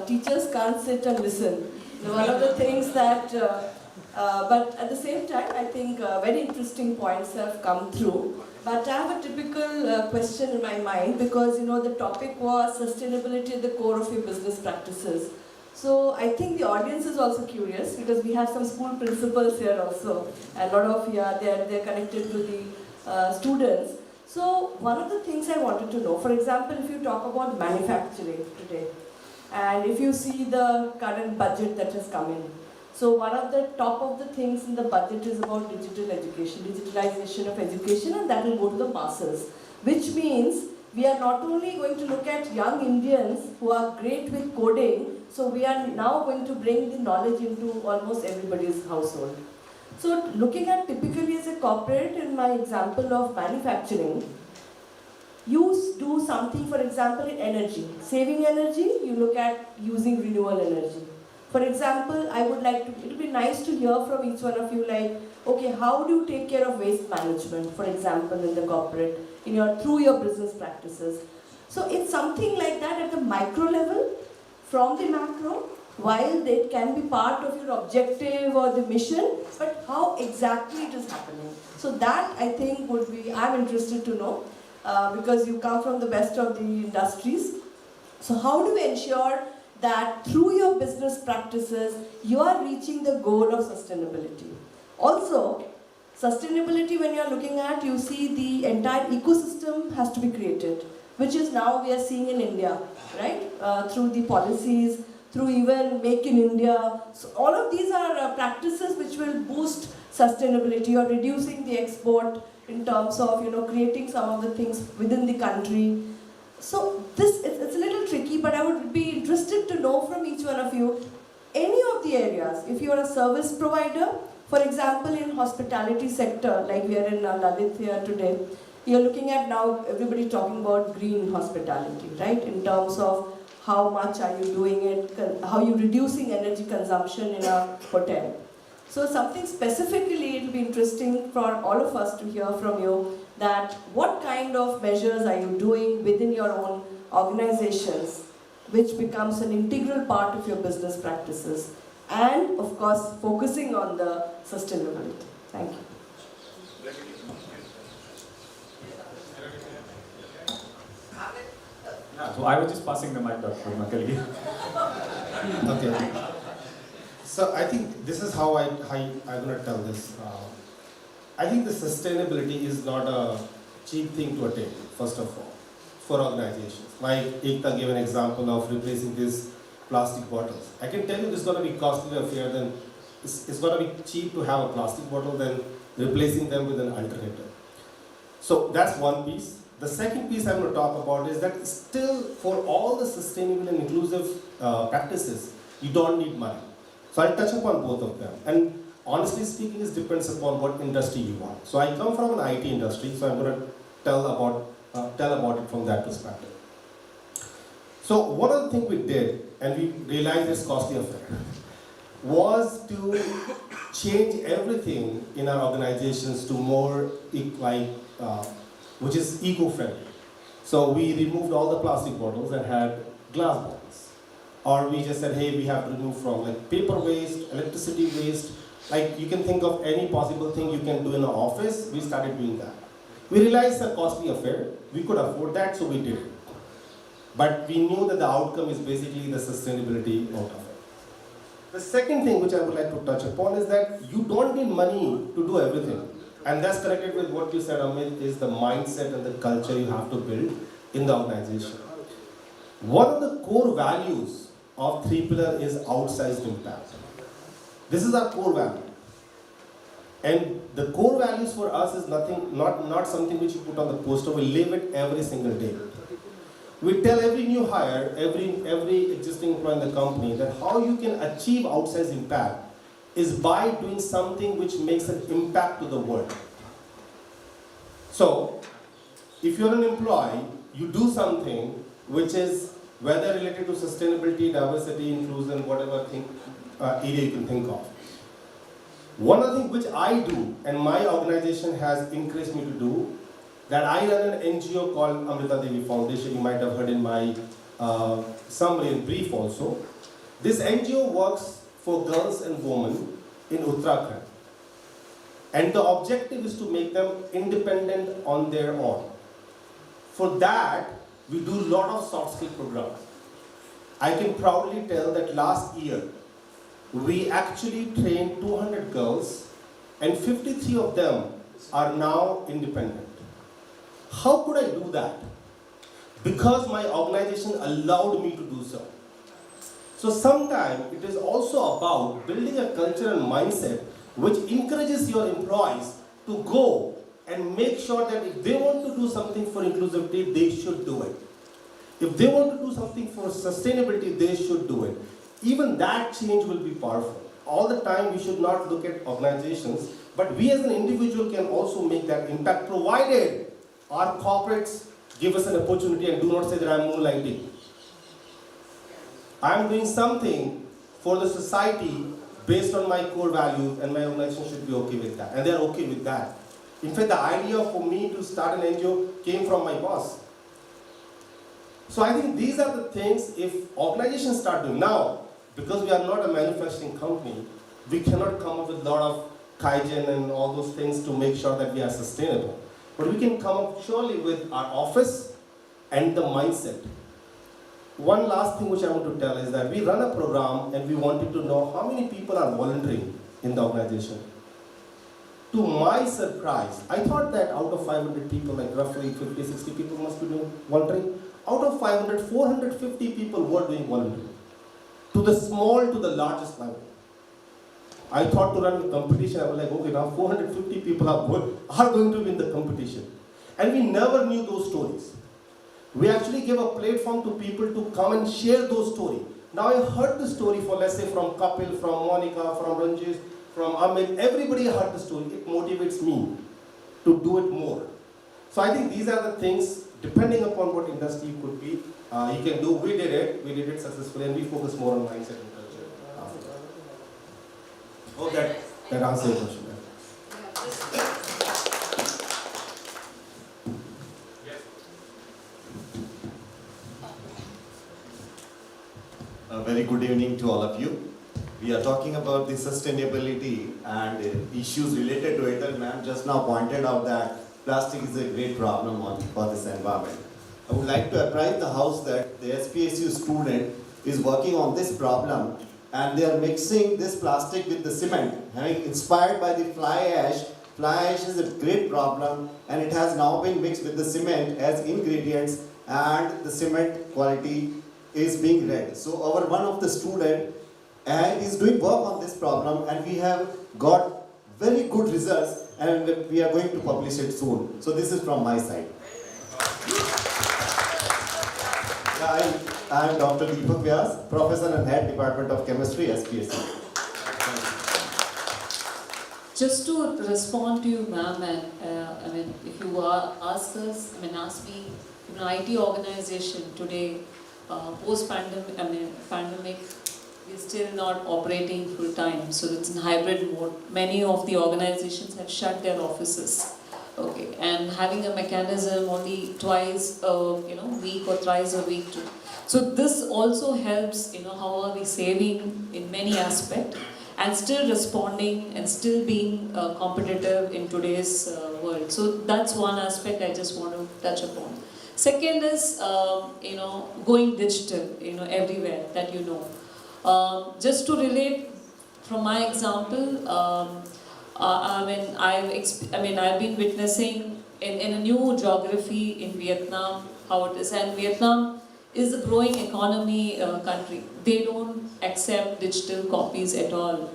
Teachers can't sit and listen. One of the things that, but at the same time, I think very interesting points have come through. But I have a typical question in my mind because, the topic was sustainability at the core of your business practices. So I think the audience is also curious because we have some school principals here also. And a lot of, they're connected to the students. So one of the things I wanted to know, for example, if you talk about manufacturing today, and if you see the current budget that has come in, so one of the top of the things in the budget is about digital education, digitalization of education, and that will go to the masses. Which means we are not only going to look at young Indians who are great with coding, so we are now going to bring the knowledge into almost everybody's household. So looking at typically as a corporate, in my example of manufacturing, you do something, for example, in energy. Saving energy, you look at using renewable energy. For example, I would like to, it would be nice to hear from each one of you okay, how do you take care of waste management, for example, in the corporate, through your business practices. So it's something like that at the micro level, from the macro, while they can be part of your objective or the mission, but how exactly it is happening. So that I think would be, I'm interested to know, because you come from the best of the industries. So how do you ensure that through your business practices, you are reaching the goal of sustainability? Also, sustainability when you are looking at, you see the entire ecosystem has to be created, which is now we are seeing in India, right? Through the policies, through even Make in India. So all of these are practices which will boost sustainability or reducing the export in terms of, creating some of the things within the country. So it's a little tricky, but I would be interested to know from each one of you, any of the areas, if you are a service provider, for example, in hospitality sector, like we are in Lalit here today, you're looking at now everybody talking about green hospitality, right? In terms of how much are you doing it, how you're reducing energy consumption in a hotel. So something specifically, it will be interesting for all of us to hear from you that what kind of measures are you doing within your own organizations which becomes an integral part of your business practices and of course focusing on the sustainability. Thank you. So I was just passing the mic, Dr. Makali. Okay. So I think this is how I'm going to tell this. I think the sustainability is not a cheap thing to attain, first of all, for organizations. Like Ekta gave an example of replacing these plastic bottles. I can tell you this is going to be costly affair than, it's going to be cheap to have a plastic bottle than replacing them with an alternative. So that's one piece. The second piece I'm going to talk about is that still for all the sustainable and inclusive practices, you don't need money. So I'll touch upon both of them. And honestly speaking, it depends upon what industry you want. So I come from an IT industry, so I'm going to tell about it from that perspective. So one of the things we did, and we realized it's costly affair, was to change everything in our organizations to more which is eco-friendly. So we removed all the plastic bottles and had glass bottles. Or we just said, hey, we have to remove from like paper waste, electricity waste. Like you can think of any possible thing you can do in an office, we started doing that. We realized it's a costly affair. We could afford that, so we did it. But we knew that the outcome is basically the sustainability out of it. The second thing which I would like to touch upon is that you don't need money to do everything. And that's connected with what you said, Amit, is the mindset and the culture you have to build in the organization. One of the core values of 3 Pillar is outsized impact. This is our core value. And the core values for us is not something which you put on the poster, we live it every single day. We tell every new hire, every existing employee in the company that how you can achieve outsized impact is by doing something which makes an impact to the world. So, if you're an employee, you do something which is whether related to sustainability, diversity, inclusion, whatever area you can think of. One of the things which I do, and my organization has encouraged me to do, that I run an NGO called Amrita Devi Foundation. You might have heard in my summary and brief also. This NGO works for girls and women in Uttarakhand. And the objective is to make them independent on their own. For that, we do a lot of soft skill programs. I can proudly tell that last year, we actually trained 200 girls and 53 of them are now independent. How could I do that? Because my organization allowed me to do so. So sometimes it is also about building a culture and mindset which encourages your employees to go and make sure that if they want to do something for inclusivity, they should do it. If they want to do something for sustainability, they should do it. Even that change will be powerful. All the time we should not look at organizations, but we as an individual can also make that impact provided our corporates give us an opportunity and do not say that I'm moonlighting. I'm doing something for the society based on my core values and my organization should be okay with that. And they're okay with that. In fact, the idea for me to start an NGO came from my boss. So I think these are the things if organizations start doing. Now, because we are not a manufacturing company, we cannot come up with a lot of Kaizen and all those things to make sure that we are sustainable. But we can come up surely with our office and the mindset. One last thing which I want to tell is that we run a program and we wanted to know how many people are volunteering in the organization. To my surprise, I thought that out of 500 people, like roughly 50, 60 people must be doing volunteering. Out of 500, 450 people were doing volunteering. To the small to the largest level. I thought to run a competition, I was like, okay, now 450 people are going to win the competition. And we never knew those stories. We actually gave a platform to people to come and share those stories. Now I heard the story for, let's say, from Kapil, from Monica, from Ranjit, from Amit, everybody heard the story. It motivates me to do it more. So I think these are the things, depending upon what industry you could be, you can do. We did it successfully, and we focus more on mindset and culture after that. Hope that answers your question. A very good evening to all of you. We are talking about the sustainability and issues related to it, and ma'am just now pointed out that plastic is a great problem for this environment. I would like to apprise the house that the SPSU student is working on this problem, and they are mixing this plastic with the cement, having inspired by the fly ash. Fly ash is a great problem, and it has now been mixed with the cement as ingredients, and the cement quality is being read. So one of the student is doing work on this problem, and we have got very good results, and we are going to publish it soon. So this is from my side. I am Dr. Deepak Vyas, Professor and Head Department of Chemistry, SPSU. Just to respond to you, ma'am, and I mean, if you ask us, ask me, an IT organization today, pandemic, is still not operating full time, so it's in hybrid mode. Many of the organizations have shut their offices. Okay, and having a mechanism only twice a week or thrice a week. So this also helps. How are we saving in many aspects and still responding and still being competitive in today's world. So that's one aspect I just want to touch upon. Second is going digital. Everywhere that you know. Just to relate from my example, I've been witnessing in a new geography in Vietnam how it is, and Vietnam is a growing economy country. They don't accept digital copies at all.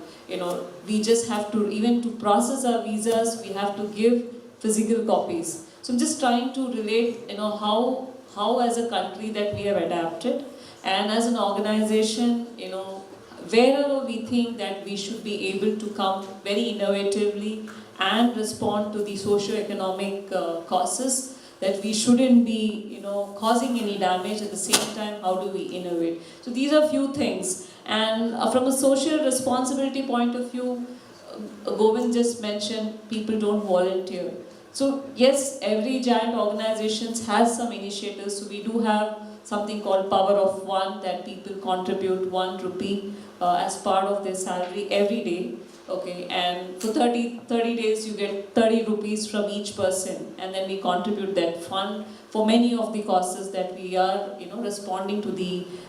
We just have to, even to process our visas, we have to give physical copies. So I'm just trying to relate, how as a country that we have adapted, and as an organization, wherever we think that we should be able to come very innovatively and respond to the socio-economic causes, that we shouldn't be causing any damage. At the same time, how do we innovate? So these are few things. And from a social responsibility point of view, Govind just mentioned people don't volunteer. So yes, every giant organization has some initiatives. So we do have something called Power of One, that people contribute 1 rupee as part of their salary every day. Okay, and for 30 days you get 30 rupees from each person, and then we contribute that fund for many of the causes that we are responding to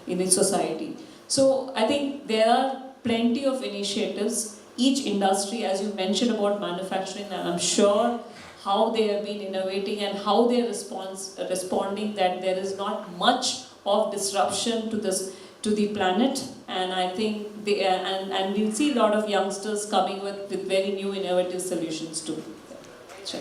in the society. So I think there are plenty of initiatives. Each industry, as you mentioned about manufacturing, and I'm sure how they have been innovating and how they are responding, that there is not much of disruption to the planet, and I think and we'll see a lot of youngsters coming with very new innovative solutions too. Sure.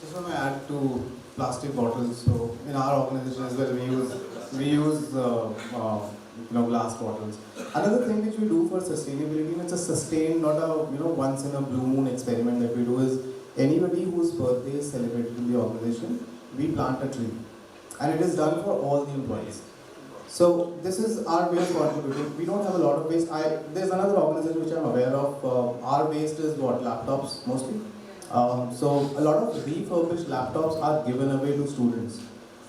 Just want to add to plastic bottles. So in our organization as well, we use glass bottles. Another thing which we do for sustainability, and it's a sustained, not a once in a blue moon experiment that we do, is anybody whose birthday is celebrated in the organization, we plant a tree, and it is done for all the employees. So this is our way of contributing. We don't have a lot of waste. There's another organization which I'm aware of. Our waste is what? Laptops mostly. So a lot of refurbished laptops are given away to students.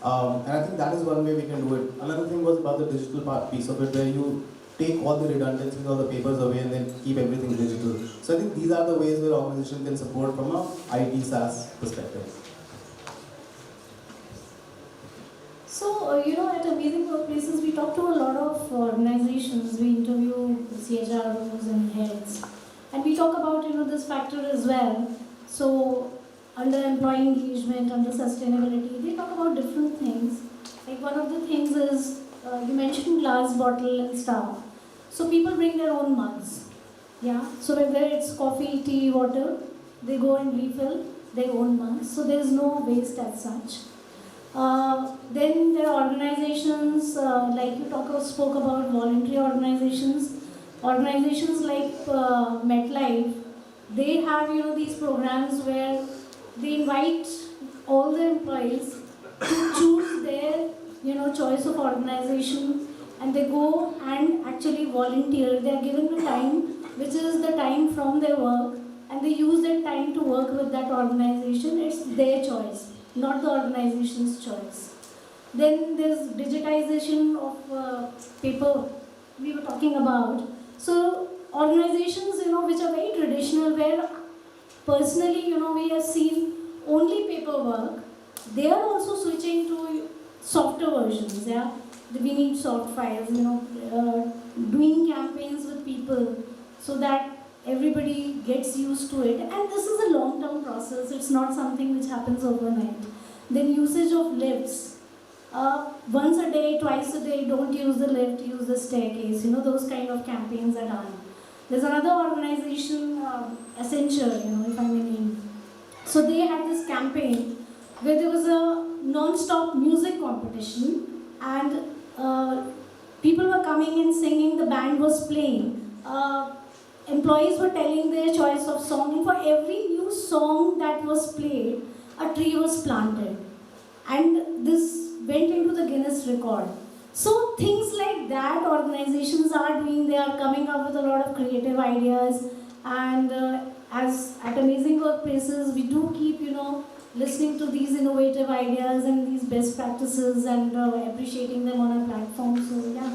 And I think that is one way we can do it. Another thing was about the digital piece of it, where you take all the redundancies, all the papers away, and then keep everything digital. So I think these are the ways where organization can support from a IT SaaS perspective. So, at Amazing Workplaces, we talk to a lot of organizations. We interview CHROs and heads. And we talk about, this factor as well. So, under employee engagement, under sustainability, they talk about different things. Like one of the things is, you mentioned glass bottle and stuff. So people bring their own mugs. Yeah. So whether it's coffee, tea, water, they go and refill their own mugs. So there is no waste as such. Then there are organizations, like you spoke about voluntary organizations. Organizations like MetLife, they have these programs where they invite all the employees to choose their choice of organization, and they go and actually volunteer. They are given the time, which is the time from their work, and they use that time to work with that organization. It's their choice, not the organization's choice. Then there's digitization of paper we were talking about. So organizations, which are very traditional, where personally, we have seen only paperwork, they are also switching to softer versions. Yeah, we need soft files. Doing campaigns with people so that everybody gets used to it. And this is a long-term process. It's not something which happens overnight. Then usage of lifts. Once a day, twice a day, don't use the lift, use the staircase. Those kind of campaigns are done. There's another organization, Accenture, if I may name. So they had this campaign where there was a non-stop music competition, and people were coming and singing, the band was playing, employees were telling their choice of song, and for every new song that was played, a tree was planted. And this went into the Guinness record. So things like that organizations are doing. They are coming up with a lot of creative ideas, and as at Amazing Workplaces, we do keep, listening to these innovative ideas and these best practices and appreciating them on our platform. So yeah.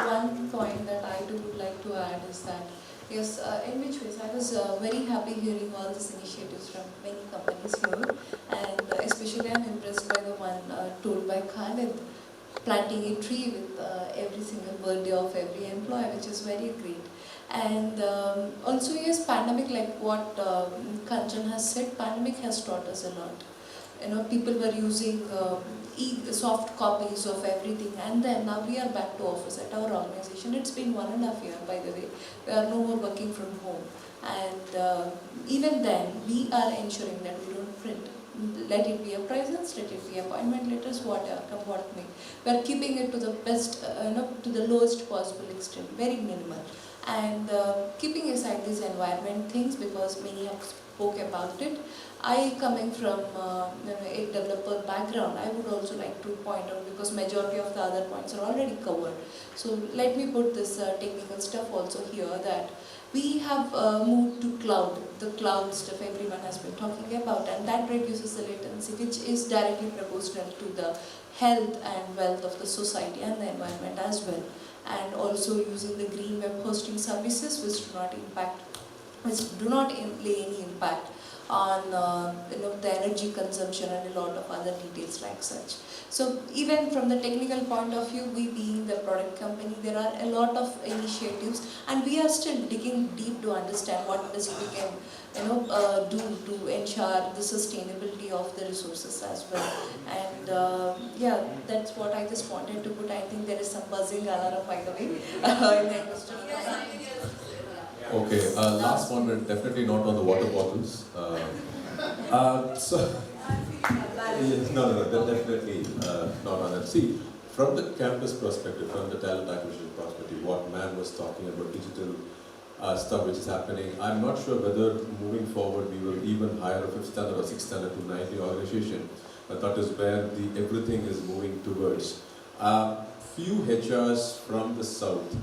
One point that I too would like to add is that, yes, in which ways I was very happy hearing all these initiatives from many companies here, and especially I'm impressed by the one told by Khalid, planting a tree with every single birthday of every employee, which is very great. And also, yes, pandemic, like what Kanchan has said, pandemic has taught us a lot. People were using soft copies of everything, and then now we are back to office at our organization. It's been 1.5 years, by the way. We are no more working from home, and even then we are ensuring that we don't print. Let it be a presence, let it be appointment letters, whatever, come what may. We are keeping it to the best, to the lowest possible extent, very minimal, and keeping aside these environment things, because many have spoke about it. I, coming from a developer background, I would also like to point out, because majority of the other points are already covered. So let me put this technical stuff also here, that we have moved to cloud, the cloud stuff everyone has been talking about, and that reduces the latency, which is directly proportional to the health and wealth of the society and the environment as well. And also using the green web hosting services, which do not lay any impact on the energy consumption and a lot of other details like such. So even from the technical point of view, we being the product company, there are a lot of initiatives, and we are still digging deep to understand what else we can do to ensure the sustainability of the resources as well. And yeah, that's what I just wanted to put. I think there is some buzzing alarm, by the way, in the industry. Okay, last one, and definitely not on the water bottles. No, definitely not on that. See, from the campus perspective, from the talent acquisition perspective, what man was talking about digital stuff which is happening, I'm not sure whether moving forward we will even hire a 5th standard or 6th standard to 90 organization. That is where everything is moving towards. Few HRs from the south,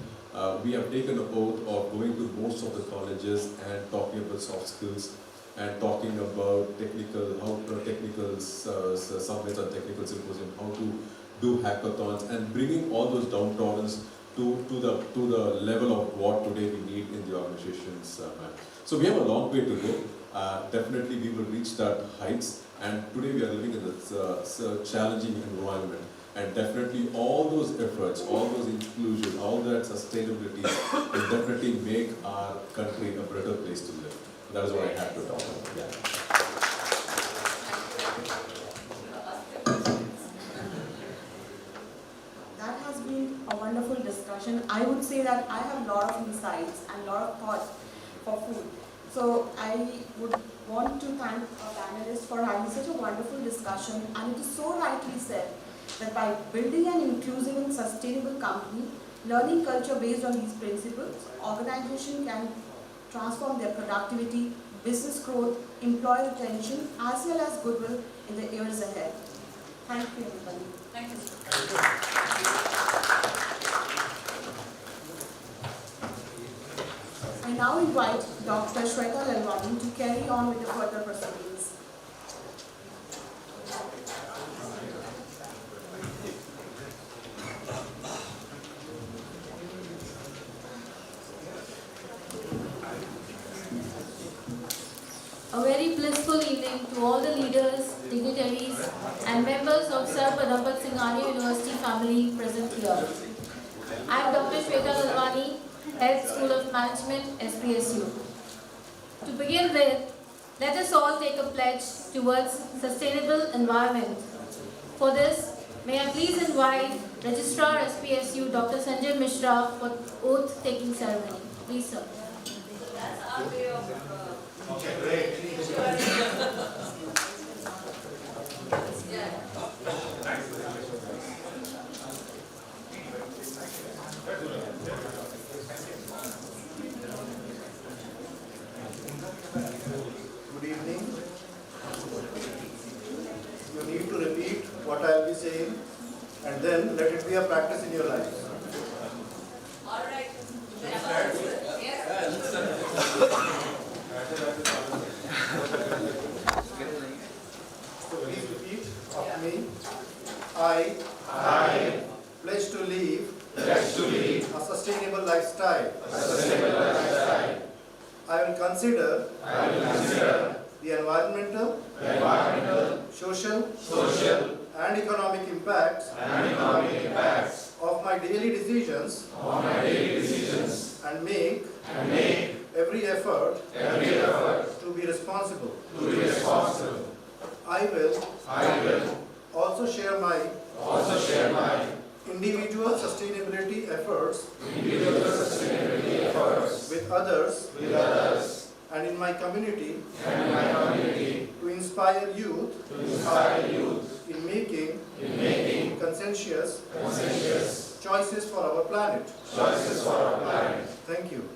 we have taken an oath of going to most of the colleges and talking about soft skills and talking about technical summits and technical symposium, how to do hackathons, and bringing all those downtrodden to the level of what today we need in the organizations. So we have a long way to go. Definitely we will reach that heights, and today we are living in a challenging environment. And definitely all those efforts, all those inclusion, all that sustainability will definitely make our country a better place to live. That is what I have to talk about. Yeah. That has been a wonderful discussion. I would say that I have a lot of insights and a lot of thoughts for food. So I would want to thank our panelists for having such a wonderful discussion, and it is so rightly said that by building an inclusive and sustainable company, learning culture based on these principles, organization can transform their productivity, business growth, employee retention, as well as goodwill in the years ahead. Thank you, everybody. Thank you. I now invite Dr. Shweta Lalwani to carry on with the further proceedings. A very blissful evening to all the leaders, dignitaries, and members of Sir Padampat Singh Arya University family present here. I am Dr. Shweta Lalwani, Head School of Management, SPSU. To begin with, let us all take a pledge towards sustainable environment. For this, may I please invite Registrar SPSU Dr. Sanjay Mishra for oath-taking ceremony. Please, sir. Okay, great. Good evening. You need to repeat what I will be saying and then let it be a practice in your life. All right. So please repeat after me. I pledge to live a sustainable lifestyle. I will consider the environmental, social, and economic impacts of my daily decisions and make every effort to be responsible. I will also share my individual sustainability efforts with others and in my community to inspire youth in making conscientious choices for our planet. Thank you.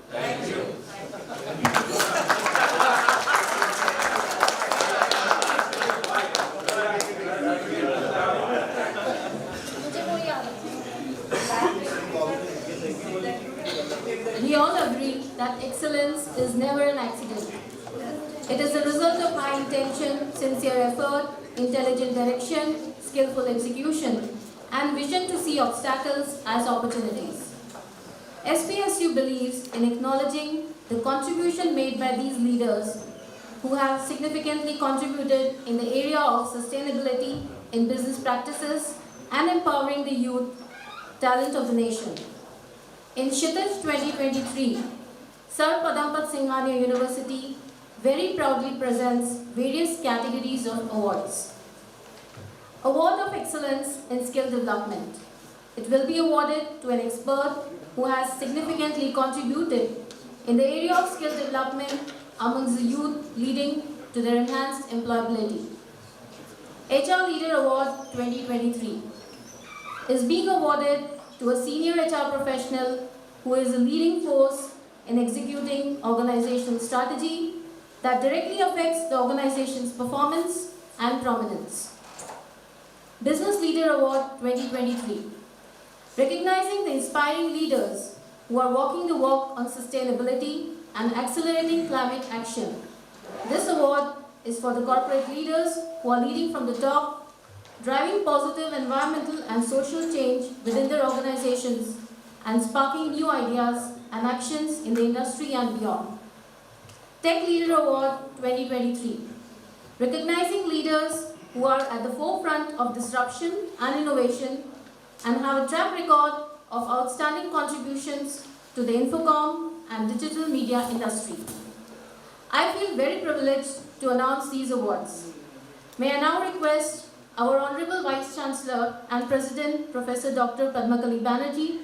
We all agree that excellence is never an accident. It is a result of high intention, sincere effort, intelligent direction, skillful execution, and vision to see obstacles as opportunities. SPSU believes in acknowledging the contribution made by these leaders who have significantly contributed in the area of sustainability in business practices and empowering the youth talent of the nation. In Kshitij 2023, Sir Padampat Singhania University very proudly presents various categories of awards. Award of Excellence in Skill Development. It will be awarded to an expert who has significantly contributed in the area of skill development amongst the youth, leading to their enhanced employability. HR Leader Award 2023 is being awarded to a senior HR professional who is a leading force in executing organizational strategy that directly affects the organization's performance and prominence. Business Leader Award 2023, recognizing the inspiring leaders who are walking the walk on sustainability and accelerating climate action. This award is for the corporate leaders who are leading from the top, driving positive environmental and social change within their organizations and sparking new ideas and actions in the industry and beyond. Tech Leader Award 2023, recognizing leaders who are at the forefront of disruption and innovation and have a track record of outstanding contributions to the infocom and digital media industry. I feel very privileged to announce these awards. May I now request our Honorable Vice Chancellor and President, Professor Dr. Padmakali Banerjee,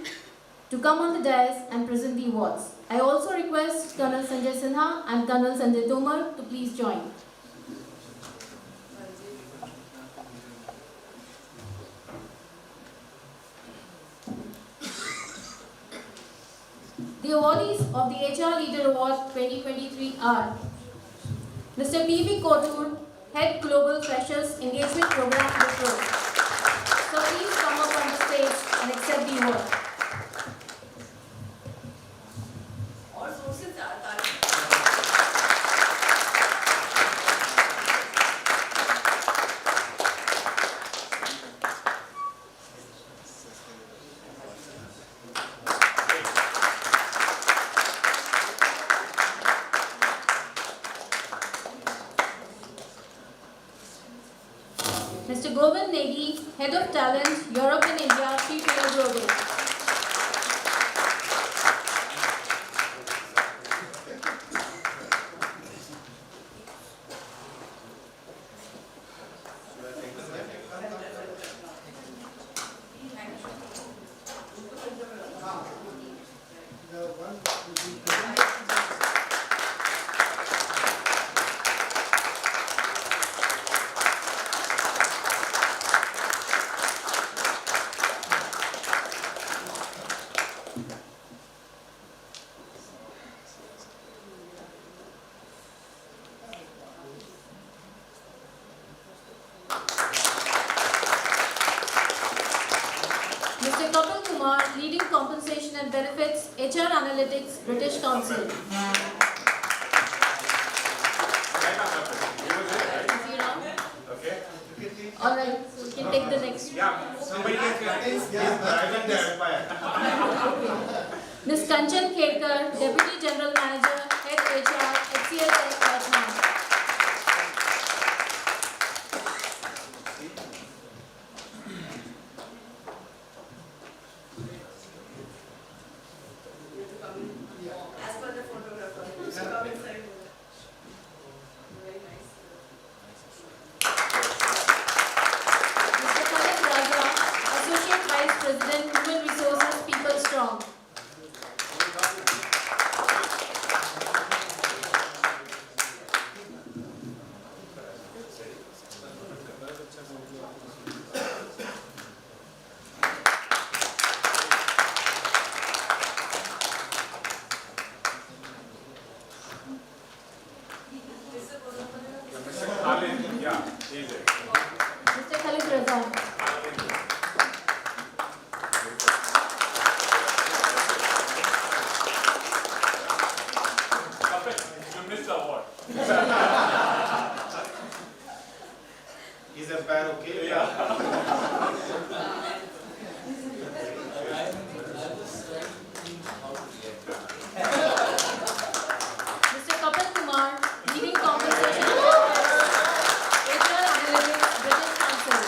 to come on the dais and present the awards. I also request Colonel Sanjay Sinha and Colonel Sanjay Tomar to please join. The awardees of the HR Leader Award 2023 are Mr. P.V. Kothur, Head Global Freshers Engagement Program Wipro. So please come up on the stage and accept the award. Mr. Govind Negi, Head of Talent, Europe and India, Chief Global. Benefits HR Analytics British Council. Alright, we can take the next. Yeah, somebody is driving the empire. Ms. Kanchan Khedkar, Deputy General Manager, Head HR, HCL Patna. As per the photographer. Come inside. Very nice. Mr. Khalid Raja, Associate Vice President, Human Resources, People Strong. Mr. Khalid, yeah, he's there. Mr. Khalid Raza. You missed the award. Is empire okay? Mr. Kapil Kumar, Leading Compensation HR Analytics British Council.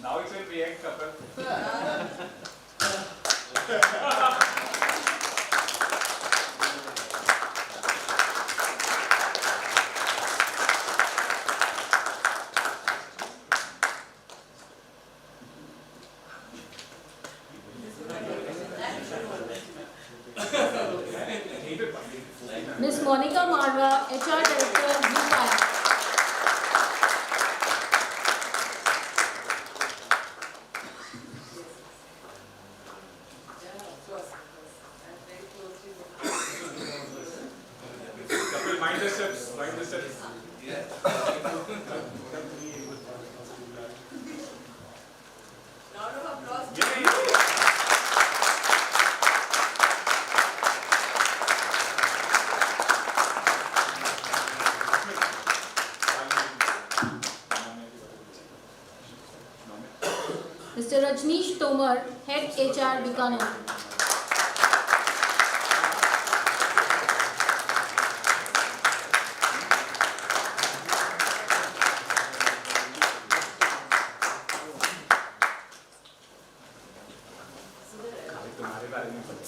Now it's in react, Kapil. Ms. Monica Marwa, HR Director, UPI. Kapil, mind the steps, mind the steps. Round of applause. Mr. Rajneesh Tomar, Head HR, Bikaner. तुम्हारे बारे में पता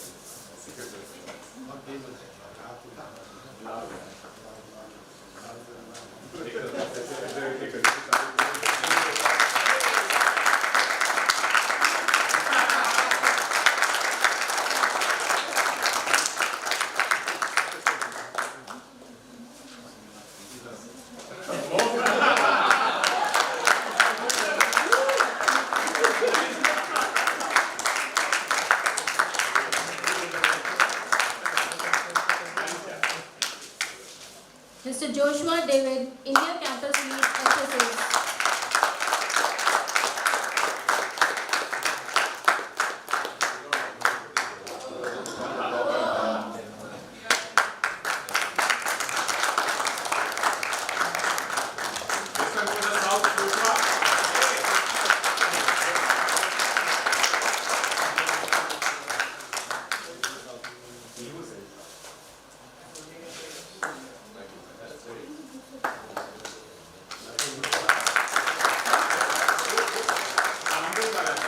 Mr. Joshua David, India Campus Lead, emphasis.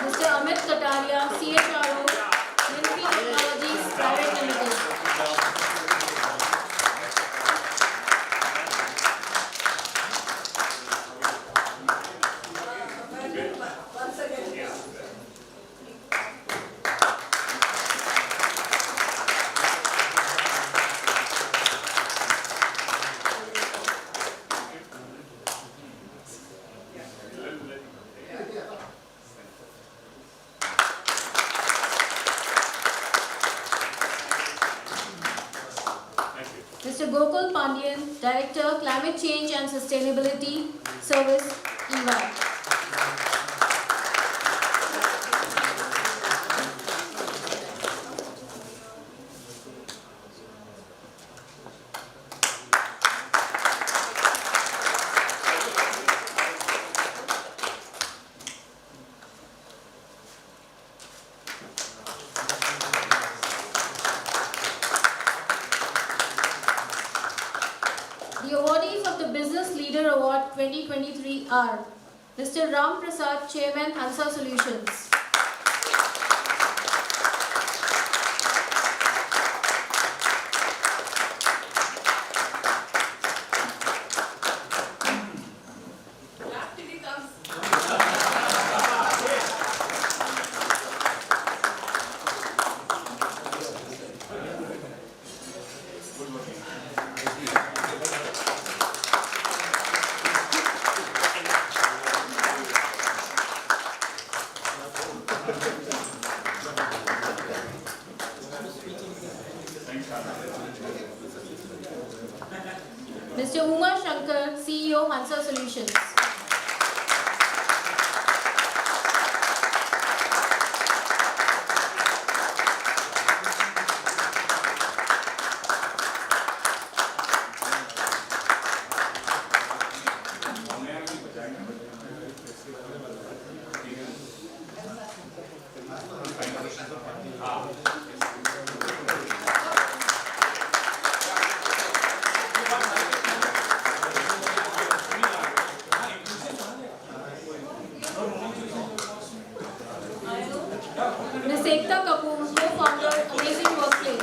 Mr. Amit Kataria, CHRO, Minfi Technologies Private Limited. Once again. Mr. Gokul Pandian, Director, Climate Change and Sustainability Service, EY. The awardees of the Business Leader Award 2023 are Mr. Ram Prasad, Chairman, Hansa Solutions. Mr. Uma Shankar, CEO, Hansa Solutions. Ms. Ekta Kapoor, co-founder, Amazing Workplace.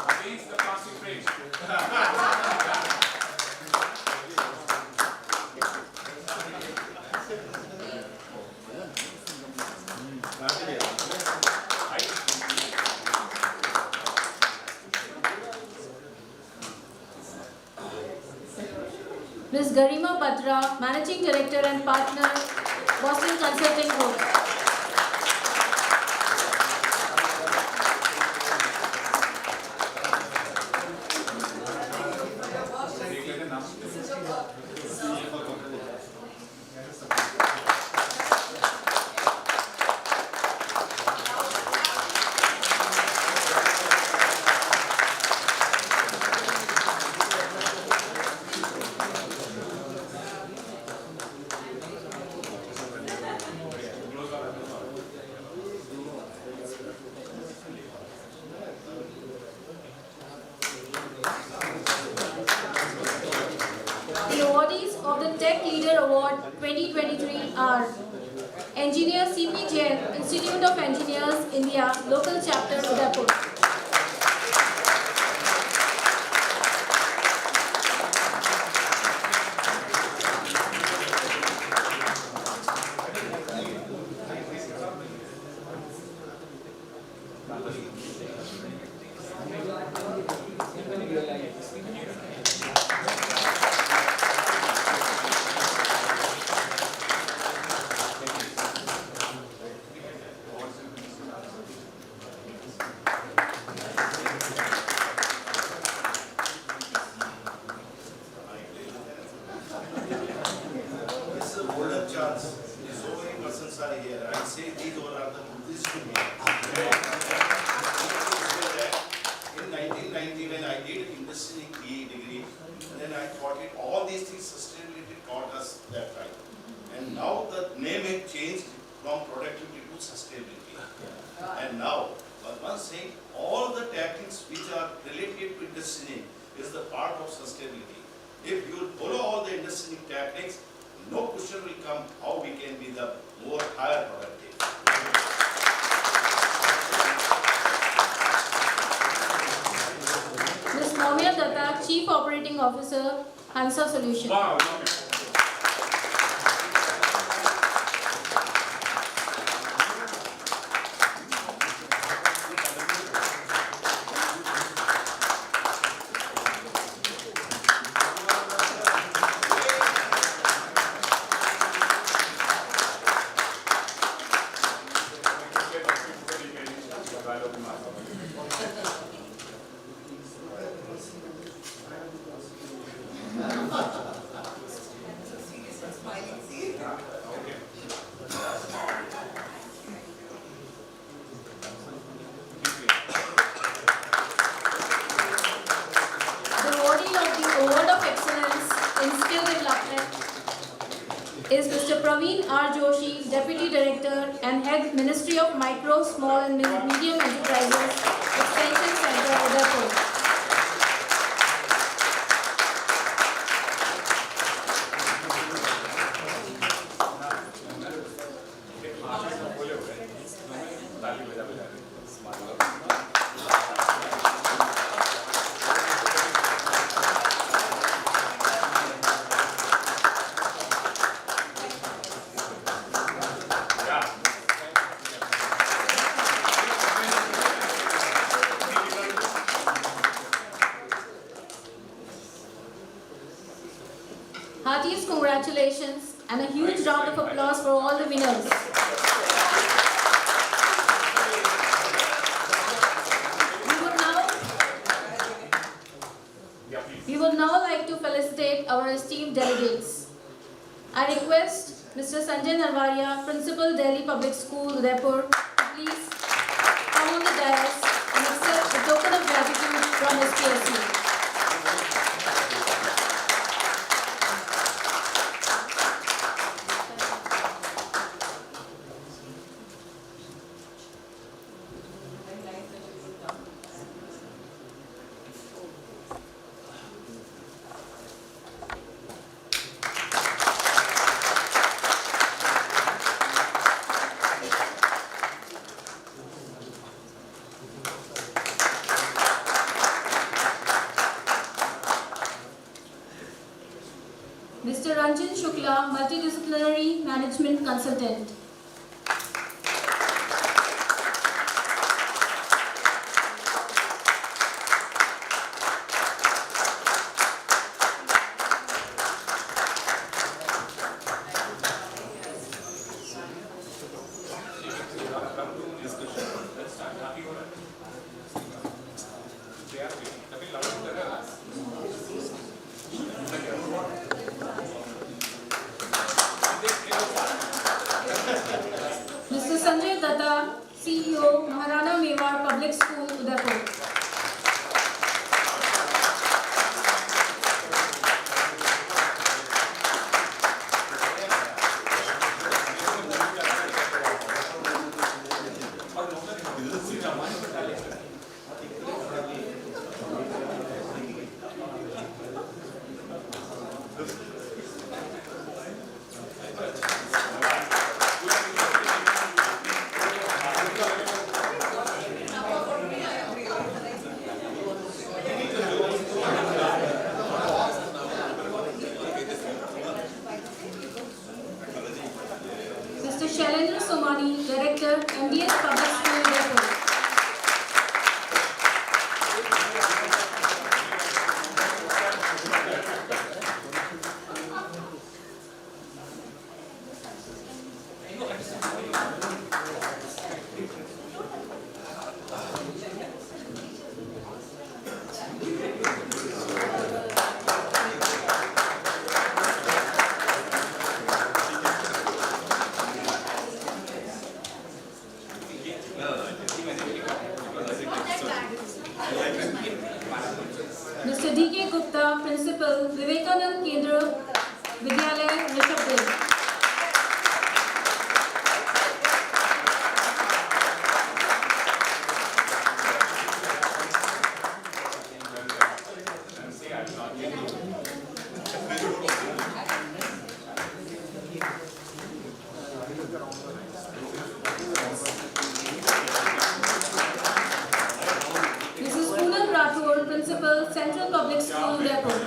Against the plastic rage. Ms. Garima Batra, Managing Director and Partner, Boston Consulting Group. The awardees of the Tech Leader Award 2023 are Engineer C.P. Jain, Institute of Engineers, India, Local Chapter, Udaipur. And now, one saying all the tactics which are related to industry is the part of sustainability. If you follow all the industry tactics, no question will come how we can be the more higher productive. Ms. Moumya Datta, Chief Operating Officer, Hansa Solutions. Wow. and Head Ministry of Micro, Small and Medium Enterprises, Extension Center, Udaipur. Heartiest congratulations and a huge round of applause for all the winners. We would now like to felicitate our esteemed delegates. I request Mr. Sanjay Narvaria, Principal, Delhi Public School, Udaipur, to please come on the dais and accept the token of gratitude from SPSU. Mr. Ranjan Shukla, Multidisciplinary Management Consultant. Mr. Sanjay Datta, CEO, Maharana Mewar Public School, Udaipur. Mr. Shailendra Somani, Director, MBS Public School, Udaipur. Mr. D.K. Gupta, Principal, Vivekanand Kendra Vidyalaya, Rishabh. Mrs. Poonam Rathore, Principal, Central Public School, Udaipur.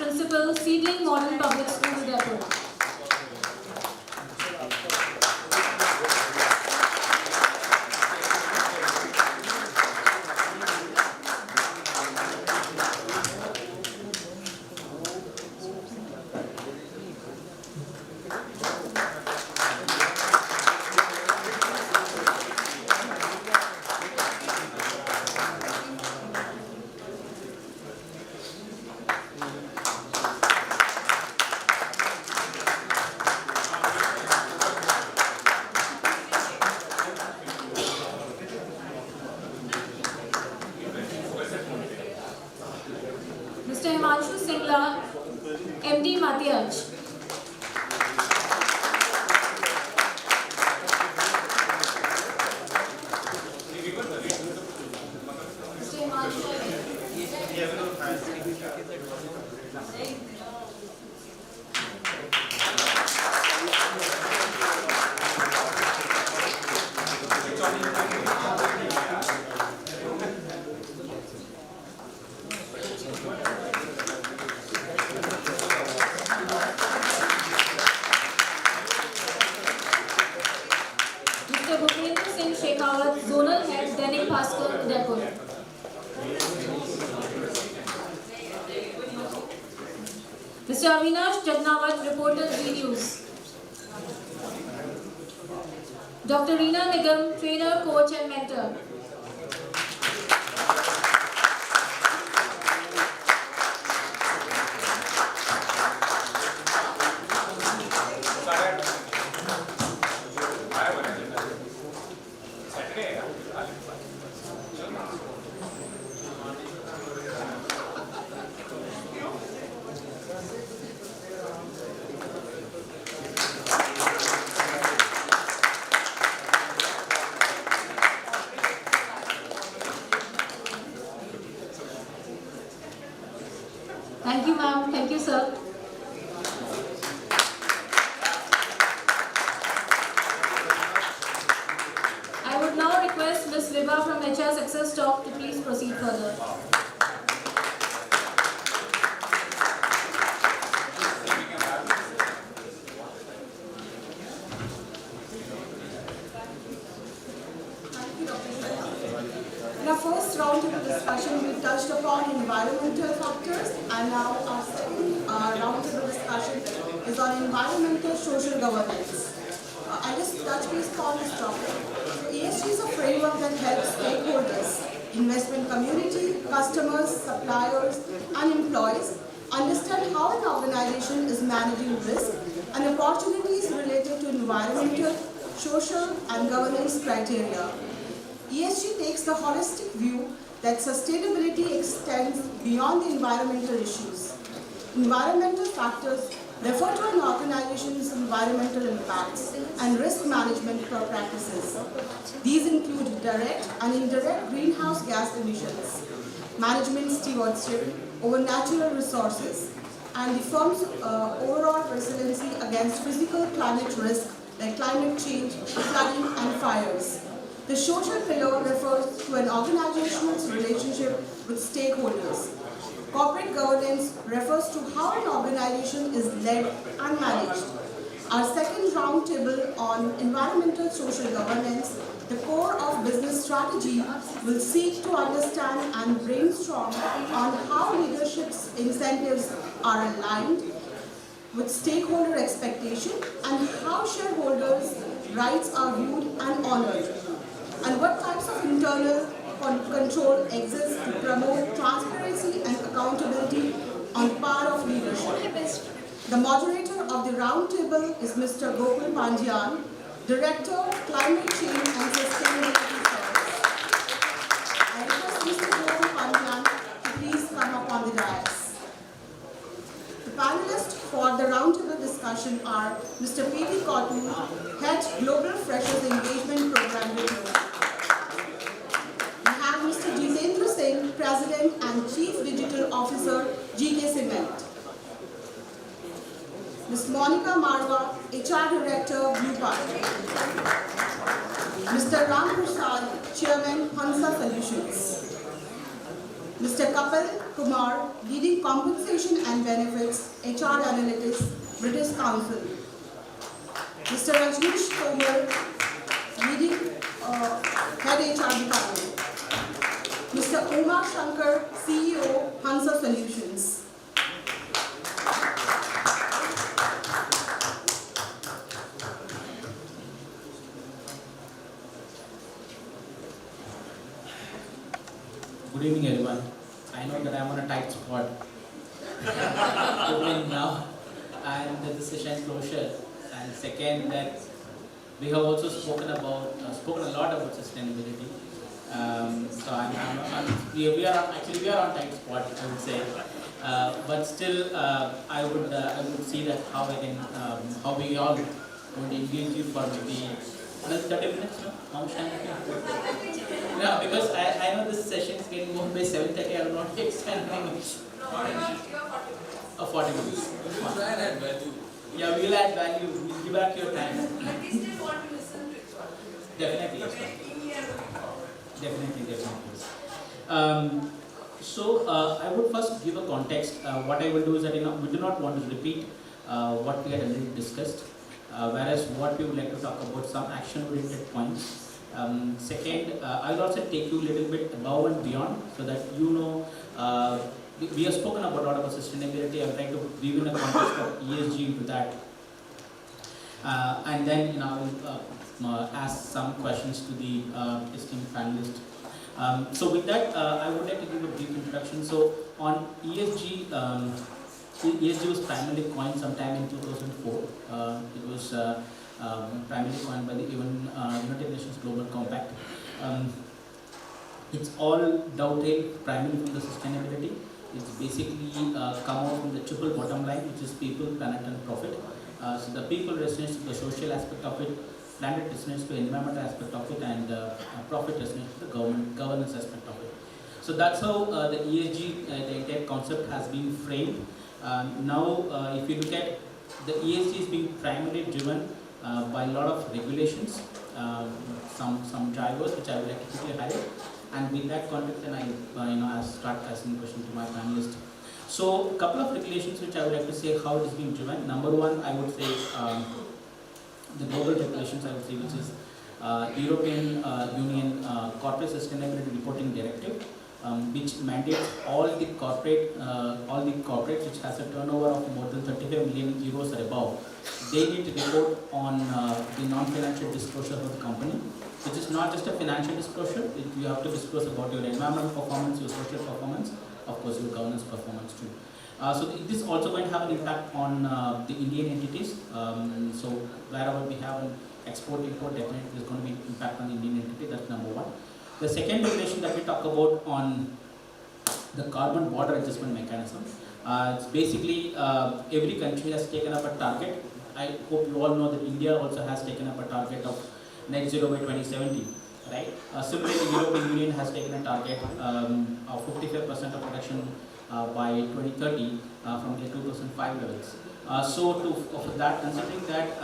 Principal, Seedling Modern Public School, Udaipur. Himanshu Singla, MD Matiyaj. Zonal Head, Dainik Bhaskar, Udaipur. Mr. Avinash Jagnavat, reporter, Z News. Dr. Reena Nigam, trainer, coach and mentor. Thank you, ma'am. Thank you, sir. I would now request Ms. Vibha from HR Success Talk to please proceed further. In our first round of the discussion, we touched upon environmental factors, and now our second round of the discussion is on environmental social governance. I just touch base upon this topic. ESG is a framework that helps stakeholders, investment community, customers, suppliers, and employees understand how an organization is managing risk and opportunities related to environmental, social, and governance criteria. ESG takes the holistic view that sustainability extends beyond the environmental issues. Environmental factors refer to an organization's environmental impacts and risk management practices. These include direct and indirect greenhouse gas emissions, management stewardship over natural resources, and the firm's overall resiliency against physical climate risk like climate change, flooding, and fires. The social pillar refers to an organization's relationship with stakeholders. Corporate governance refers to how an organization is led and managed. Our second roundtable on environmental social governance, the core of business strategy, will seek to understand and brainstorm on how leadership's incentives are aligned with stakeholder expectation and how shareholders' rights are viewed and honored, and what types of internal control exists to promote transparency and accountability on the part of leadership. The moderator of the roundtable is Mr. Gokul Pandyan, Director, Climate Change and Sustainability Service. I request Mr. Gokul Pandyan to please come up on the dais. The panelists for the roundtable discussion are Mr. P.V. Cotton, Head Global Freshers Engagement Program Review. Mr. Jitendra Singh, President and Chief Digital Officer, GK Cement. Ms. Monica Marwa, HR Director, Blue Party. Mr. Ram Prasad, Chairman, Hansa Solutions. Mr. Kapil Kumar, leading Compensation and Benefits, HR Analytics, British Council. Mr. Rajneesh Tomar, leading Head HR Department. Mr. Umar Shankar, CEO, Hansa Solutions. Good evening, everyone. I know that I'm on a tight spot. Opening now, and the session closure. And second, that we have also spoken a lot about sustainability. So we are on tight spot, I would say. But still, I would see that how I can, how we all would engage you for maybe another 30 minutes. No? How much time? Yeah, because I know this session is getting over by 7:30. I will not be extending it. 40 minutes. We'll try and add value. Yeah, we will add value. We'll give back your time. But we still want to listen to each other. Definitely. Definitely. So I would first give a context. What I will do is that we do not want to repeat what we had already discussed. Whereas what we would like to talk about some action-oriented points. Second, I will also take you a little bit above and beyond so that you know. We have spoken about a lot about sustainability. I would like to weave in a context of ESG into that. And then I will ask some questions to the esteemed panelists. So with that, I would like to give a brief introduction. So on ESG, ESG was primarily coined sometime in 2004. It was primarily coined by the United Nations Global Compact. It's all dovetailed primarily from the sustainability. It's basically come out from the triple bottom line, which is people, planet, and profit. So the people resonates to the social aspect of it, planet resonates to the environmental aspect of it, and profit resonates to the governance aspect of it. So that's how the ESG, the entire concept has been framed. Now, if you look at the ESG is being primarily driven by a lot of regulations, some drivers which I would like to quickly highlight. And with that context, then I start asking questions to my panelists. So, a couple of regulations which I would like to say how it is being driven. Number one, I would say the global regulations. I would say which is European Union Corporate Sustainability Reporting Directive, which mandates all the corporates which has a turnover of more than 35 million euros or above. They need to report on the non-financial disclosure of the company, which is not just a financial disclosure. You have to disclose about your environmental performance, your social performance, of course your governance performance too. So this is also going to have an impact on the Indian entities. So wherever we have an export-import, definitely there's going to be impact on the Indian entity. That's number one. The second regulation that we talk about on the carbon border adjustment mechanism. It's basically every country has taken up a target. I hope you all know that India also has taken up a target of net zero by 2070, right? Similarly, the European Union has taken a target of 55% of reduction by 2030 from the 2005 levels. For that, considering that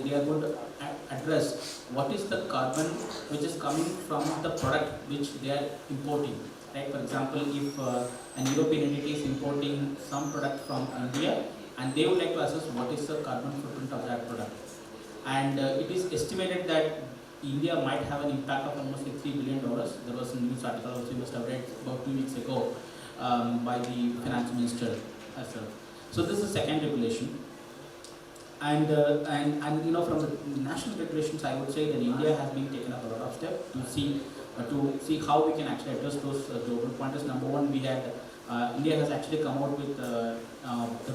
they are going to address what is the carbon which is coming from the product which they are importing. Right? For example, if an European entity is importing some product from India, and they would like to assess what is the carbon footprint of that product. And it is estimated that India might have an impact of almost like $3 billion. There was a news article also you must have read about 2 weeks ago by the finance minister herself. So this is the second regulation. And from the national regulations, I would say that India has been taken up a lot of steps to see how we can actually address those global pointers. Number one, we had India has actually come out with the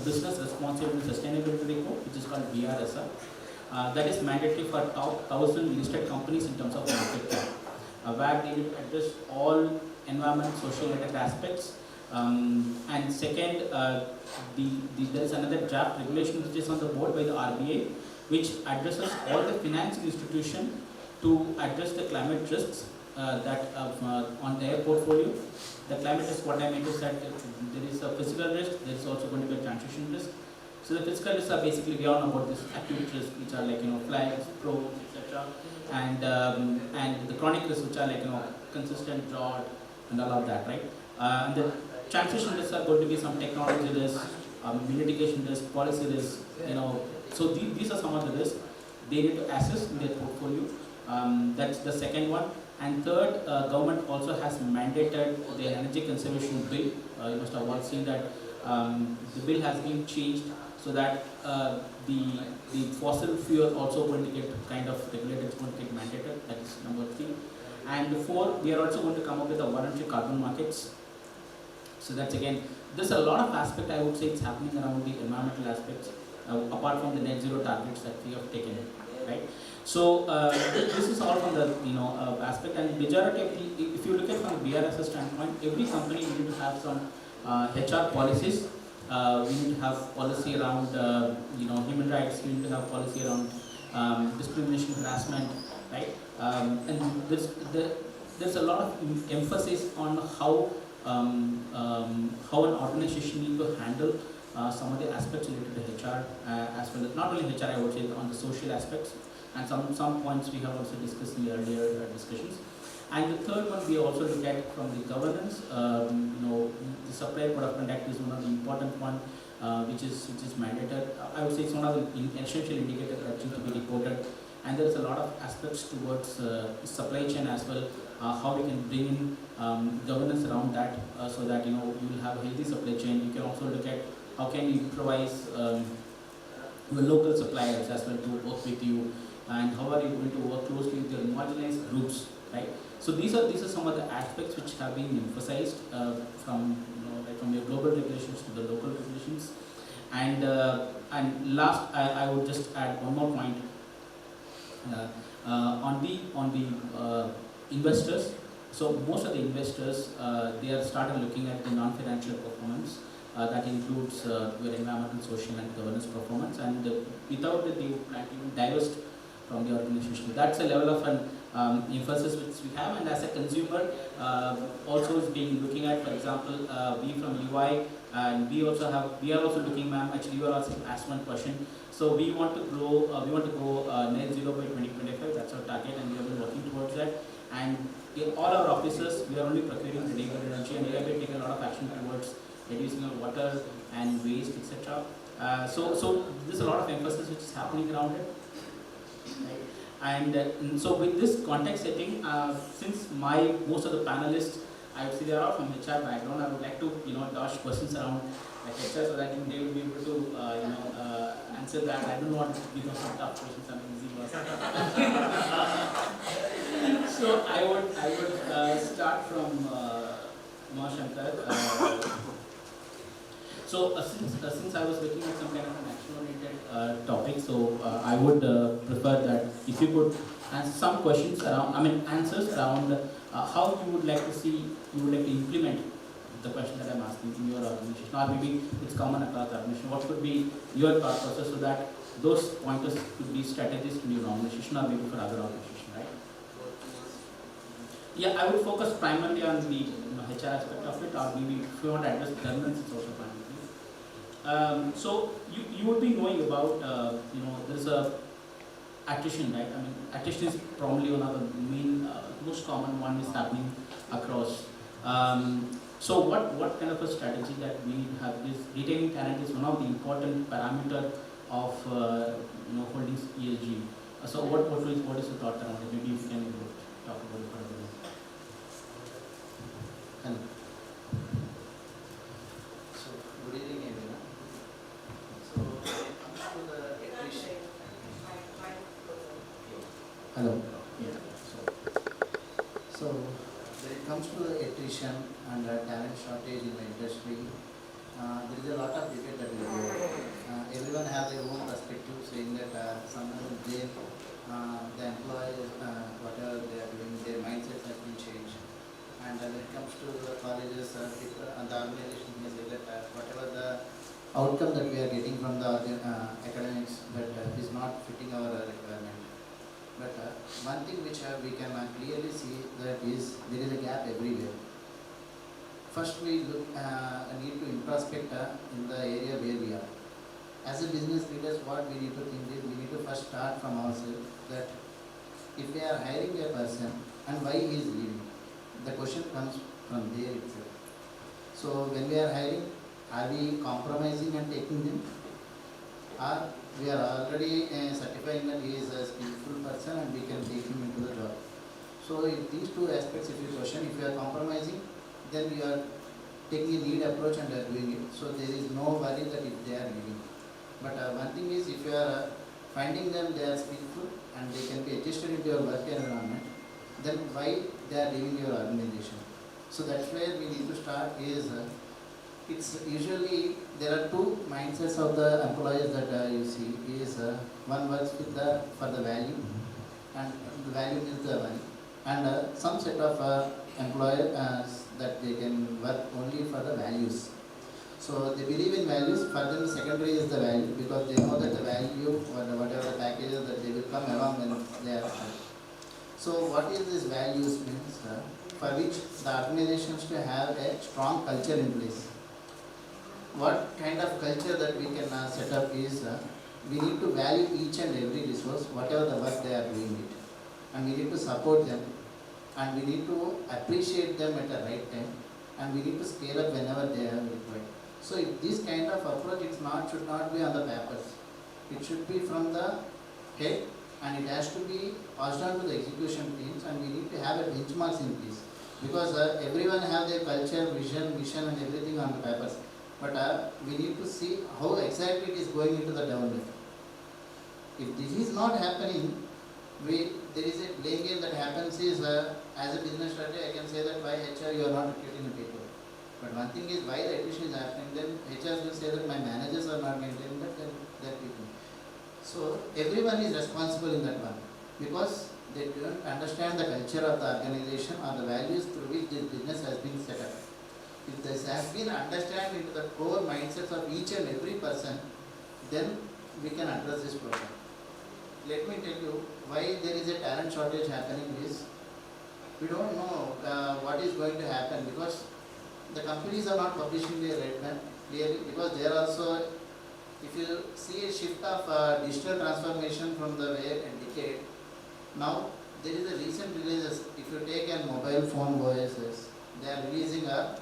Business Responsibility and Sustainability Report, which is called BRSR. That is mandatory for top 1,000 listed companies in terms of market cap, where they will address all environment, social, related aspects. And second, there is another draft regulation which is on the board by the RBI, which addresses all the financial institutions to address the climate risks that on their portfolio. The climate risk, what I meant is that there is a physical risk, there is also going to be a transition risk. So the physical risks are basically, we all know about this acute risk, which are like flags, probe, etc. And the chronic risks, which are like consistent drought and all of that, right? And the transition risks are going to be some technology risks, mitigation risk, policy risk, So these are some of the risks they need to assess in their portfolio. That's the second one. And third, government also has mandated the energy conservation bill. You must have all seen that the bill has been changed so that the fossil fuel also going to get kind of regulated, it's going to get mandated. That is number 3. And 4, we are also going to come up with the voluntary carbon markets. So that's again, there's a lot of aspect I would say it's happening around the environmental aspects, apart from the net zero targets that we have taken, right? So this is all from the aspect, and majority of the, if you look at from the BRSS standpoint, every company needs to have some HR policies. We need to have policy around human rights. We need to have policy around discrimination, harassment, right? And there's a lot of emphasis on how an organization needs to handle some of the aspects related to HR, as well as not only HR, I would say on the social aspects, and some points we have also discussed in the earlier discussions. And the third one we also look at from the governance. The supplier code of conduct is one of the important one, which is mandated. I would say it's one of the essential indicators that need to be reported. And there is a lot of aspects towards supply chain as well. How we can bring in governance around that, so that you will have a healthy supply chain. You can also look at how can you improvise your local suppliers as well to work with you, and how are you going to work closely with your marginalized groups, right? So these are some of the aspects which have been emphasized from your global regulations to the local regulations. And last, I would just add one more point on the investors. So most of the investors they have started looking at the non-financial performance. That includes your environmental, social, and governance performance, and without it, they would even divest from the organization. That's a level of an emphasis which we have, and as a consumer, also is being looking at. For example, we from UI, and we are also looking, ma'am. Actually, you are also asked one question. So we want to grow. We want to go net zero by 2025. That's our target, and we have been working towards that. And in all our offices, we are only procuring renewable energy, and we have been taking a lot of action towards reducing our water and waste, etc. So there's a lot of emphasis which is happening around it. Right? And so with this context setting, since most of the panelists, I would say they are all from HR background, I would like to dodge questions around HR so that they will be able to answer that. I don't want to give them some tough questions, some easy ones. So I would start from Mahashankar. So since I was looking at some kind of an action-oriented topic, so I would prefer that if you could answer some questions around, answers around how you would like to implement the question that I'm asking in your organization, or maybe it's common across the organization. What could be your thought process so that those pointers could be strategies in your organization or maybe for other organizations, right? Yeah, I would focus primarily on the HR aspect of it, or maybe if you want to address governance, it's also fine. So you would be knowing about there's a attrition, right? Attrition is probably one of the main most common one is happening across. So what kind of a strategy that we have is retaining talent is one of the important parameter of holding ESG. So what is the thought around it? Maybe you can talk about it further. Hello. So good evening everyone. So when it comes to the attrition. Hello. Yeah. So when it comes to the attrition and talent shortage in the industry, there is a lot of debate that we go. Everyone has their own perspective, saying that sometimes the employees, whatever they are doing, their mindset has been changed. And when it comes to the colleges, people and the organization may say that whatever the outcome that we are getting from the academics, that is not fitting our requirement. But one thing which we can clearly see that is there is a gap everywhere. First we need to introspect in the area where we are. As a business leaders, what we need to think is we need to first start from ourselves, that if we are hiring a person and why he is leaving, the question comes from there itself. So when we are hiring, are we compromising and taking them? Or we are already certifying that he is a skillful person and we can take him into the job. So in these two aspects, if you question, if you are compromising, then you are taking a lead approach and are doing it. So there is no worry that if they are leaving. But one thing is, if you are finding them they are skillful and they can be adjusted into your work environment, then why they are leaving your organization? So that's where we need to start is, it's usually, there are two mindsets of the employees that you see is, one works with for the value, and the value is the money. And some set of employees, that they can work only for the values. So they believe in values. For them, secondary is the value because they know that the value or whatever the packages that they will come along when they are. So what is this values means? For which the organizations to have a strong culture in place. What kind of culture that we can set up is we need to value each and every resource, whatever the work they are doing it, and we need to support them, and we need to appreciate them at the right time, and we need to scale up whenever they are required. So if this kind of approach should not be on the papers. It should be from the head, and it has to be passed on to the execution teams, and we need to have a benchmarks in place. Because everyone have their culture, vision, mission and everything on the papers. But we need to see how exactly it is going into the download. If this is not happening, there is a blame game that happens is, as a business strategy, I can say that why HR you are not recruiting the people. But one thing is why the attrition is happening, then HR will say that my managers are not maintaining that people. So everyone is responsible in that one because they don't understand the culture of the organization or the values through which this business has been set up. If this has been understood into the core mindsets of each and every person, then we can address this problem. Let me tell you why there is a talent shortage happening is, we don't know what is going to happen because the companies are not publishing their roadmap clearly because they are also, if you see a shift of digital transformation from the way a decade, now there is a recent releases, if you take a mobile phone OSs, they are releasing a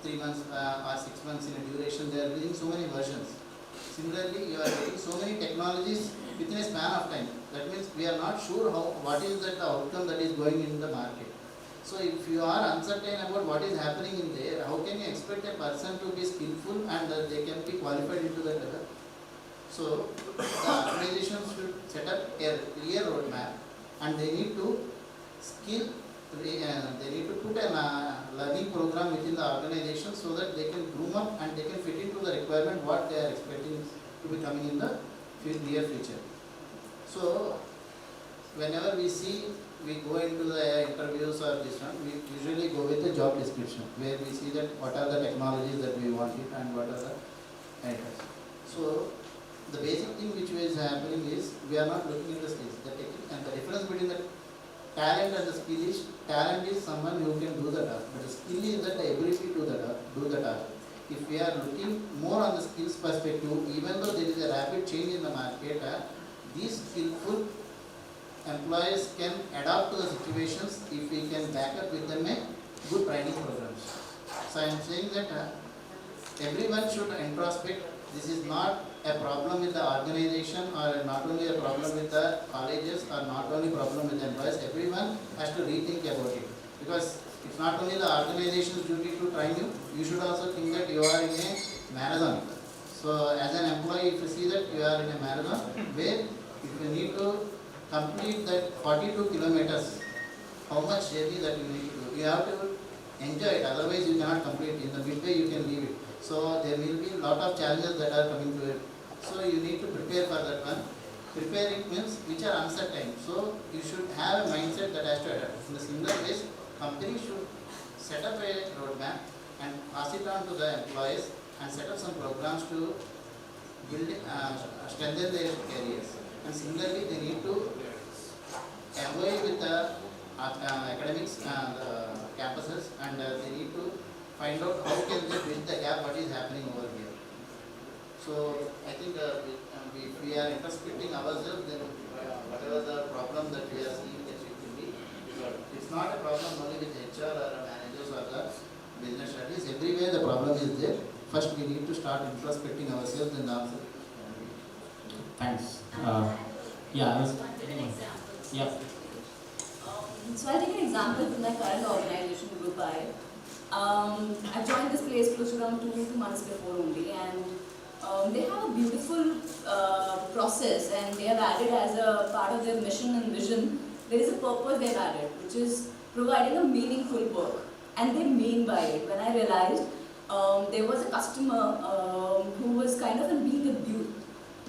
3 months or 6 months in a duration, they are releasing so many versions. Similarly, you are getting so many technologies within a span of time. That means we are not sure what is the outcome that is going in the market. So if you are uncertain about what is happening in there, how can you expect a person to be skillful and they can be qualified into that level? So the organizations should set up a clear roadmap and they need to they need to put a learning program within the organization so that they can groom up and they can fit into the requirement what they are expecting to be coming in the near future. So whenever we go into the interviews or this one, we usually go with the job description where we see that what are the technologies that we want it and what are the items. So the basic thing which is happening is we are not looking at the skills. And the difference between the talent and the skill is, talent is someone who can do the task, but the skill is that the ability to do the task. If we are looking more on the skills perspective, even though there is a rapid change in the market, these skillful employees can adapt to the situations if we can back up with them a good training programs. So I am saying that everyone should introspect. This is not a problem with the organization or not only a problem with the colleges or not only a problem with the employees. Everyone has to rethink about it because it's not only the organization's duty to train you, you should also think that you are in a marathon. So as an employee, if you see that you are in a marathon where if you need to complete that 42 kilometers, how much journey that you need to do? You have to enjoy it, otherwise you cannot complete it. In the midway you can leave it. So there will be a lot of challenges that are coming to it. So you need to prepare for that one. Preparing means which are uncertain. So you should have a mindset that has to adapt. In the similar ways, companies should set up a roadmap and pass it on to the employees and set up some programs to build, strengthen their careers. And similarly, they need to avoid with the academics, the campuses, and they need to find out how can they bridge the gap what is happening over here. So I think if we are introspecting ourselves, then whatever the problem that we are seeing, that it will be resolved. It's not a problem only with HR or managers or the business strategies. Everywhere the problem is there. First we need to start introspecting ourselves and answer. Thanks. Yeah. So I'll take an example from my current organization, Group I. I joined this place close to around 2 months before only, and they have a beautiful process, and they have added as a part of their mission and vision, there is a purpose they have added, which is providing a meaningful work, and they mean by it. When I realized there was a customer who was kind of being abused,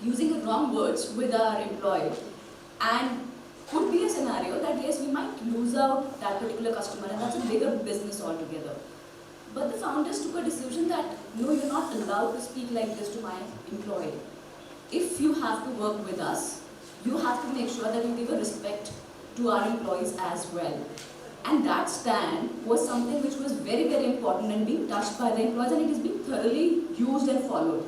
using the wrong words with our employee, and could be a scenario that yes, we might lose out that particular customer and that's a bigger business altogether. But the founders took a decision that no, you're not allowed to speak like this to my employee. If you have to work with us, you have to make sure that you give a respect to our employees as well. And that stand was something which was very, very important and being touched by the employees, and it is being thoroughly used and followed.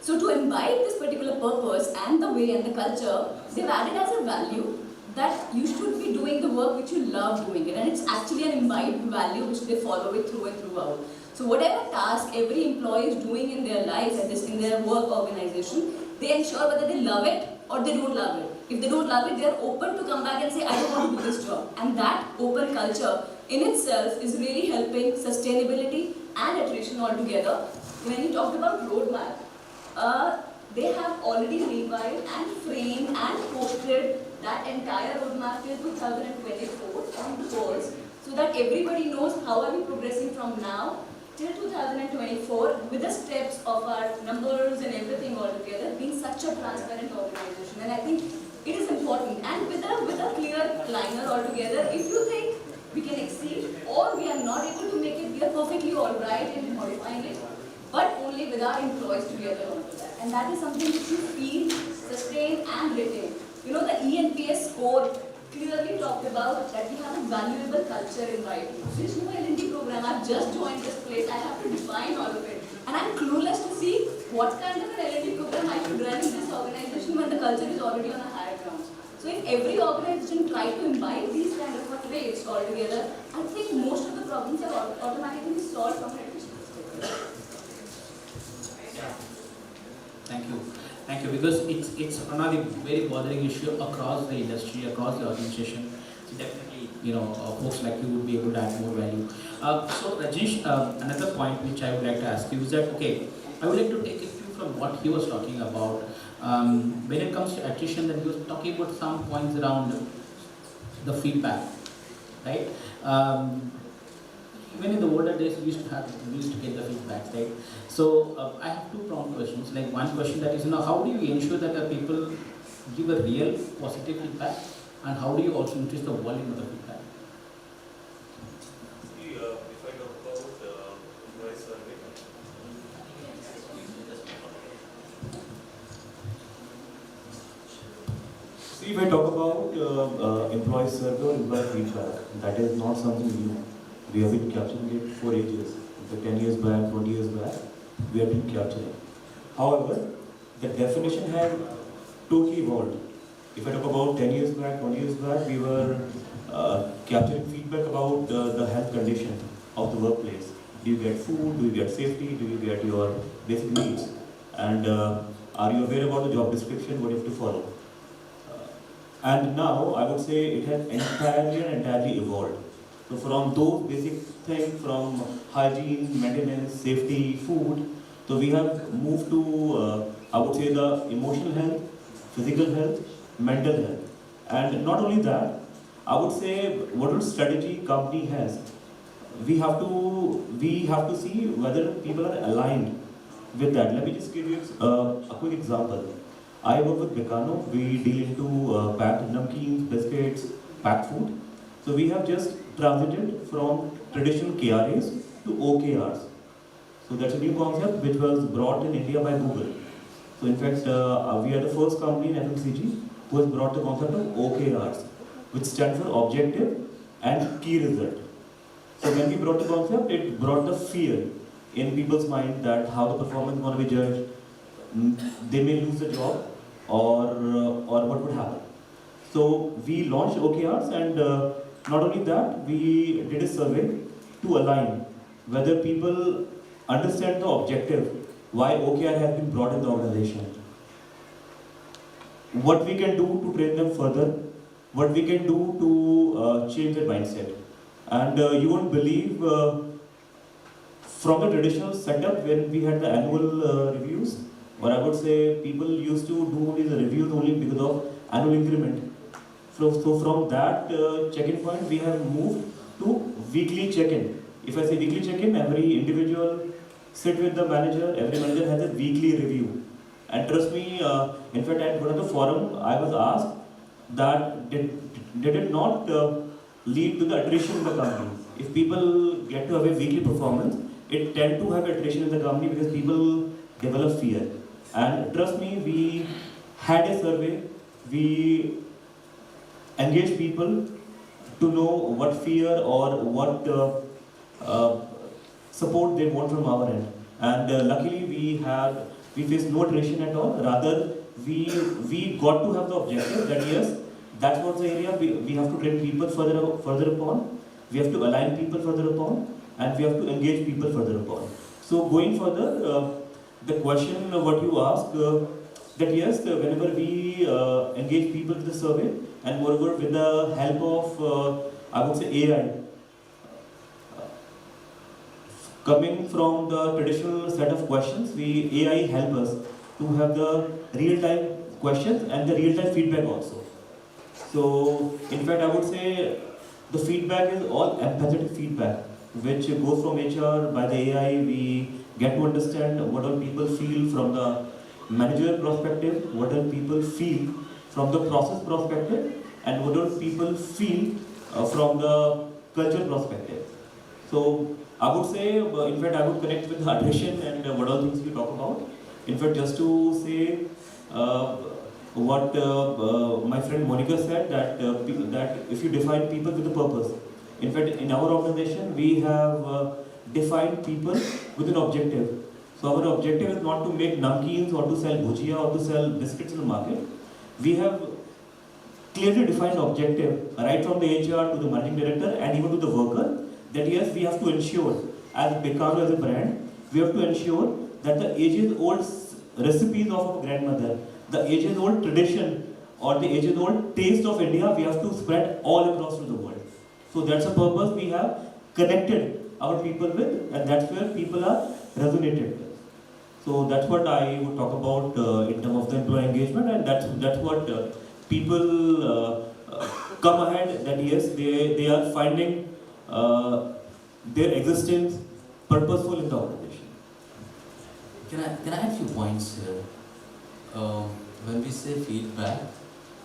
So to imbibe this particular purpose and the way and the culture, they've added as a value that you should be doing the work which you love doing it, and it's actually an imbibed value which they follow it through and throughout. So whatever task every employee is doing in their lives and in their work organization, they ensure whether they love it or they don't love it. If they don't love it, they are open to come back and say, I don't want to do this job. And that open culture in itself is really helping sustainability and attrition altogether. When you talked about roadmap, they have already revised and framed and posted that entire roadmap till 2024 on the boards, so that everybody knows how are we progressing from now till 2024 with the steps of our numbers and everything all together, being such a transparent organization. And I think it is important, and with a clear liner altogether, if you think we can exceed or we are not able to make it, we are perfectly alright in modifying it, but only with our employees together onto that. And that is something which you feel, sustain and retain. You know, the ENPS score clearly talked about that we have a valuable culture in writing. There is no L&D program. I've just joined this place. I have to define all of it. And I'm clueless to see what kind of an L&D program I should run in this organization when the culture is already on a higher ground. So if every organization tried to imbibe these kind of traits altogether, I think most of the problems are automatically solved from an attrition perspective. Thank you. Thank you, because it's another very bothering issue across the industry, across the organization. So definitely, folks like you would be able to add more value. So Rajesh, another point which I would like to ask you is that, okay, I would like to take it from what he was talking about. When it comes to attrition, then he was talking about some points around the feedback, right? Even in the older days, we used to get the feedbacks, right? So I have two prompt questions. Like one question that is, how do you ensure that the people give a real positive feedback, and how do you also increase the volume of the feedback? If I talk about employee survey, see, if I talk about employee survey or employee feedback, that is not something new. We have been capturing it for ages. 10 years back, 20 years back, we have been capturing. However, the definition has totally evolved. If I talk about 10 years back, 20 years back, we were capturing feedback about the health condition of the workplace. Do you get food? Do you get safety? Do you get your basic needs? And are you aware about the job description? What you have to follow? And now, I would say it has entirely evolved. So from those basic things, from hygiene, maintenance, safety, food, so we have moved to, I would say, the emotional health, physical health, mental health. And not only that, I would say whatever strategy company has, we have to see whether people are aligned with that. Let me just give you a quick example. I work with Meccano. We deal into packed namkeens, biscuits, packed food. So we have just transited from traditional KRAs to OKRs. So that's a new concept which was brought in India by Google. So in fact, we are the first company in FMCG who has brought the concept of OKRs, which stands for Objective and Key Result. So when we brought the concept, it brought the fear in people's mind that how the performance is going to be judged, they may lose the job, or what would happen. So we launched OKRs, and not only that, we did a survey to align whether people understand the objective, why OKR has been brought in the organization, what we can do to train them further, what we can do to change their mindset. And you won't believe, from the traditional setup when we had the annual reviews, or I would say people used to do only the reviews only because of annual increment. So from that check-in point, we have moved to weekly check-in. If I say weekly check-in, every individual sit with the manager, every manager has a weekly review. And trust me, in fact, at one of the forum, I was asked that did did it not lead to the attrition in the company? If people get to have a weekly performance, it tend to have attrition in the company because people develop fear. And trust me, we had a survey, we engaged people to know what fear or what support they want from our end. And luckily we faced no attrition at all. Rather, we got to have the objective that yes, that's what's the area we have to train people further upon, we have to align people further upon, and we have to engage people further upon. So going further, the question what you asked, that yes, whenever we engage people with the survey, and moreover with the help of, I would say AI, coming from the traditional set of questions, AI help us to have the real-time questions and the real-time feedback also. So, in fact, I would say the feedback is all empathetic feedback, which goes from HR by the AI. We get to understand what all people feel from the managerial perspective, what all people feel from the process perspective, and what all people feel from the culture perspective. So, I would say, in fact, I would connect with the attrition and what all things we talk about. In fact, just to say what my friend Monica said, that if you define people with a purpose. In fact, in our organization, we have defined people with an objective. So our objective is not to make namkeens or to sell bhujia or to sell biscuits in the market. We have clearly defined objective, right from the HR to the managing director and even to the worker, that yes, we have to ensure, as Picaro as a brand, we have to ensure that the ages-old recipes of our grandmother, the ages-old tradition or the ages-old taste of India, we have to spread all across to the world. So that's a purpose we have connected our people with, and that's where people are resonated with. So that's what I would talk about in terms of the employee engagement, and that's what people come ahead, that yes, they are finding their existence purposeful in the organization. Can I add a few points here? When we say feedback,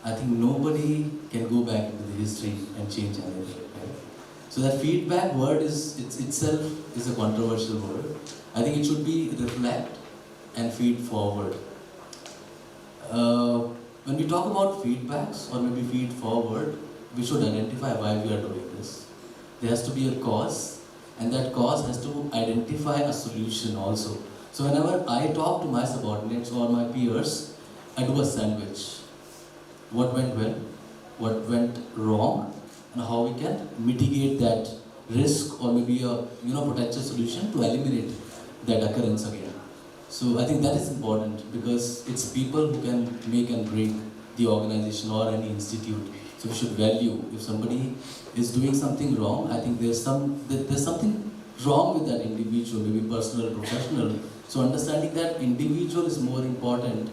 I think nobody can go back into the history and change anything. Right? So that feedback word itself is a controversial word. I think it should be reflect and feed forward. When we talk about feedbacks or maybe feed forward, we should identify why we are doing this. There has to be a cause, and that cause has to identify a solution also. So whenever I talk to my subordinates or my peers, I do a sandwich. What went well, what went wrong, and how we can mitigate that risk or maybe a potential solution to eliminate that occurrence again. So I think that is important because it's people who can make and break the organization or any institute. So we should value if somebody is doing something wrong. I think there's something wrong with that individual, maybe personal or professional. So understanding that individual is more important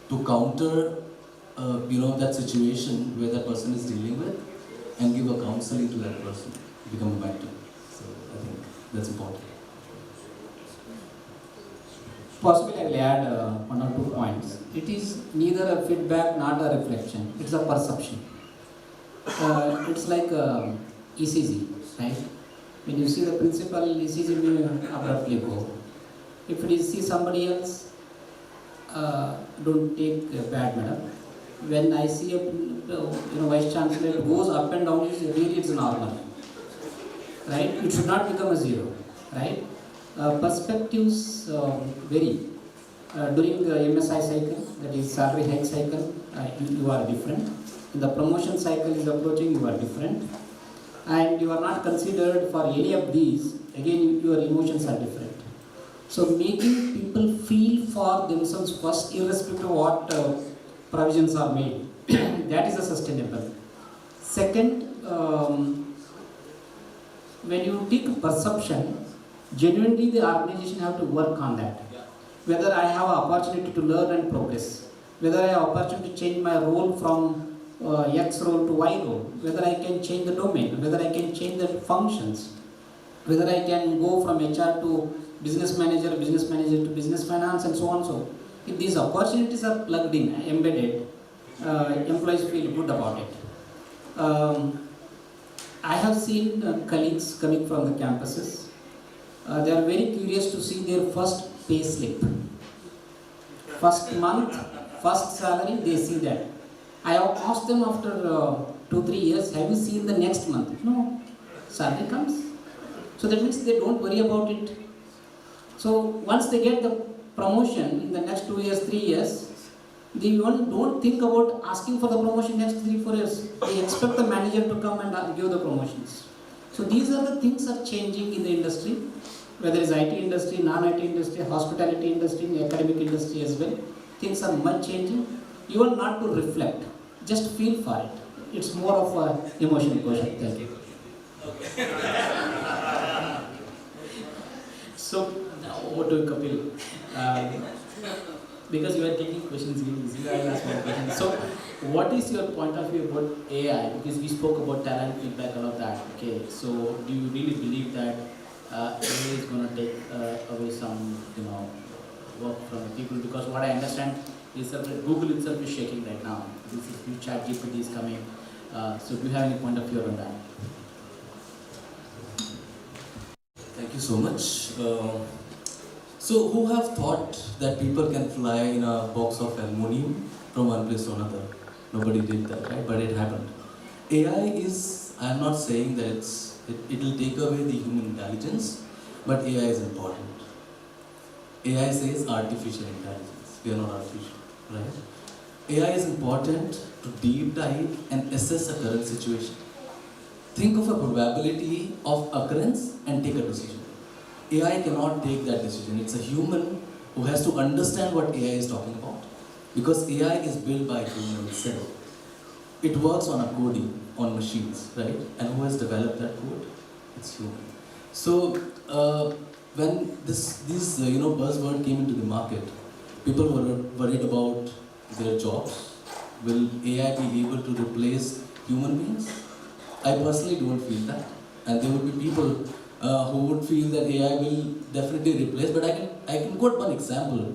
to counter that situation where that person is dealing with and give a counseling to that person, become a mentor. So I think that's important. Possibly I will add 1 or 2 points. It is neither a feedback nor a reflection. It's a perception. It's like ECG, right? When you see the principal, ECG will abruptly go. If you see somebody else, don't take bad manner. When I see a vice chancellor, it goes up and down, it's normal, right? It should not become a zero, right? Perspectives vary. During the MSI cycle, that is salary hike cycle, you are different. In the promotion cycle is approaching, you are different. And you are not considered for any of these, again your emotions are different. So making people feel for themselves first, irrespective of what provisions are made, that is a sustainable. Second, when you take perception, genuinely the organization have to work on that. Whether I have an opportunity to learn and progress, whether I have an opportunity to change my role from X role to Y role, whether I can change the domain, whether I can change the functions, whether I can go from HR to business manager to business finance, and so on. So if these opportunities are plugged in, embedded, employees feel good about it. I have seen colleagues coming from the campuses. They are very curious to see their first pay slip. First month, first salary, they see that. I have asked them after 2-3 years, have you seen the next month? No, salary comes. So that means they don't worry about it. So once they get the promotion in the next 2 years, 3 years, they don't think about asking for the promotion next 3-4 years. They expect the manager to come and give the promotions. So these are the things are changing in the industry, whether it's IT industry, non-IT industry, hospitality industry, academic industry as well. Things are much changing. You are not to reflect, just feel for it. It's more of an emotional question. Thank you. So now over to Kapil. Because you are taking questions really easy, I will ask one question. So, what is your point of view about AI? Because we spoke about talent feedback, all of that. Okay, so do you really believe that AI is going to take away some, work from the people? Because what I understand is that Google itself is shaking right now. This is new ChatGPT is coming. So, do you have any point of view on that? Thank you so much. So who have thought that people can fly in a box of aluminum from one place to another? Nobody did that, right? But it happened. AI is, I'm not saying that it will take away the human intelligence, but AI is important. AI says artificial intelligence. We are not artificial, right? AI is important to deep dive and assess a current situation. Think of a probability of occurrence and take a decision. AI cannot take that decision. It's a human who has to understand what AI is talking about, because AI is built by human itself. It works on a coding, on machines, right? And who has developed that code? It's human. So when this buzzword came into the market, people were worried about their jobs. Will AI be able to replace human beings? I personally don't feel that, and there would be people who would feel that AI will definitely replace. But I can quote one example.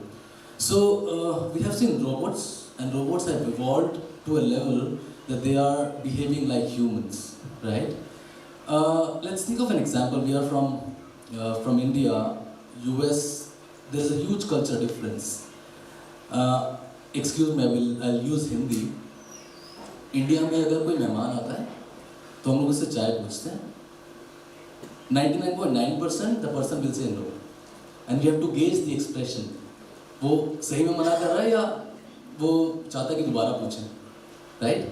So we have seen robots, and robots have evolved to a level that they are behaving like humans, right? Let's think of an example. We are from India, US. There is a huge culture difference. Excuse me, I'll use Hindi. India में अगर कोई मेहमान आता है तो हम लोग उससे चाय पूछते हैं. 99.9% the person will say no, and we have to gauge the expression. वो सही में मना कर रहा है या वो चाहता है कि दोबारा पूछें, right?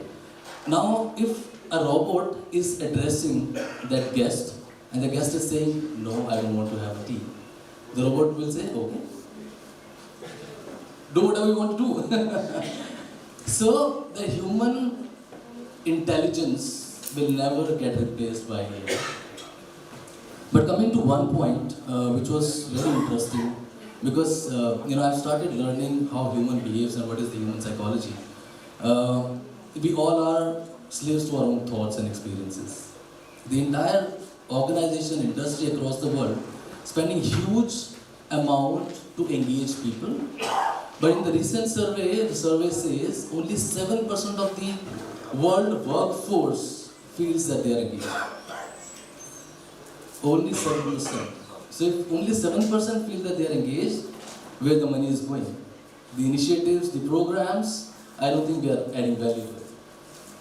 Now if a robot is addressing that guest and the guest is saying no, I don't want to have tea, the robot will say okay, do whatever you want to do. So the human intelligence will never get replaced by AI. But coming to one point, which was very interesting, because I've started learning how human behaves and what is the human psychology. We all are slaves to our own thoughts and experiences. The entire organization, industry across the world, spending huge amount to engage people. But in the recent survey, the survey says only 7% of the world workforce feels that they are engaged. Only 7%. So if only 7% feel that they are engaged, where the money is going? The initiatives, the programs, I don't think we are adding value to it.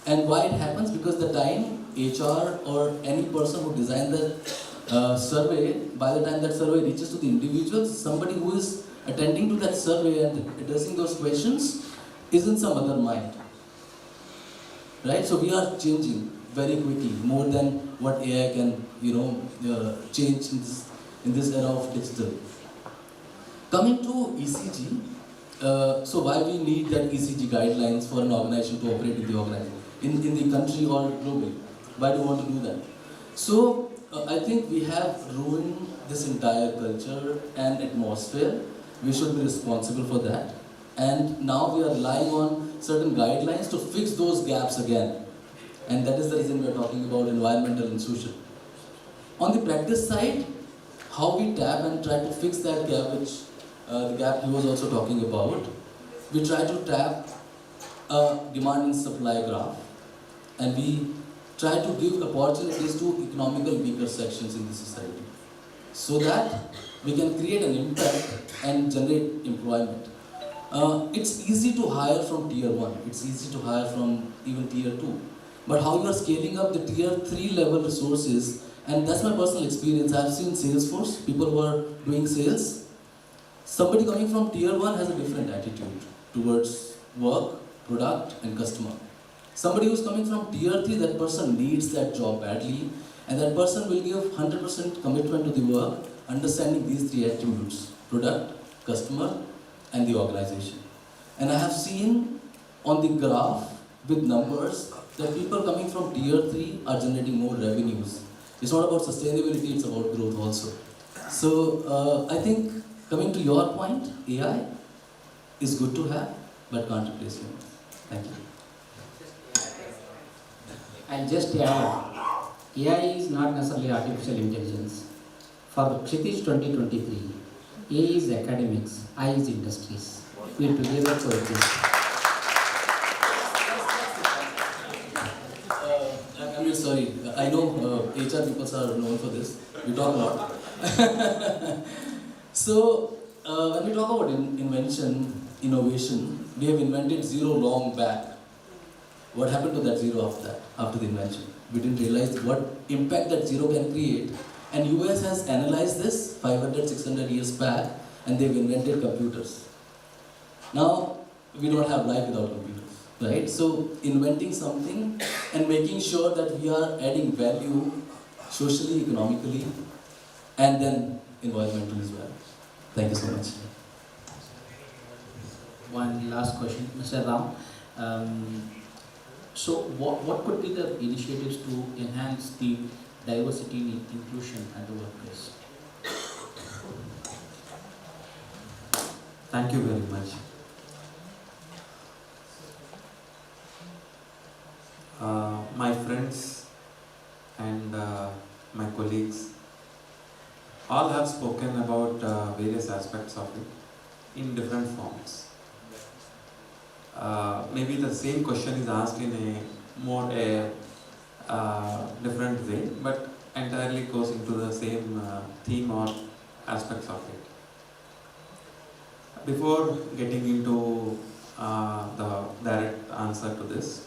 And why it happens? Because the time HR or any person who designed that survey, by the time that survey reaches to the individuals, somebody who is attending to that survey and addressing those questions is in some other mind. Right? So we are changing very quickly, more than what AI can, change in this era of digital. Coming to ECG, so why we need that ECG guidelines for an organization to operate in the organization, in the country or globally? Why do we want to do that? So I think we have ruined this entire culture and atmosphere. We should be responsible for that. And now we are relying on certain guidelines to fix those gaps again. And that is the reason we are talking about environmental and social. On the practice side, how we tap and try to fix that gap, which the gap he was also talking about, we try to tap a demand and supply graph, and we try to give opportunities to economical weaker sections in the society, so that we can create an impact and generate employment. It's easy to hire from tier 1, it's easy to hire from even tier 2, but how you are scaling up the tier 3 level resources, and that's my personal experience. I've seen Salesforce, people who are doing sales. Somebody coming from tier 1 has a different attitude towards work, product and customer. Somebody who's coming from tier 3, that person needs that job badly, and that person will give 100% commitment to the work, understanding these 3 attributes: product, customer and the organization. And I have seen on the graph with numbers that people coming from tier 3 are generating more revenues. It's not about sustainability, it's about growth also. So I think, coming to your point, AI is good to have, but can't replace humans. Thank you. I'll just add, AI is not necessarily artificial intelligence. For the Kshitij 2023, A is academics, I is industries. We together coexist. I'm really sorry. I know HR people are known for this. We talk a lot. So, when we talk about invention, innovation, we have invented zero long back. What happened to that zero after the invention? We didn't realize what impact that zero can create. And US has analyzed this 500, 600 years back, and they've invented computers. Now, we don't have life without computers, right? So, inventing something and making sure that we are adding value socially, economically, and then environmentally as well. Thank you so much. One last question, Mr. Ram. So what could be the initiatives to enhance the diversity and inclusion at the workplace? Thank you very much. My friends and my colleagues all have spoken about various aspects of it in different forms. Maybe the same question is asked in a more different way, but entirely goes into the same theme or aspects of it. Before getting into the direct answer to this,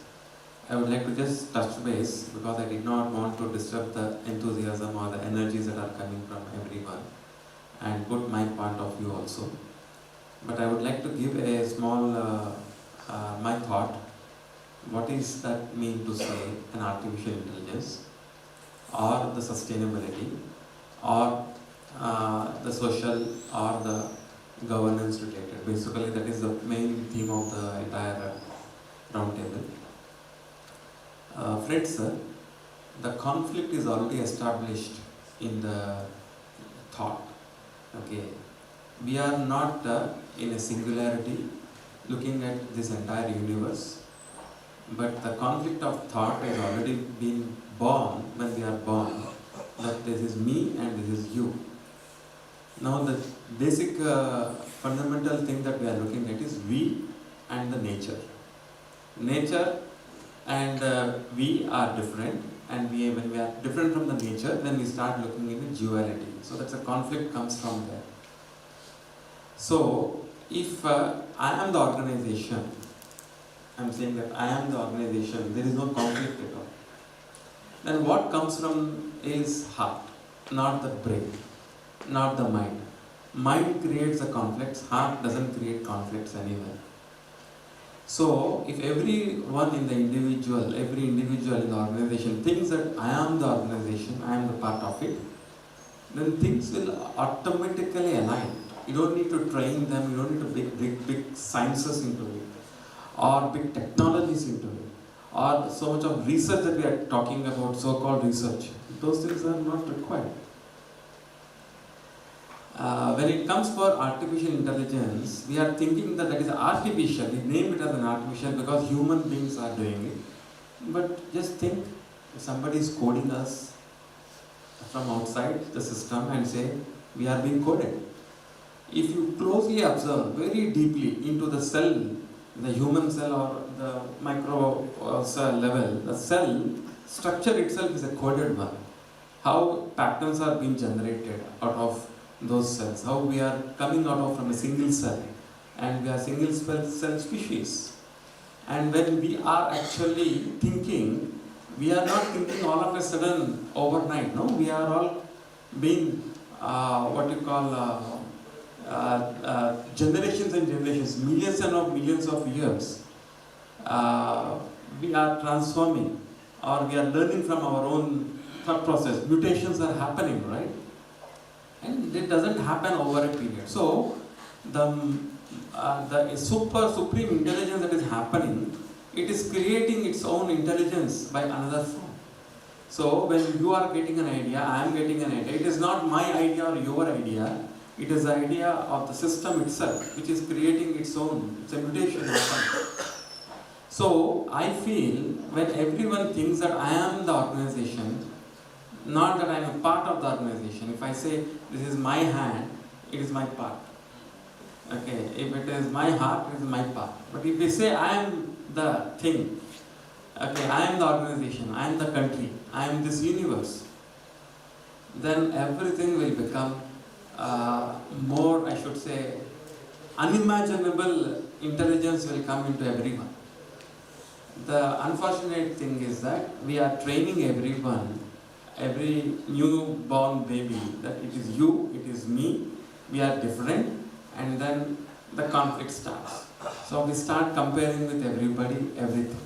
I would like to just touch base, because I did not want to disturb the enthusiasm or the energies that are coming from everyone, and put my point of view also. But I would like to give a small my thought. What is that mean to say an artificial intelligence, or the sustainability, or the social, or the governance related? Basically, that is the main theme of the entire roundtable. Friends, the conflict is already established in the thought. Okay, we are not in a singularity looking at this entire universe, but the conflict of thought has already been born when we are born, that this is me and this is you. Now the basic fundamental thing that we are looking at is we and the nature. Nature and we are different, and when we are different from the nature, then we start looking into duality. So that's a conflict comes from there. So if I am the organization, I am saying that I am the organization, there is no conflict at all. Then what comes from is heart, not the brain, not the mind. Mind creates the conflicts, heart doesn't create conflicts anywhere. So if everyone in the individual, every individual in the organization thinks that I am the organization, I am the part of it, then things will automatically align. You don't need to train them, you don't need to big sciences into it, or big technologies into it, or so much of research that we are talking about, so-called research. Those things are not required. When it comes for artificial intelligence, we are thinking that is artificial. We name it as an artificial because human beings are doing it. But just think, if somebody is coding us from outside the system and say, we are being coded. If you closely observe very deeply into the cell, the human cell or the micro cell level, the cell structure itself is a coded one. How patterns are being generated out of those cells, how we are coming out of from a single cell, and we are single cell species. And when we are actually thinking, we are not thinking all of a sudden overnight, no? We are all being, generations and generations, millions and millions of years. We are transforming, or we are learning from our own thought process. Mutations are happening, right? And it doesn't happen over a period. So, the supreme intelligence that is happening, it is creating its own intelligence by another form. So when you are getting an idea, I am getting an idea, it is not my idea or your idea, it is the idea of the system itself which is creating its own, it's a mutation happening. So I feel when everyone thinks that I am the organization, not that I am a part of the organization. If I say this is my hand, it is my part. Okay, if it is my heart, it is my part. But if we say I am the thing, okay, I am the organization, I am the country, I am this universe, then everything will become more, I should say, unimaginable intelligence will come into everyone. The unfortunate thing is that we are training everyone, every newborn baby, that it is you, it is me, we are different, and then the conflict starts. So we start comparing with everybody, everything.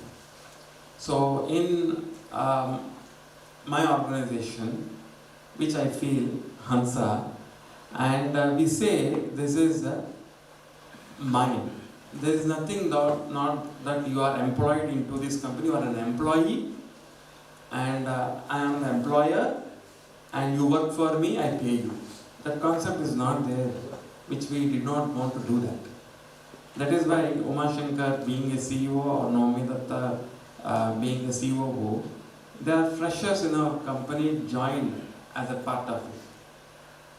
So in my organization, which I feel, Hansa, and we say this is mine. There is nothing not that you are employed into this company, you are an employee, and I am the employer, and you work for me, I pay you. That concept is not there, which we did not want to do that. That is why Uma Shankar being a CEO or Naomi Datta being a COO, they are freshers in our company joined as a part of it.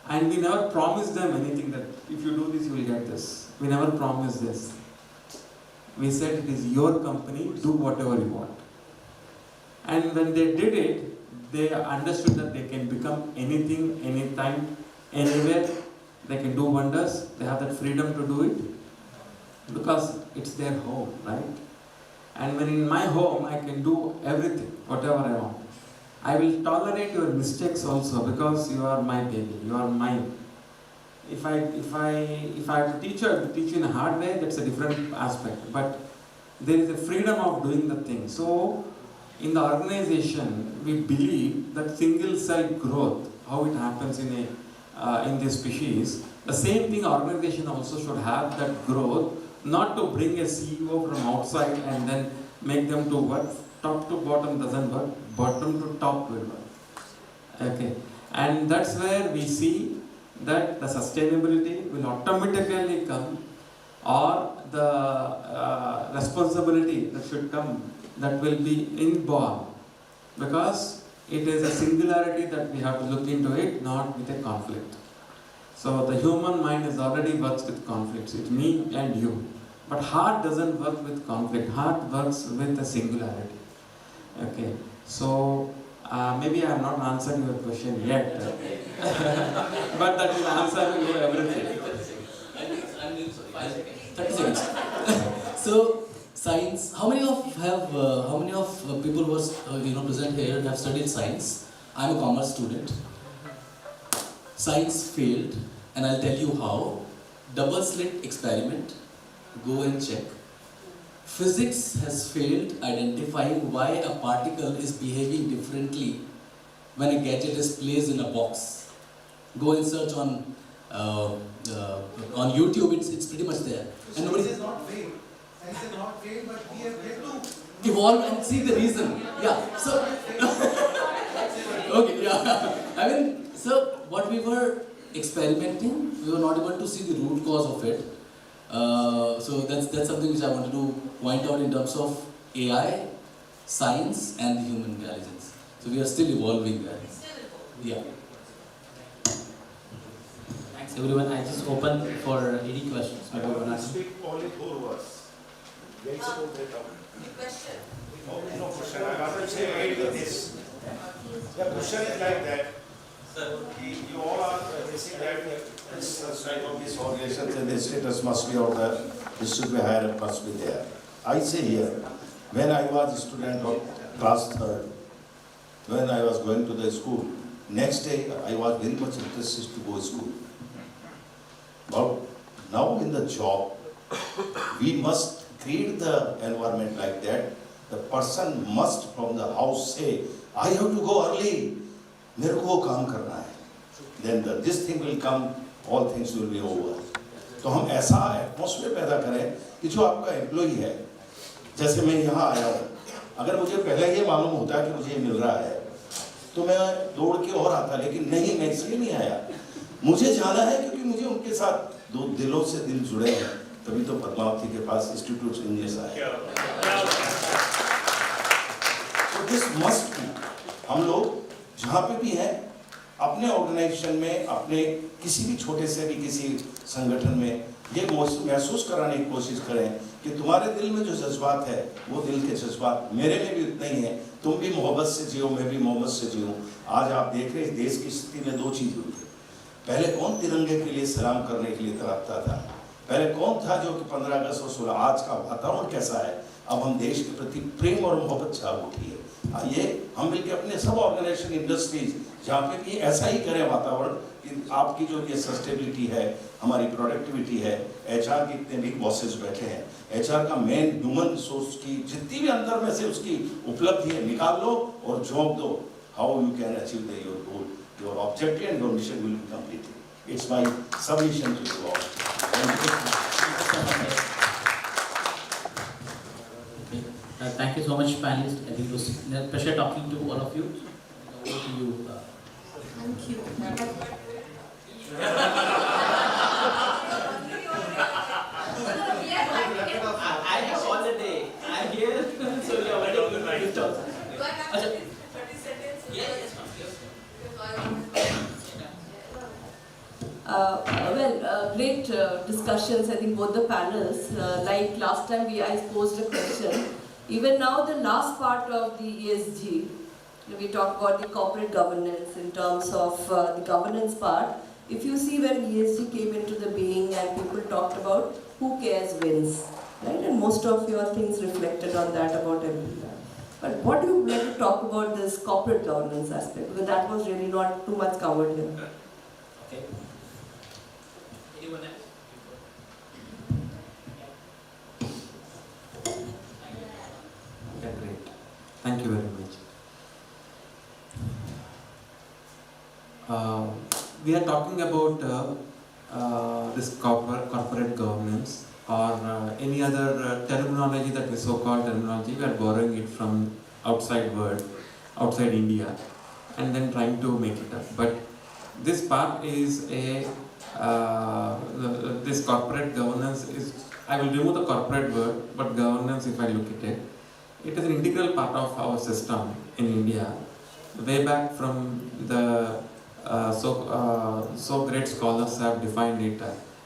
And we never promised them anything that if you do this, you will get this. We never promised this. We said it is your company, do whatever you want. And when they did it, they understood that they can become anything, anytime, anywhere. They can do wonders. They have that freedom to do it because it's their home, right? And when in my home, I can do everything, whatever I want. I will tolerate your mistakes also because you are my baby, you are mine. If I have to teach you, I have to teach you in a hard way, that's a different aspect. But there is a freedom of doing the thing. So, in the organization, we believe that single cell growth, how it happens in this species, the same thing organization also should have that growth, not to bring a CEO from outside and then make them to work. Top to bottom doesn't work, bottom to top will work. Okay, and that's where we see that the sustainability will automatically come, or the responsibility that should come, that will be inborn, because it is a singularity that we have to look into it, not with a conflict. So the human mind is already works with conflicts, it's me and you. But heart doesn't work with conflict, heart works with a singularity. Okay, so maybe I have not answered your question yet, but that will answer you everything. I'm sorry, 30 seconds. So, science, how many of people who are present here have studied science? I'm a commerce student. Science failed, and I'll tell you how. Double slit experiment, go and check. Physics has failed identifying why a particle is behaving differently when a gadget is placed in a box. Go and search on YouTube, it's pretty much there. So and nobody science is not failed. Science is not failed, but we have yet to evolve and see the reason. Yeah, so okay, yeah. I mean, so what we were experimenting, we were not able to see the root cause of it. So that's something which I wanted to point out in terms of AI, science, and the human intelligence. So we are still evolving there. Yeah. Thanks everyone. I just open for any questions. Maybe one or two. Speak only 4 words. The question. No question. I want to say this. The question is like that. You all are facing that this side of these organizations and the status must be out there. This should be higher, must be there. I say here, when I was a student of class 3rd, when I was going to the school, next day I was very much interested to go to school. But now in the job, we must create the environment like that. The person must from the house say, I have to go early. मेरे को काम करना है. Then this thing will come, all things will be over. तो हम ऐसा atmosphere पैदा करें कि जो आपका एम्प्लॉई है, जैसे मैं यहाँ आया हूँ, अगर मुझे पहले ये मालूम होता कि मुझे मिल रहा है, तो मैं दौड़ के और आता, लेकिन नहीं, मैं इसलिए नहीं आया. मुझे जाना है क्योंकि मुझे उनके साथ दो दिलों से दिल जुड़े हैं, तभी तो पद्मावती के पास इंस्टीट्यूट इंग्लिश आया. So this must be, हम लोग जहाँ पे भी हैं, अपने ऑर्गेनाइजेशन में, अपने किसी भी छोटे से भी किसी संगठन में ये महसूस कराने की कोशिश करें कि तुम्हारे दिल में जो जज्बात है, वो दिल के जज्बात मेरे में भी उतने ही हैं. तुम भी मोहब्बत से जियो, मैं भी मोहब्बत से जियो. आज आप देख रहे हैं देश की स्थिति में दो चीज़ हुई है. पहले कौन तिरंगे के लिए सलाम करने के लिए तड़पता था? पहले कौन था जो कि 15 अगस्त और 16? आज का वातावरण कैसा है? अब हम देश के प्रति प्रेम और मोहब्बत जाग उठी है. आइए हम मिलकर अपने सब ऑर्गेनाइजेशन, इंडस्ट्रीज जहाँ पे भी ऐसा ही करें वातावरण कि आपकी जो ये सस्टेबिलिटी है, हमारी प्रोडक्टिविटी है, एचआर के इतने बिग बॉसेस बैठे हैं, एचआर का मेन ह्यूमन रिसोर्स की जितनी भी अंदर में से उसकी उपलब्धि है निकाल लो और झोंक दो. How you can achieve your goal, your objective and your mission will be completed. It's my submission to you all. Thank you so much, panelists. I think it was a pleasure talking to all of you. Over to you. Thank you. I have all the day. I'm here, so you are very good to talk. Great discussions, I think both the panels. Like last time I posed a question. Even now the last part of the ESG, we talked about the corporate governance in terms of the governance part. If you see when ESG came into the being and people talked about who cares wins, right? And most of your things reflected on that about everything. But what do you like to talk about this corporate governance aspect? Because that was really not too much covered here. Okay. Anyone else? Okay, great. Thank you very much. We are talking about this corporate governance or any other terminology that is so-called terminology. We are borrowing it from outside world, outside India, and then trying to make it up. But this part is this corporate governance is, I will remove the corporate word, but governance, if I look at it, it is an integral part of our system in India. Way back from the so great scholars have defined it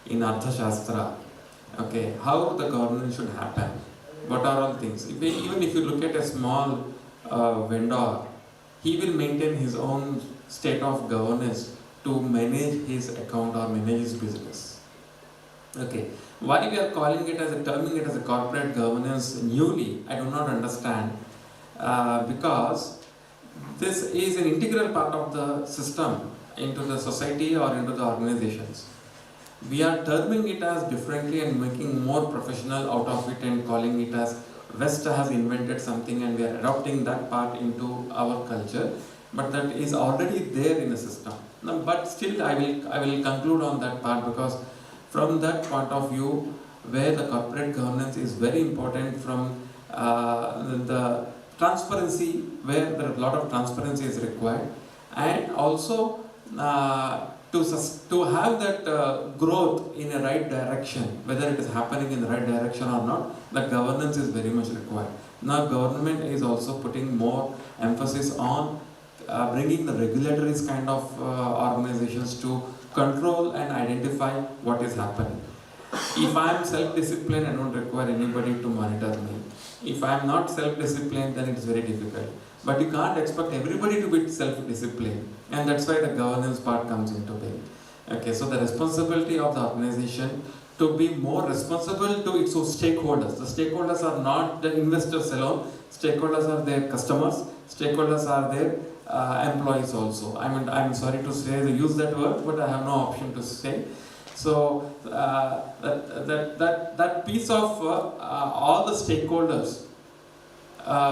in Arthashastra. Okay, how the governance should happen. What are all things? Even if you look at a small vendor, he will maintain his own state of governance to manage his account or manage his business. Okay, why we are calling it as terming it as a corporate governance newly, I do not understand, because this is an integral part of the system into the society or into the organizations. We are terming it as differently and making more professional out of it and calling it as West has invented something and we are adopting that part into our culture, but that is already there in the system. Now, but still I will conclude on that part, because from that point of view where the corporate governance is very important, from the transparency, where there are a lot of transparency is required, and also to have that growth in a right direction, whether it is happening in the right direction or not, the governance is very much required. Now government is also putting more emphasis on bringing the regulatory kind of organizations to control and identify what is happening. If I am self-disciplined, I don't require anybody to monitor me. If I am not self-disciplined, then it's very difficult. But you can't expect everybody to be self-disciplined, and that's why the governance part comes into being. Okay, so the responsibility of the organization to be more responsible to its stakeholders. The stakeholders are not the investors alone. Stakeholders are their customers. Stakeholders are their employees also. I'm sorry to say, use that word, but I have no option to say. So that piece of all the stakeholders,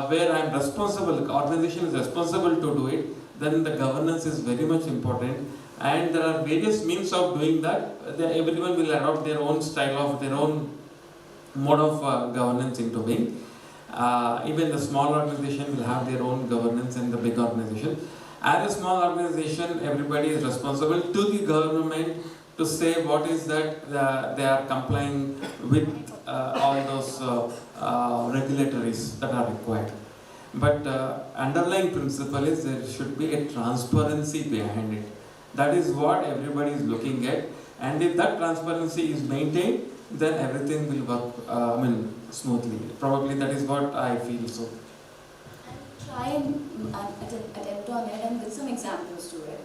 where I am responsible, the organization is responsible to do it, then the governance is very much important. And there are various means of doing that. Everyone will adopt their own style of their own mode of governance into being. Even the small organization will have their own governance and the big organization. As a small organization, everybody is responsible to the government to say what is that they are complying with all those regulatories that are required. But underlying principle is there should be a transparency behind it. That is what everybody is looking at, and if that transparency is maintained, then everything will work smoothly. Probably that is what I feel so. Try and attempt on it and with some examples to it.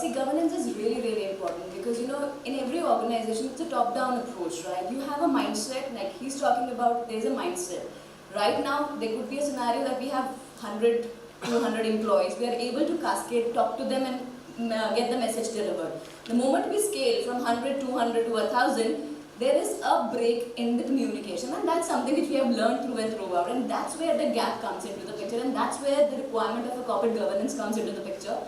See, governance is really, really important because, you know, in every organization, it's a top-down approach, right? You have a mindset, like he's talking about, there's a mindset. Right now, there could be a scenario that we have 100, 200 employees. We are able to cascade, talk to them and get the message delivered. The moment we scale from 100, 200 to 1,000, there is a break in the communication, and that's something which we have learned through and throughout, and that's where the gap comes into the picture, and that's where the requirement of a corporate governance comes into the picture.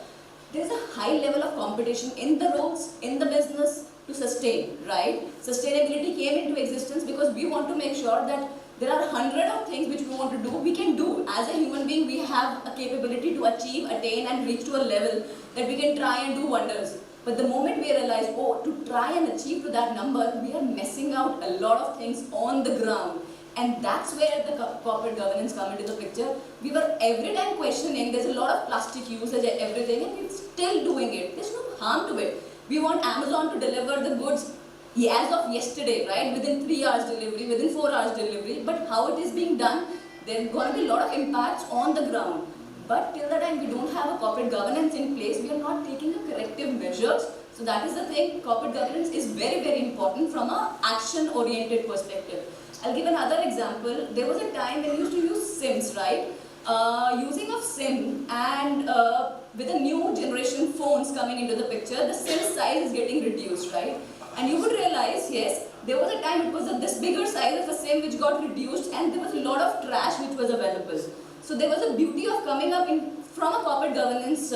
There is a high level of competition in the roles, in the business to sustain, right? Sustainability came into existence because we want to make sure that there are 100 of things which we want to do, we can do. As a human being, we have a capability to achieve, attain and reach to a level that we can try and do wonders. But the moment we realize, oh, to try and achieve to that number, we are messing out a lot of things on the ground. And that's where the corporate governance come into the picture. We were every time questioning, there's a lot of plastic usage and everything, and we're still doing it. There's no harm to it. We want Amazon to deliver the goods as of yesterday, right? Within 3 hours delivery, within 4 hours delivery. But how it is being done, there's going to be a lot of impacts on the ground. But till the time we don't have a corporate governance in place, we are not taking a corrective measures. So that is the thing, corporate governance is very, very important from an action-oriented perspective. I'll give another example. There was a time when we used to use SIMs, right? Using of SIM and with the new generation phones coming into the picture, the SIM size is getting reduced, right? And you would realize, yes, there was a time it was this bigger size of a SIM which got reduced, and there was a lot of trash which was available. So there was a beauty of coming up from a corporate governance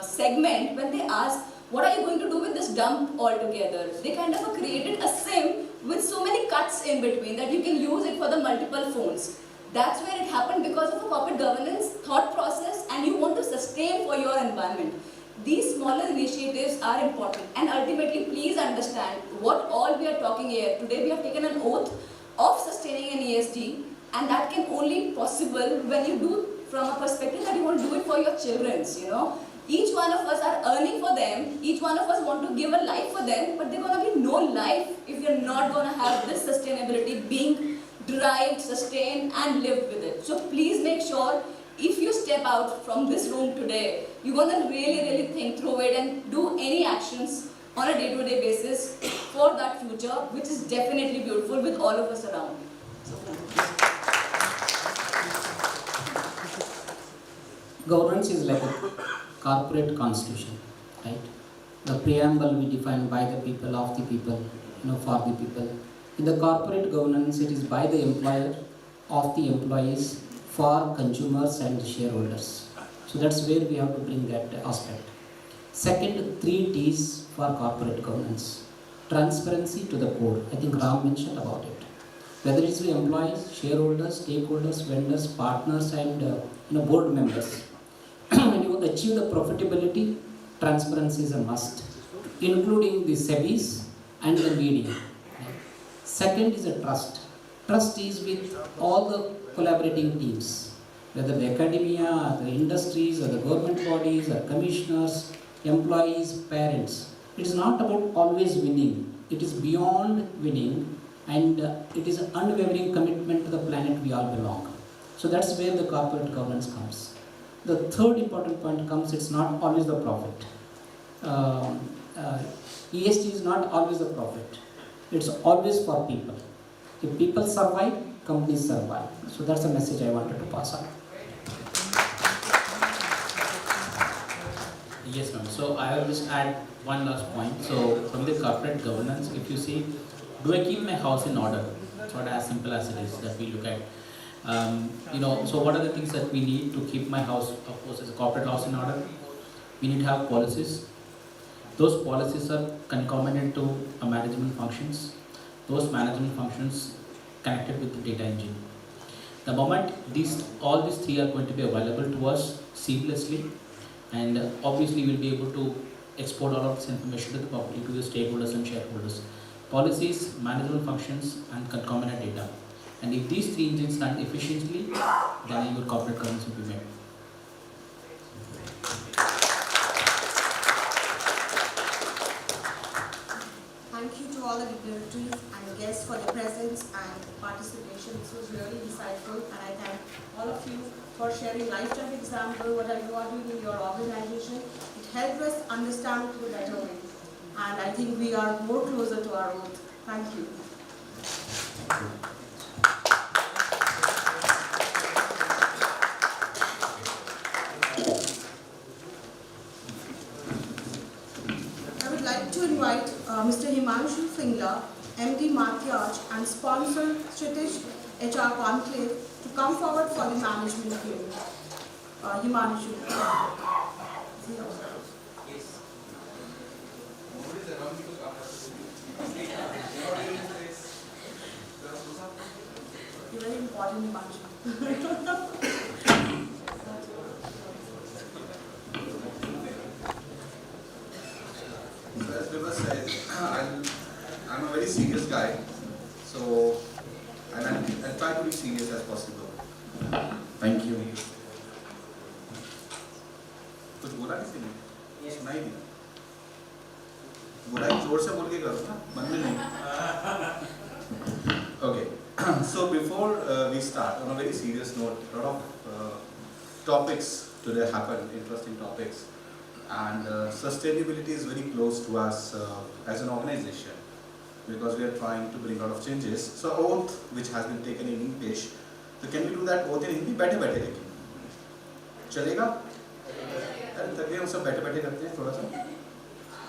segment when they asked, what are you going to do with this dump altogether? They kind of created a SIM with so many cuts in between that you can use it for the multiple phones. That's where it happened because of a corporate governance thought process, and you want to sustain for your environment. These smaller initiatives are important, and ultimately please understand what all we are talking here. Today we have taken an oath of sustaining an ESG, and that can only be possible when you do from a perspective that you want to do it for your children, you know. Each one of us are earning for them, each one of us want to give a life for them, but there's going to be no life if you're not going to have this sustainability being derived, sustained and lived with it. So please make sure if you step out from this room today, you're going to really, really think through it and do any actions on a day-to-day basis for that future, which is definitely beautiful with all of us around. Governance is like a corporate constitution, right? The preamble we define by the people, of the people, for the people. In the corporate governance, it is by the employer, of the employees, for consumers and shareholders. So that's where we have to bring that aspect. Second, 3 T's for corporate governance. Transparency to the core. I think Ram mentioned about it. Whether it's the employees, shareholders, stakeholders, vendors, partners, and board members. When you achieve the profitability, transparency is a must, including the SEBIs and the media. Second is a trust. Trust is with all the collaborating teams, whether the academia, the industries, or the government bodies, or commissioners, employees, parents. It is not about always winning. It is beyond winning. and it is an unwavering commitment to the planet we all belong. So that's where the corporate governance comes. The third important point comes, it's not always the profit. ESG is not always the profit. It's always for people. If people survive, companies survive. So that's the message I wanted to pass on. Yes, ma'am. So I will just add one last point. So from the corporate governance, if you see, do I keep my house in order? It's not as simple as it is that we look at. So what are the things that we need to keep my house, of course, as a corporate house in order? We need to have policies. Those policies are concomitant to a management functions. Those management functions connected with the data engine. The moment all these three are going to be available to us seamlessly, and obviously we'll be able to export all of this information to the public, to the stakeholders and shareholders. Policies, management functions, and concomitant data. And if these three engines run efficiently, then your corporate governance will be made. Thank you to all the dignitaries and guests for their presence and participation. This was really insightful, and I thank all of you for sharing lifetime example what you are doing in your organization. It helped us understand it in a better way, and I think we are more closer to our oath. Thank you. I would like to invite Mr. Himanshu Singla, MD Matyaj, and sponsor Kshitij HR Conclave to come forward for the management game. Himanshu. You're very important, Himanshu. As Vibha said, I'm a very serious guy, so I'll try to be serious as possible. Thank you. कुछ बोला किसी ने? सुना ही नहीं। बुराई जोर से बोल के करो ना, मन में नहीं। Okay. So before we start, on a very serious note, a lot of topics today happened, interesting topics. And sustainability is very close to us as an organization because we are trying to bring a lot of changes. So oath which has been taken in English, so can we do that oath in Hindi? बैठे बैठे लेकिन चलेगा? अरे तब हम सब बैठे बैठे करते हैं थोड़ा सा.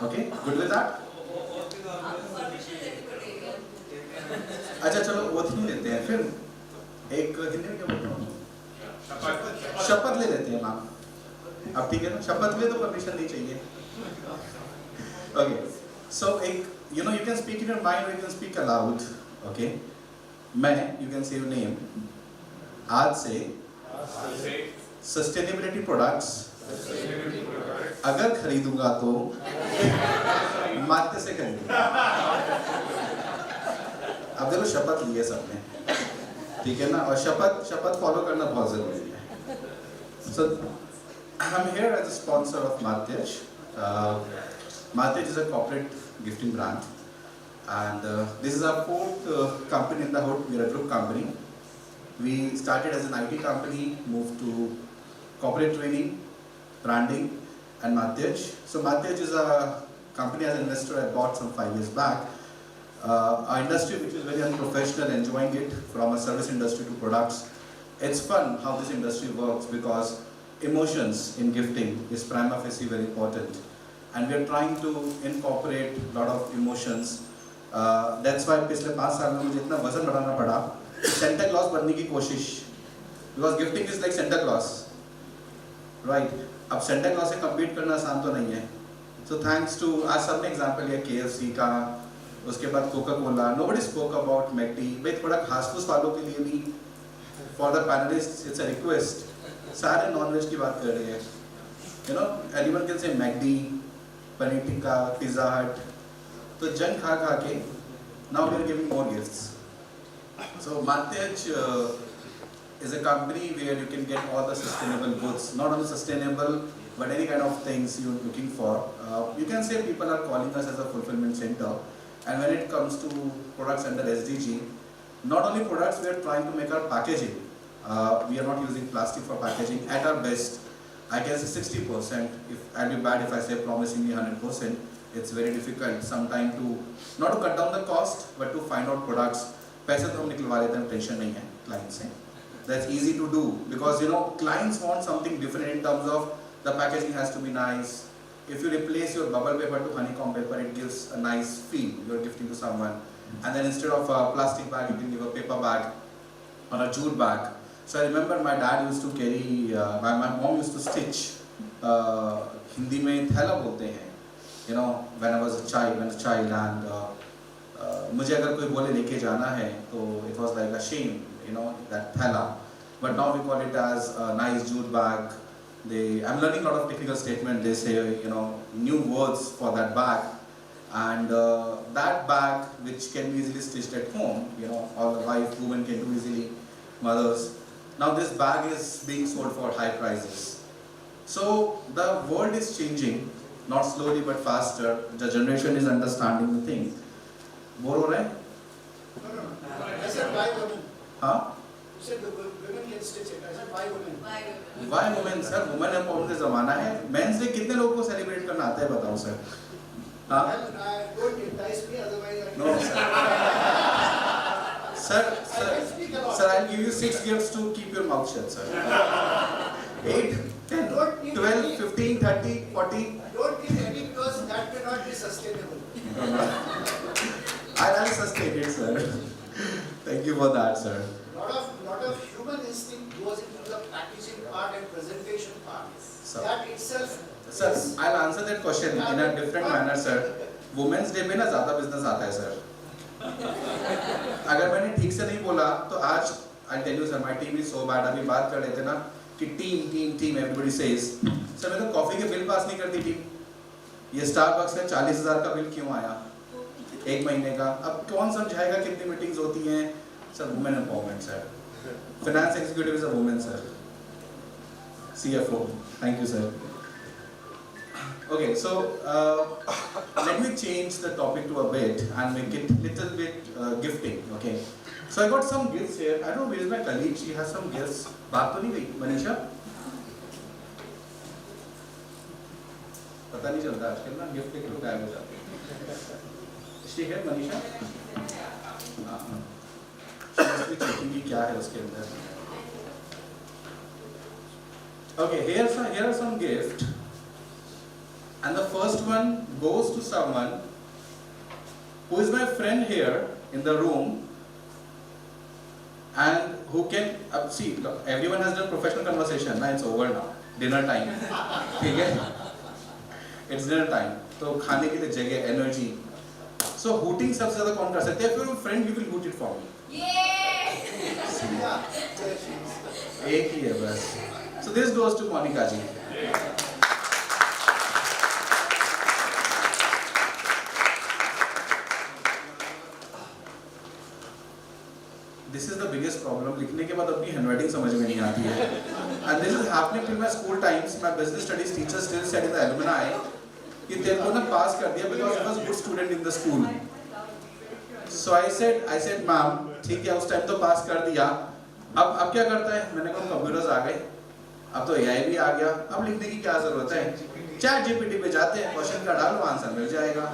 Okay, good with that? अच्छा चलो oath नहीं लेते हैं फिर एक हिंदी में क्या बोलते हैं? शपथ ले लेते हैं मैम. अब ठीक है ना, शपथ के लिए तो परमिशन नहीं चाहिए. Okay, so you can speak in your mind or you can speak aloud. Okay, मैं, you can say your name. आज से sustainability products अगर खरीदूंगा तो मात्य से खरीदूंगा. अब देखो शपथ ली है सबने, ठीक है ना, और शपथ फॉलो करना बहुत जरूरी है. So I'm here as a sponsor of Matyaj. Matyaj is a corporate gifting brand, and this is our fourth company in the hood. We are a group company. We started as an IT company, moved to corporate training, branding, and Matyaj. So Matyaj is a company as an investor I bought some 5 years back. Our industry, which is very unprofessional, enjoying it from a service industry to products. It's fun how this industry works because emotions in gifting is prima facie very important, and we are trying to incorporate a lot of emotions. That's why पिछले 5 साल में मुझे इतना वजन बढ़ाना पड़ा, Santa Claus बनने की कोशिश, because gifting is like Santa Claus, right? अब Santa Claus से compete करना आसान तो नहीं है. So thanks to आज सबने example लिया KFC का, उसके बाद Coca-Cola. Nobody spoke about McD. भाई थोड़ा घास-फूस वालों के लिए भी, for the panelists it's a request. सारे नॉन-वेज की बात कर रहे हैं. Anyone can say McD, paneer tikka, pizza हट. तो जंक खा के now we are giving more gifts. So Matyaj is a company where you can get all the sustainable goods, not only sustainable but any kind of things you're looking for. You can say people are calling us as a fulfillment center, And when it comes to products under SDG, not only products, we are trying to make our packaging. We are not using plastic for packaging. At our best, I can say 60%. I'll be bad if I say promisingly 100%. It's very difficult sometimes to, not to cut down the cost, but to find out products. पैसे तो हम निकलवा लेते हैं, tension नहीं है clients से. That's easy to do because clients want something different in terms of the packaging has to be nice. If you replace your bubble paper to honeycomb paper, it gives a nice feel. You're gifting to someone, and then instead of a plastic bag, you can give a paper bag or a jute bag. So I remember my dad used to carry, my mom used to stitch. Hindi में थैला बोलते हैं. When I was a child, and मुझे अगर कोई बोले लेके जाना है, तो it was like a shame, that थैला. But now we call it as a nice jute bag. I'm learning a lot of technical statements. They say, new words for that bag. And that bag, which can be easily stitched at home, all the wife, women can do easily, mothers. Now this bag is being sold for high prices. So the world is changing, not slowly but faster. The generation is understanding the thing. Bore ho raha hai? I said why women? Huh? You said the women can stitch it. I said why women? Why women? Sir, women empowerment का ज़माना है. Men's Day कितने लोगों को celebrate करना आता है बताओ sir? हाँ? Don't entice me, otherwise I No, sir, I'll give you 6 gifts to keep your mouth shut, sir. 8, 10, 12, 15, 30, 40. Don't give any because that may not be sustainable. I'll sustain it, sir. Thank you for that, sir. Lot of human instinct goes into the packaging part and presentation part. That itself. Sir, I'll answer that question in a different manner, sir. Women's Day में ना ज़्यादा business आता है, sir. अगर मैंने ठीक से नहीं बोला तो आज I'll tell you sir, my team is so bad. अभी बात कर रहे थे ना कि team everybody says, sir मैं तो कॉफी के बिल पास नहीं करती टीम. ये स्टारबक्स का 40,000 का बिल क्यों आया? 1 महीने का. अब कौन समझाएगा कितनी मीटिंग्स होती हैं? Sir, women empowerment, sir. Finance executive is a woman, sir. CFO. Thank you, sir. Okay, so let me change the topic to a bit and make it little bit gifting. Okay. So I got some gifts here. I don't know where is my colleague. She has some gifts. बात तो नहीं गई, मनीषा? पता नहीं चलता आजकल ना gift के लोग गायब हो जाते हैं. She here, Manisha? हाँ. She must be checking कि क्या है उसके अंदर. Okay, here are some gifts. And the first one goes to someone who is my friend here in the room and who can see, look, everyone has done professional conversation. Now it's over now. Dinner time. ठीक है? It's dinner time. तो खाने के लिए जगह, energy. So hooting सबसे ज़्यादा कौन कर सकते हैं? If you're a friend, you will hoot it for me. एक ही है बस. So this goes to Monica ji. This is the biggest problem. लिखने के बाद अपनी handwriting समझ में नहीं आती है. And this is happening till my school times. My business studies teacher still said in the alumni कि तेरे को ना pass कर दिया because I was a good student in the school. So I said ma'am ठीक है उस time तो pass कर दिया. अब क्या करता है? मैंने कहा computers आ गए. अब तो AI भी आ गया. अब लिखने की क्या जरूरत है? Chat GPT पे जाते हैं, question का डालो, answer मिल जाएगा.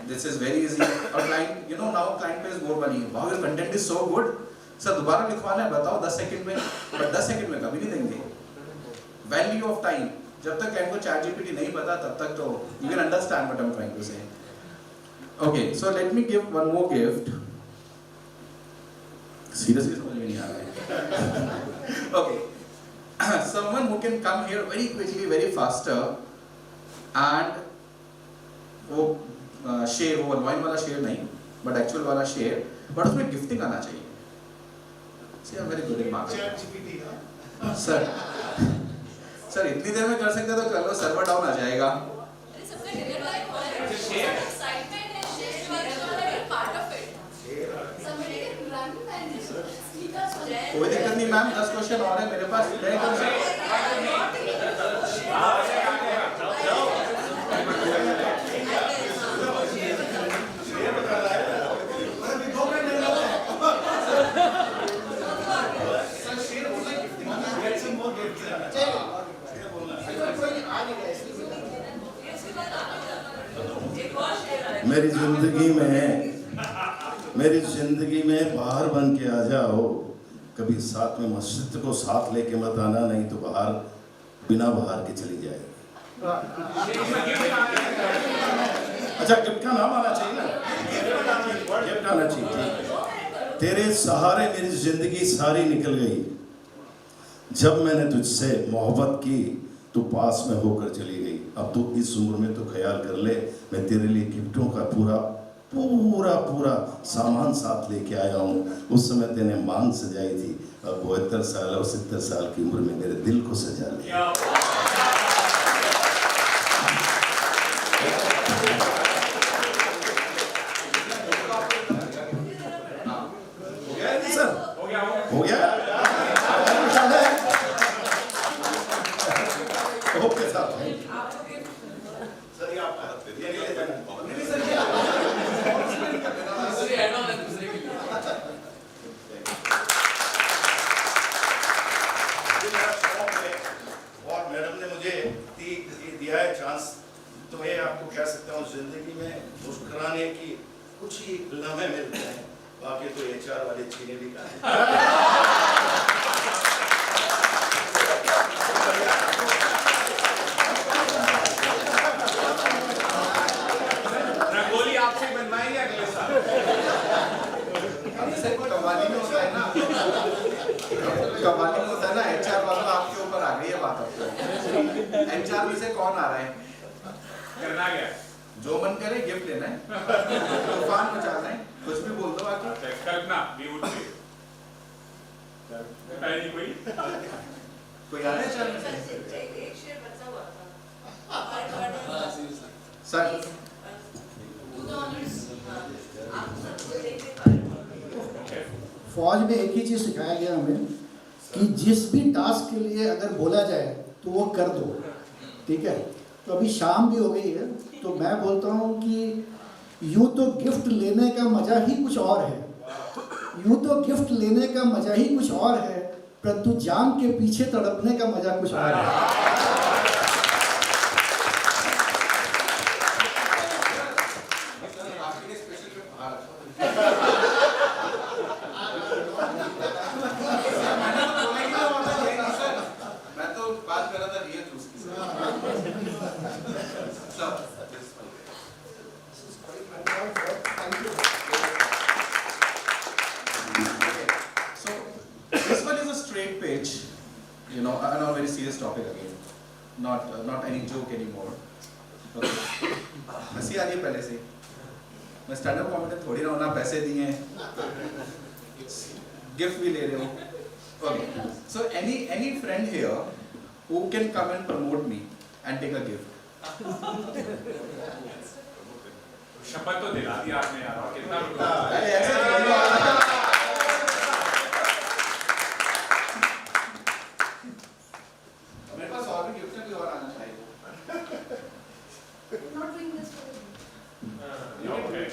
This is very easy. और client, now client pays more money. Wow, your content is so good. Sir दोबारा लिखवाना है बताओ 10 सेकंड में. But 10 सेकंड में कभी नहीं देंगे. Value of time. जब तक client को chat GPT नहीं पता तब तक तो you can understand what I'm trying to say. Okay, so let me give one more gift. Seriously समझ में नहीं आ रहा है. Okay. Someone who can come here very quickly, very faster and वो शेयर, वो अनवाइन वाला शेयर नहीं बट एक्चुअल वाला शेयर, बट उसमें गिफ्टिंग आना चाहिए. See, I'm very good in marketing. Sir इतनी देर में कर सकते तो कर लो, सर्वर डाउन आ जाएगा. कोई दिक्कत नहीं मैम, 10 क्वेश्चन और है मेरे पास. मैं कर सकता मेरी जिंदगी में बाहर बन के आ जाओ, कभी साथ में मस्जिद को साथ लेके मत आना, नहीं तो बाहर बिना बाहर के चली जाएगी। अच्छा, गिफ्ट का नाम आना चाहिए ना, गिफ्ट आना चाहिए। तेरे सहारे मेरी जिंदगी सारी निकल गई, जब मैंने तुझसे मोहब्बत की तू पास में होकर चली गई। अब तू इस उम्र में तो ख्याल कर ले, मैं तेरे लिए गिफ्टों का पूरा सामान साथ लेके आया हूँ। उस समय तेने मांग सजाई थी, अब 72 साल और 70 साल की उम्र में मेरे दिल को सजा लिया। हो गया ओके साहब, और मैडम ने मुझे दिया है चांस, तो मैं आपको कह सकता हूँ जिंदगी में मुस्कुराने की कुछ ही लम्हे मिलते हैं, बाकी तो HR वाले छीने भी रंगोली आपसे बनवाएंगे अगले साल। कवाली में होता है ना, कवाली में होता है ना, HR वाला आपके ऊपर आ गई है बात। अब HR में से कौन आ रहा है? करना क्या? जो मन करे गिफ्ट लेना है, तूफान मचाना है, कुछ भी बोल दो आके। कल्पना भी उठ गई। नहीं कोई आ रहा है HR में से? एक शेर बचा हुआ था। सर फौज में एक ही चीज़ सिखाया गया हमें कि जिस भी टास्क के लिए अगर बोला जाए तो वो कर दो, ठीक है। तो अभी शाम भी हो गई है, तो मैं बोलता हूँ कि यूँ तो गिफ्ट लेने का मज़ा ही कुछ और है, यूँ तो गिफ्ट लेने का मज़ा ही कुछ और है, परंतु जाम के पीछे तड़पने का मज़ा कुछ और है। topic again, not any joke anymore. हंसी आ रही है पहले से, मैं स्टैंड अप कॉमेडी थोड़ी ना होना, पैसे दिए हैं, गिफ्ट भी ले रहे हो. Okay, so any friend here who can come and promote me and take a gift? शपथ तो दिला दी आपने यार, और कितना मेरे पास और भी गिफ्ट है, कोई और आना चाहिए. Not doing this for Okay.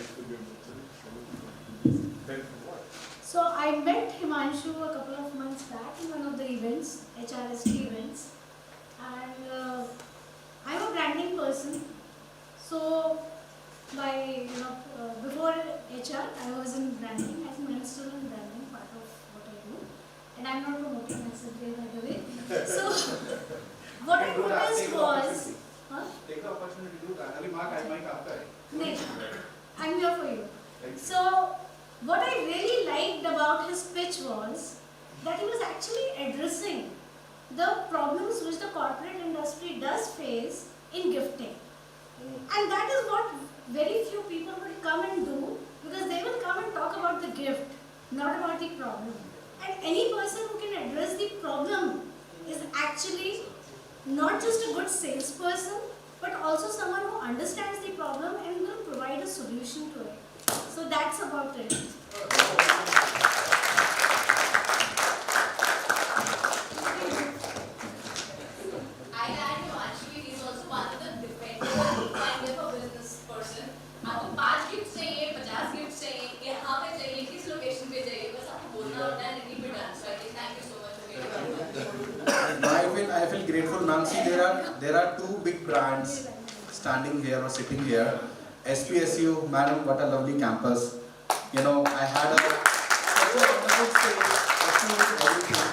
So I met Himanshu a couple of months back in one of the events, HRST events, and I'm a branding person. So before HR, I was in branding. I think I'm still in branding, part of what I do, and I'm not promoting myself here, by the way. So what I noticed was, Take the opportunity to do that. अभी माँ का mic आपका है. नहीं, I'm here for you. So what I really liked about his pitch was that he was actually addressing the problems which the corporate industry does face in gifting. And that is what very few people will come and do, because they will come and talk about the gift, not about the problem. And any person who can address the problem is actually not just a good salesperson, but also someone who understands the problem and will provide a solution to it. So that's about it. I add you actually, he's also one of the defenders kind of a business person. आपको 5 gift चाहिए, 50 gift चाहिए, यहाँ पे चाहिए, किस location पे चाहिए, बस आपको बोलना होता है, and it will be done. So I think thank you so much for being I feel grateful, Nancy. There are two big brands standing here or sitting here, SPSU, madam, what a lovely campus. You know, I had such a wonderful stay, everything.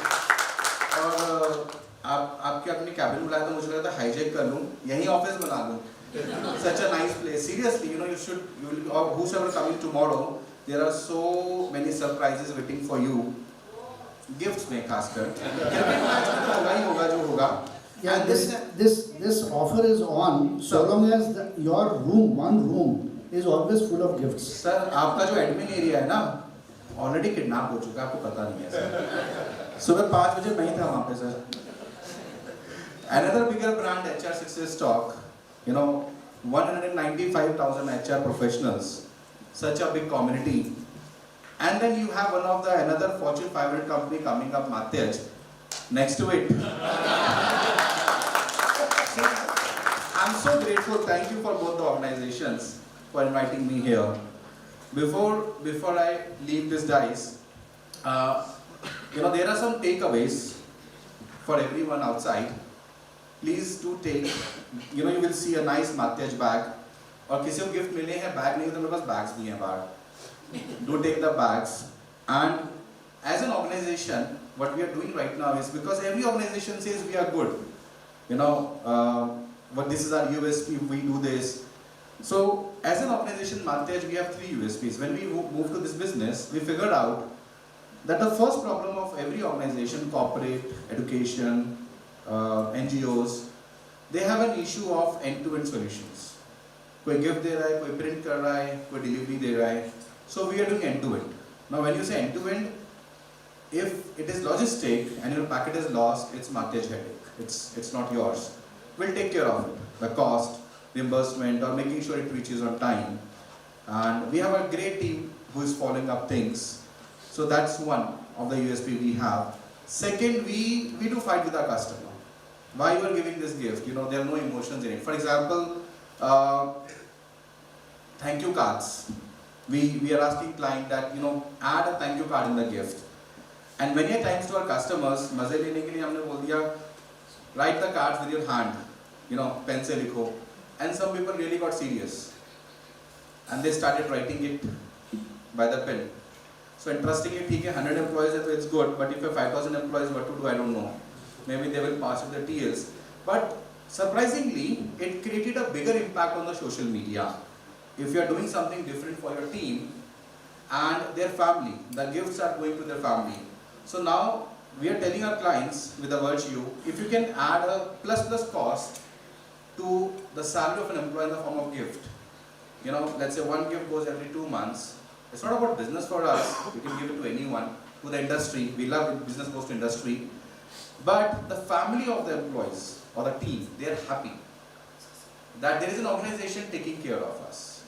और आपके अपनी cabin बुलाया तो मुझे लगा था hijack कर लूँ, यहीं ऑफिस बना लूँ. Such a nice place. Seriously, you know, you will, or whosoever coming tomorrow, there are so many surprises waiting for you. Gifts में खासकर. होगा ही होगा जो होगा. Yeah, this offer is on so long as your room, one room, is always full of gifts. Sir, आपका जो admin area है ना, already kidnap हो चुका है, आपको पता नहीं है sir. सुबह 5 बजे मैं ही था वहाँ पे sir. Another bigger brand, HR Success Talk, you know, 195,000 HR professionals, such a big community. And then you have another Fortune 500 company coming up, Kshitij, next to it. I'm so grateful. Thank you for both the organizations for inviting me here. Before I leave this dais, you know, there are some takeaways for everyone outside. Please do take, you know, you will see a nice Kshitij bag. और किसी को gift मिले हैं bag नहीं तो मेरे पास bags भी हैं बाहर. Do take the bags. And as an organization, what we are doing right now is because every organization says we are good. You know, what this is our USP, we do this. So as an organization, Kshitij, we have 3 USPs. When we moved to this business, we figured out that the first problem of every organization, corporate, education, NGOs, they have an issue of end-to-end solutions. कोई gift दे रहा है, कोई print कर रहा है, कोई delivery दे रहा है. So we are doing end-to-end. Now when you say end-to-end, if it is logistic and your packet is lost, it's Kshitij headache. It's not yours. We'll take care of it. The cost, reimbursement, or making sure it reaches on time. And we have a great team who is following up things. So that's one of the USP we have. Second, we do fight with our customer. Why you are giving this gift? You know, there are no emotions in it. For example, thank you cards. We are asking client that, you know, add a thank you card in the gift. And many times to our customers, मजे लेने के लिए हमने बोल दिया, write the cards with your hand, you know, pen से लिखो. And some people really got serious. And they started writing it by the pen. So interestingly, ठीक है, 100 employees है तो it's good, but if you have 5,000 employees, what to do, I don't know. Maybe they will pass with the TLs. But surprisingly, it created a bigger impact on the social media. If you are doing something different for your team and their family, the gifts are going to their family. So now we are telling our clients with a virtue, if you can add a plus cost to the salary of an employee in the form of gift. You know, let's say one gift goes every 2 months. It's not about business for us. We can give it to anyone, to the industry. We love it, business goes to industry. But the family of the employees or the team, they are happy that there is an organization taking care of us.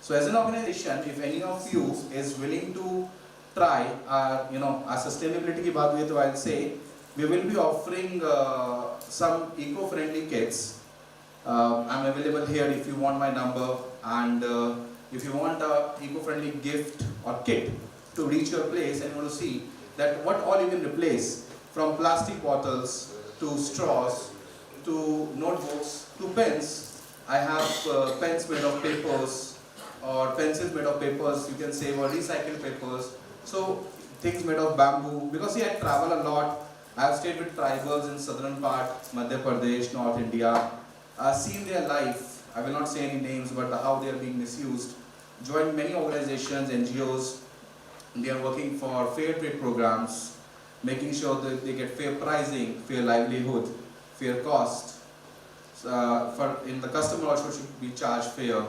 So as an organization, if any of you is willing to try our, you know, our sustainability ki baat hui to I'll say, we will be offering some eco-friendly kits. I'm available here if you want my number, and if you want a eco-friendly gift or kit to reach your place and you want to see that what all you can replace, from plastic bottles to straws to notebooks to pens. I have pens made of papers or pencils made of papers, you can say, or recycled papers. So things made of bamboo, because see, I travel a lot. I have stayed with tribals in southern part, Madhya Pradesh, North India. Seen their life, I will not say any names, but how they are being misused. Joined many organizations, NGOs. They are working for fair trade programs, making sure that they get fair pricing, fair livelihood, fair cost. In the customer also should be charged fair.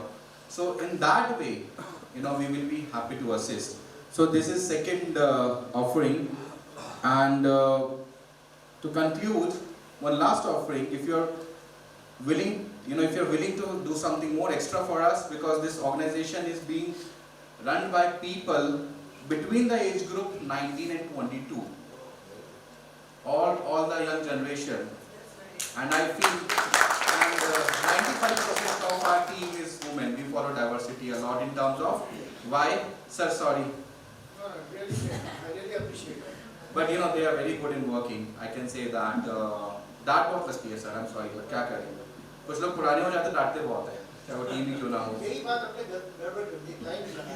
So in that way, you know, we will be happy to assist. So this is second offering. And to conclude, one last offering, if you're willing, you know, if you're willing to do something more extra for us, because this organization is being run by people between the age group 19 and 22. All the young generation. And I feel, and 95% of our team is women. We follow diversity a lot in terms of why. Sir, sorry. No, really, I really appreciate it. But you know, they are very good in working. I can say that. डांट बहुत लगती है sir, I'm sorry, but क्या करें? कुछ लोग पुराने हो जाते डांटते बहुत हैं. चाहे वो टीवी क्यों ना हो। यही बात अपने गड़बड़ कर दी, लाइन लगाना।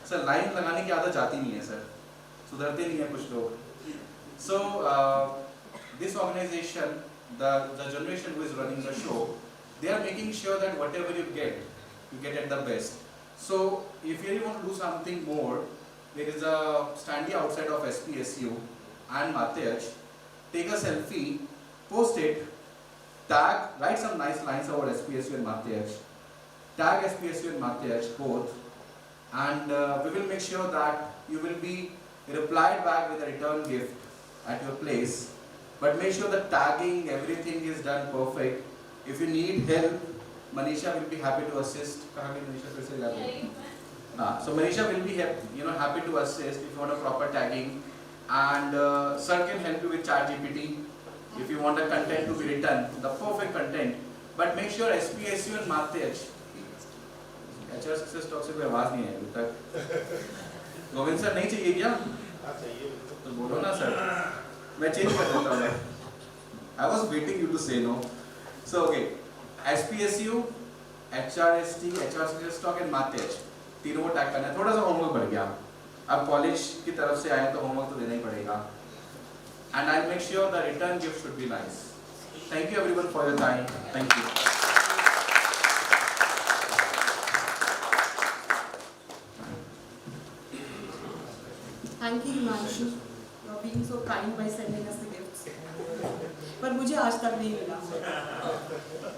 सर लाइन लगाने की आदत जाती नहीं है सर, सुधरते नहीं है कुछ लोग। So this organization, the generation who is running the show, they are making sure that whatever you get at the best. So if you really want to do something more, there is a standee outside of SPSU and Matyaj. Take a selfie, post it, tag, write some nice lines about SPSU and Matyaj, tag SPSU and Matyaj both, and we will make sure that you will be replied back with a return gift at your place. But make sure the tagging, everything is done perfect. If you need help, Manisha will be happy to assist. So Manisha will be happy to assist if you want a proper tagging, and sir can help you with ChatGPT if you want the content to be written, the perfect content. But make sure SPSU and Matyaj. HR success talk से कोई आवाज नहीं है अभी तक। Govind sir नहीं चाहिए क्या? तो बोलो ना सर, मैं चेंज कर देता हूँ। I was waiting you to say no. So okay, SPSU, HRST, HR success talk and Matyaj, तीनों को टैग करना है। थोड़ा सा होमवर्क बढ़ गया। अब कॉलेज की तरफ से आए तो होमवर्क तो देना ही पड़ेगा। And I'll make sure the return gift should be nice. Thank you everyone for your time. Thank you. Thank you, Himanshu. You're being so kind by sending us the gifts. पर मुझे आज तक नहीं मिला।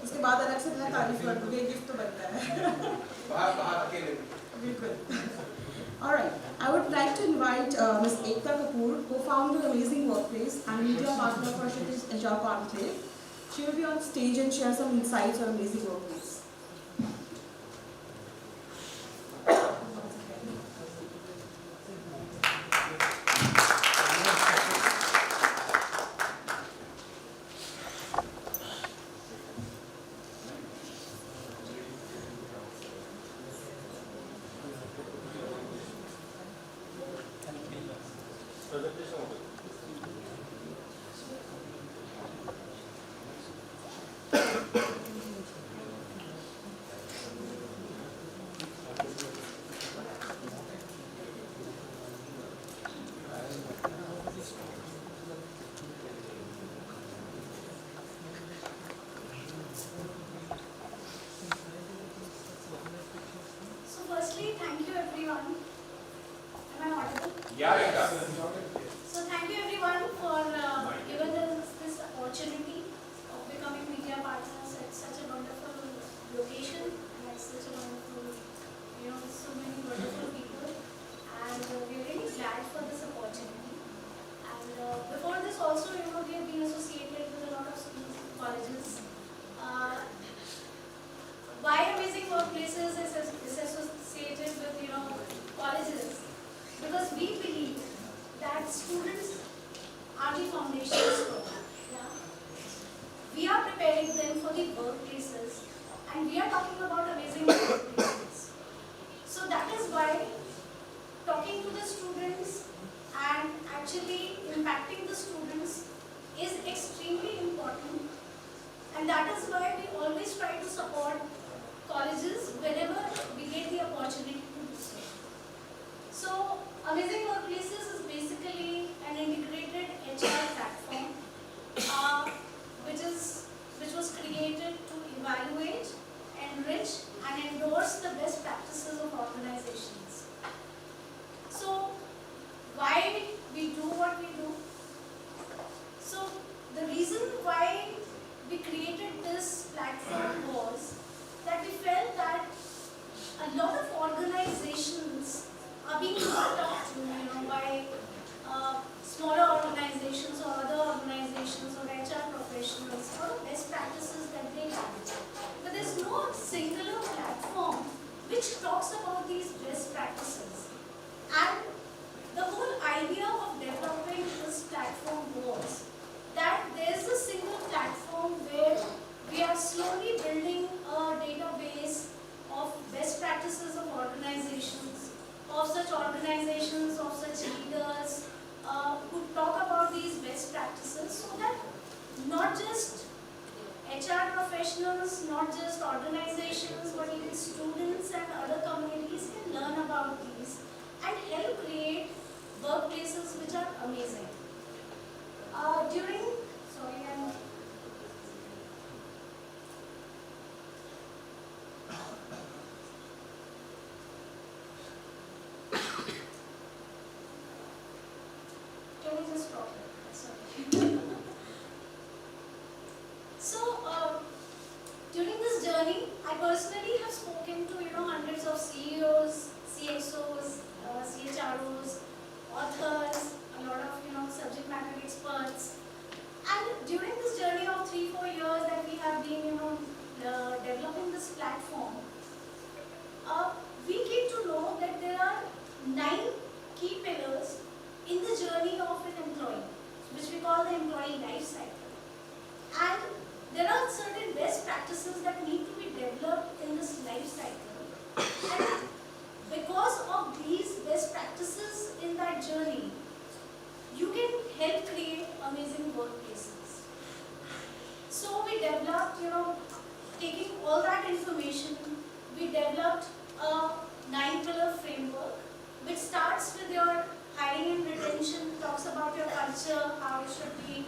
उसके बाद अलग से मैं तारीफ कर दूँगी, गिफ्ट तो बनता है। बाहर अकेले। बिल्कुल। All right. I would like to invite Ms. Ekta Kapoor, co-founder of Amazing Workplace and media partner for Kshitij HR Conclave. She will be on stage and share some insights on Amazing Workplace. So thank you everyone for giving us this opportunity of becoming media partners at such a wonderful location and at such a wonderful, so many wonderful people, and we're really glad for this opportunity. And before this also, we have been associated with a lot of schools and colleges. Why Amazing Workplaces is associated with colleges? Because we believe that students are the foundations for that. Yeah? We are preparing them for the workplaces, and we are talking about amazing workplaces. So that is why talking to the students and actually impacting the students is extremely important, and that is why we always try to support colleges whenever we get the opportunity to do so. So Amazing Workplaces is basically an integrated HR platform which was created to evaluate, enrich and endorse the best practices of organizations. So why we do what we do? So the reason why we created this platform was that we felt that a lot of organizations are being looked up to, by smaller organizations or other organizations or HR professionals for the best practices that they have. But there's no singular platform which talks about these best practices. And the whole idea of developing this platform was that there's a single platform where we are slowly building a database of best practices of organizations, of such organizations, of such leaders who talk about these best practices, so that not just HR professionals, not just organizations, about these and help create workplaces which are amazing. Can we just stop it? Sorry. During this journey, I personally have spoken to hundreds of CEOs, CXOs, CHROs, authors, a lot of subject matter experts. And during this journey of 3-4 years that we have been developing this platform, we came to know that there are 9 key pillars in the journey of an employee, which we call the employee life cycle. And there are certain best practices that need to be developed in this life cycle. And because of these best practices in that journey, you can help create amazing workplaces. So we developed, taking all that information, we developed a 9-pillar framework, which starts with your hiring and retention, talks about your culture, how it should be,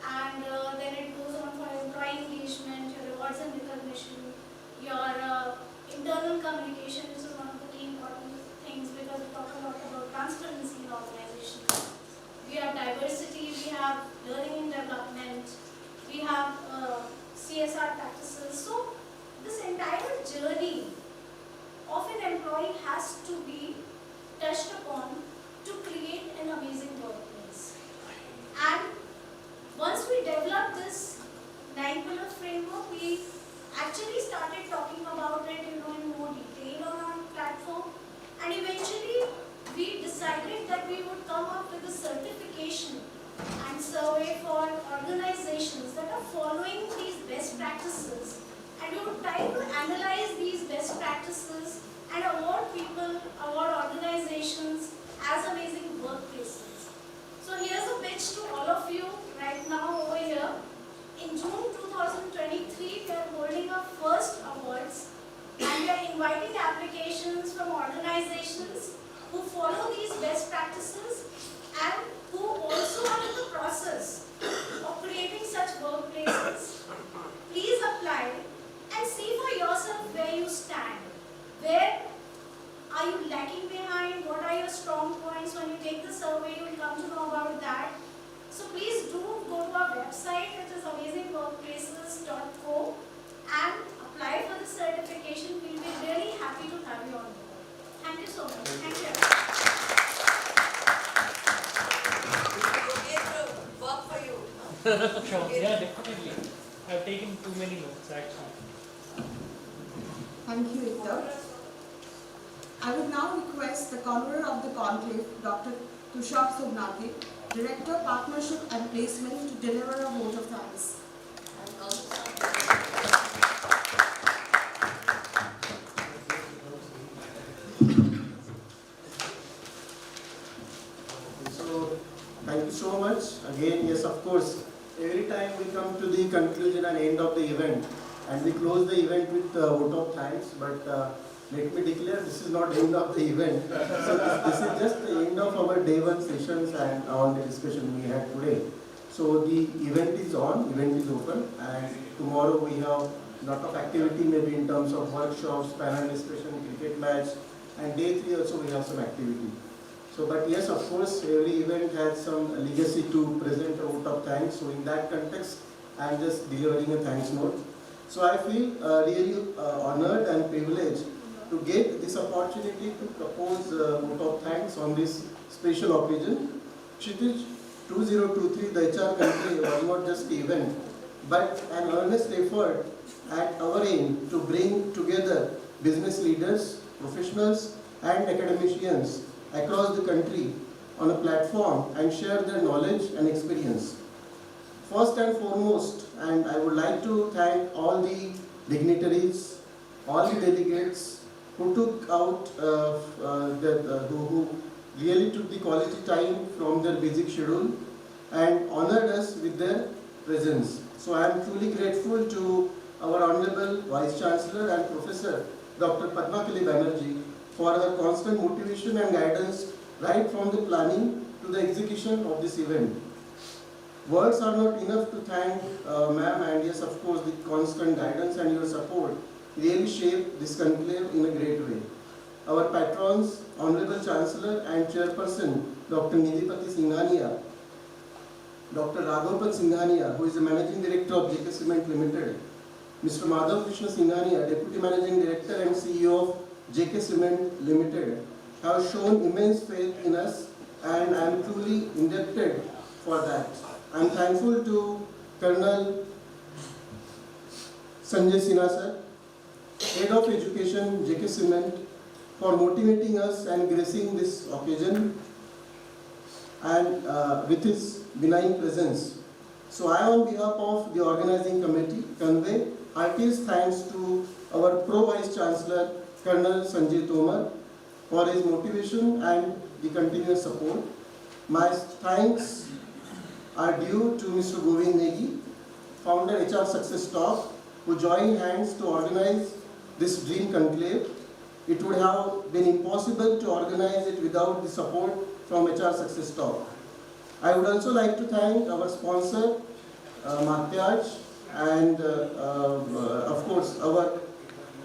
and then it goes on for employee engagement, your rewards and recognition, your internal communication, which is one of the key important things because we talk a lot about transparency in organization. We have diversity, we have learning and development, we have CSR practices. So this entire journey of an employee has to be touched upon to create an amazing workplace. And once we developed this 9-pillar framework, we actually started talking about it in more detail on our platform. And eventually, we decided that we would come up with a certification and survey for organizations that are following these best practices. And we would try to analyze these best practices and award people, award organizations as amazing workplaces. So here's a pitch to all of you right now over here. In June 2023, we are holding our first awards and we are inviting applications from organizations who follow these best practices and who also are in the process of creating such workplaces. Please apply and see for yourself where you stand. Where are you lacking behind? What are your strong points? When you take the survey, you will come to know about that. So please do go to our website, which is amazingworkplaces.co, and apply for the certification. We'll be really happy to have you on board. Thank you so much. Thank you. Work for you. Sure, yeah, definitely. I've taken too many notes actually. Thank you, Victor. I would now request the convener of the conclave, Dr. Kshitij, Director, Partnership and Placement, to deliver a vote of thanks. So, thank you so much. Again, yes, of course, every time we come to the conclusion and end of the event, and we close the event with vote of thanks, but let me declare this is not the end of the event. So this is just the end of our day 1 sessions and all the discussion we had today. So the event is on, event is open, and tomorrow we have lot of activity maybe in terms of workshops, panel discussion, cricket match, and day 3 also we have some activity. So but yes, of course, every event has some legacy to present a vote of thanks. So in that context, I am just delivering a thanks note. So I feel really honored and privileged to get this opportunity to propose a vote of thanks on this special occasion. Kshitij 2023, the HR Conclave was not just the event, but an earnest effort at our aim to bring together business leaders, professionals and academicians across the country on a platform and share their knowledge and experience. First and foremost, and I would like to thank all the dignitaries, all the delegates who took out, who really took the quality time from their busy schedule and honored us with their presence. So I am truly grateful to our Honorable Vice Chancellor and Professor Dr. Padmakali Banerjee for her constant motivation and guidance right from the planning to the execution of this event. Words are not enough to thank ma'am, and yes, of course, the constant guidance and your support really shaped this conclave in a great way. Our patrons, Honorable Chancellor and Chairperson, Dr. Nidhipati Singhania, Dr. Raghav Singhania, who is the Managing Director of JK Cement Limited, Mr. Madhav Krishna Singhania, Deputy Managing Director and CEO of JK Cement Limited, have shown immense faith in us, and I am truly indebted for that. I am thankful to Colonel Sanjay Sinha sir, Head of Education, JK Cement, for motivating us and gracing this occasion and with his benign presence. So I, on behalf of the organizing committee, convey heartiest thanks to our Pro-Vice Chancellor, Colonel Sanjay Tomar, for his motivation and the continuous support. My thanks are due to Mr. Govind Negi, founder HR Success Talk, who joined hands to organize this dream conclave. It would have been impossible to organize it without the support from HR Success Talk. I would also like to thank our sponsor, Matyaj, and of course our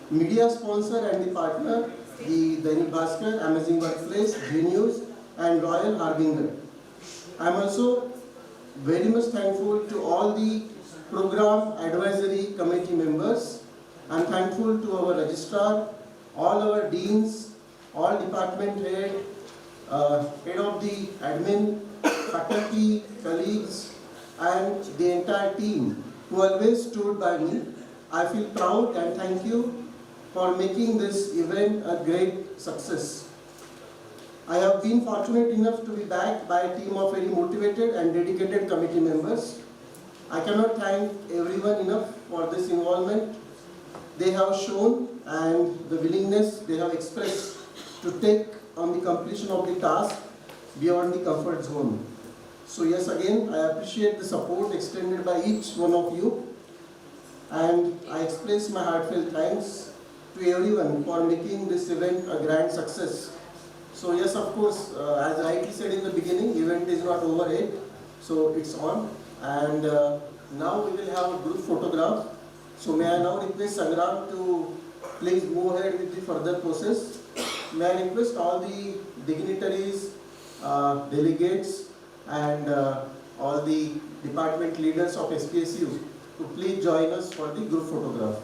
media sponsor and the partner, the Dainik Bhaskar, Amazing Workplace, G-News, and Royal Harbinger. I am also very much thankful to all the program advisory committee members. I am thankful to our registrar, all our deans, all department head, head of the admin, faculty, colleagues, and the entire team who always stood by me. I feel proud and thank you for making this event a great success. I have been fortunate enough to be backed by a team of very motivated and dedicated committee members. I cannot thank everyone enough for this involvement they have shown and the willingness they have expressed to take on the completion of the task beyond the comfort zone. So yes, again, I appreciate the support extended by each one of you, and I express my heartfelt thanks to everyone for making this event a grand success. So yes, of course, as rightly said in the beginning, event is not over yet, so it's on. And now we will have a group photograph. So may I now request Sangram to please move ahead with the further process. May I request all the dignitaries, delegates, and all the department leaders of SPSU to please join us for the group photograph.